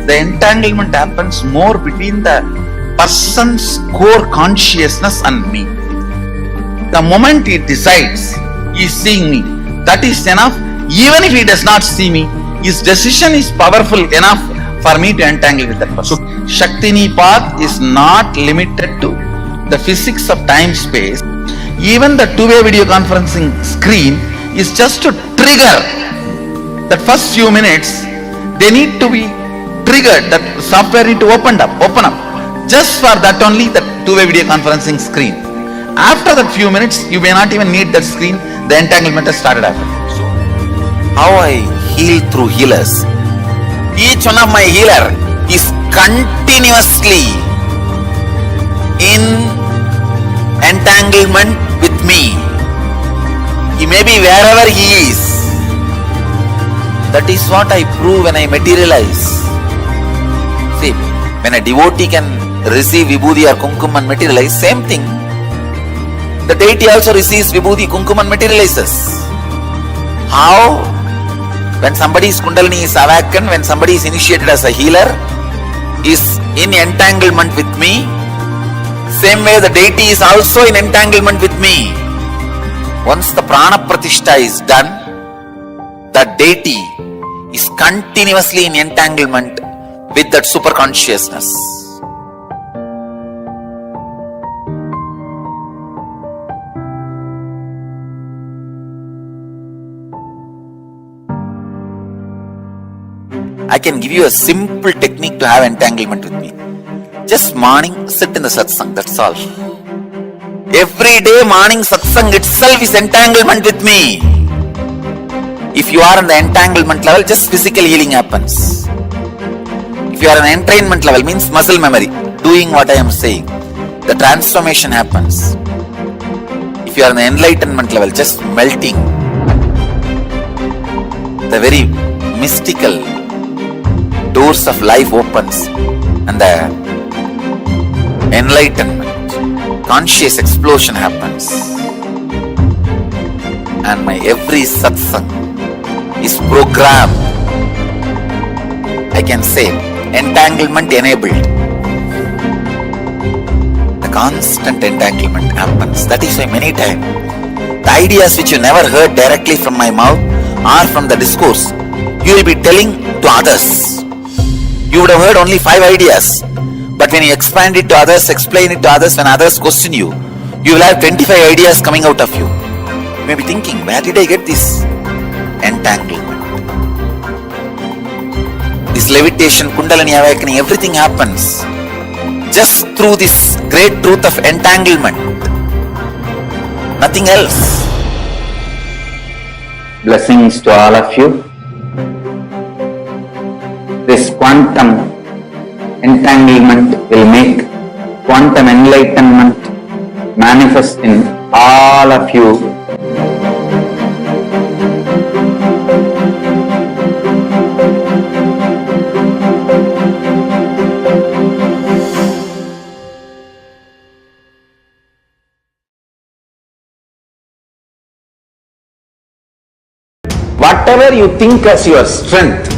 The entanglement happens more between the person's core consciousness and me. The moment he decides he is seeing me, that is enough. Even if he does not see me, his decision is powerful enough for me to entangle with that person. So, Shakti path is not limited to the physics of time-space. Even the two-way video conferencing screen is just to trigger that first few minutes. They need to be triggered. That software need to open up. Just for that only, the two-way video conferencing screen. After that few minutes, you may not even need that screen. The entanglement has started happening. So, how I heal through healers. Each one of my healer is continuously in entanglement with me. He may be wherever he is. That is what I prove when I materialize. See, when a devotee can receive vibhuti or kumkum and materialize, same thing. The deity also receives vibhuti, kumkum and materializes. How? When somebody's Kundalini is awakened, when somebody is initiated as a healer, is in entanglement with me, same way the deity is also in entanglement with me. Once the prana pratishtha is done, the deity is continuously in entanglement with that super consciousness. I can give you a simple technique to have entanglement with me. Just morning, sit in the satsang, that's all. Every day morning satsang itself is entanglement with me. If you are in the entanglement level, just physical healing happens. If you are in entrainment level, means muscle memory, doing what I am saying, the transformation happens. If you are in the enlightenment level, just melting. The very mystical doors of life opens and the enlightenment, conscious explosion happens. And my every satsang is programmed. I can say entanglement enabled. The constant entanglement happens. That is why many times the ideas which you never heard directly from my mouth or from the discourse, you will be telling to others. You would have heard only 5 ideas, but But when you expand it to others, explain it to others, when others question you, you will have 25 ideas coming out of you. You may be thinking, where did I get this? Entanglement. This levitation, Kundalini awakening, everything happens just through this great truth of entanglement. Nothing else. Blessings to all of you. This quantum entanglement will make quantum enlightenment manifest in all of you. Whatever you think as your strength,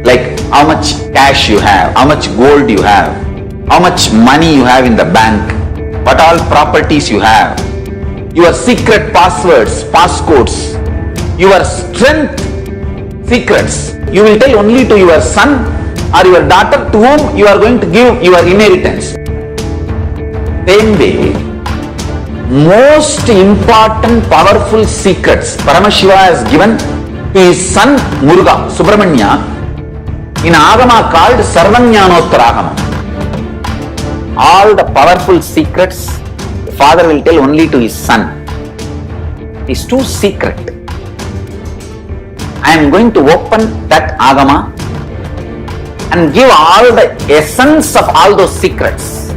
like how much cash you have, how much gold you have, how much money you have in the bank, what all properties you have, your secret passwords, passcodes, your strength secrets, you will tell only to your son or your daughter to whom you are going to give your inheritance. Same way, most important powerful secrets Paramashiva has given to his son Muruga, Subramanya, in Agama called Sarvanyanottara. All the powerful secrets the father will tell only to his son. It is too secret. I am going to open that Agama and give all the essence of all those secrets.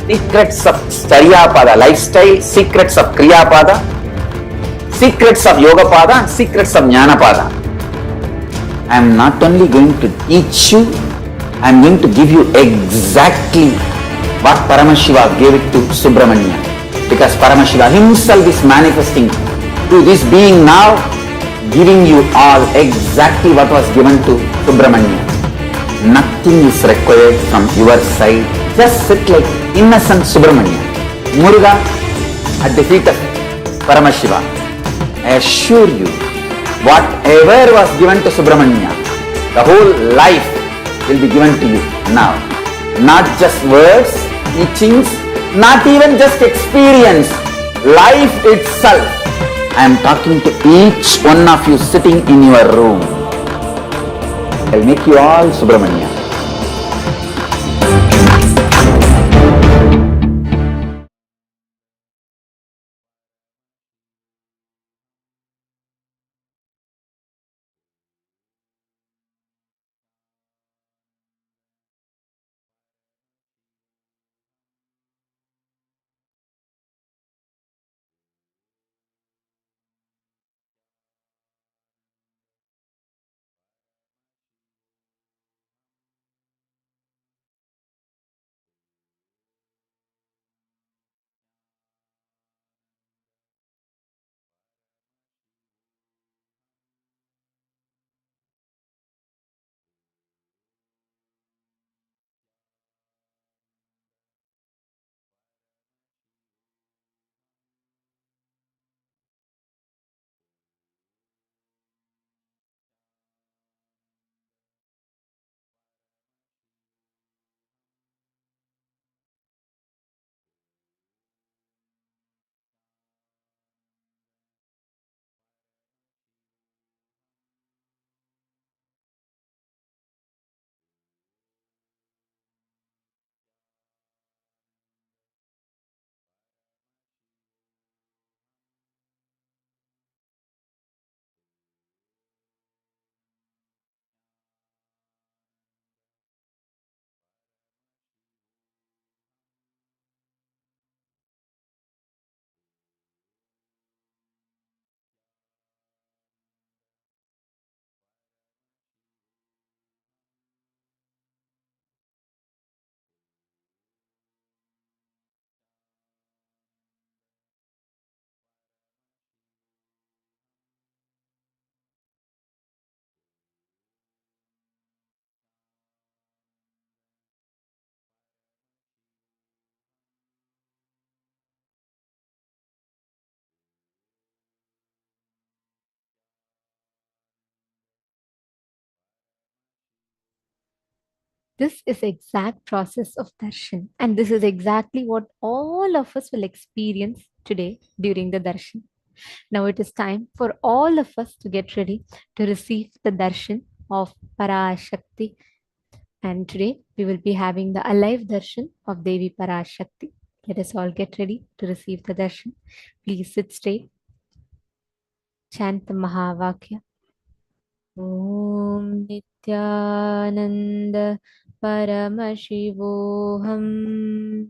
Secrets of Charyapada lifestyle, secrets of Kriyapada, secrets of Yogapada, secrets of Jnanapada. I am not only going to teach you, I am going to give you exactly what Paramashiva gave it to Subramanya. Because Paramashiva himself is manifesting to this being now, giving you all exactly what was given to Subramanya. Nothing is required from your side. Just sit like innocent Subramanya, Muruga at the feet of Paramashiva. I assure you, whatever was given to Subramanya, the whole life will be given to you now. Not just words, teachings, not even just experience, life itself. I am talking to each one of you sitting in your room. I will make you all Subramanya. This is exact process of darshan, and this is exactly what all of us will experience today during the darshan. Now it is time for all of us to get ready to receive the darshan of Parashakti. And today we will be having the alive darshan of Devi Parashakti. Let us all get ready to receive the darshan. Please sit straight. Chant the Mahavakya. Om Nithyananda Paramashivoham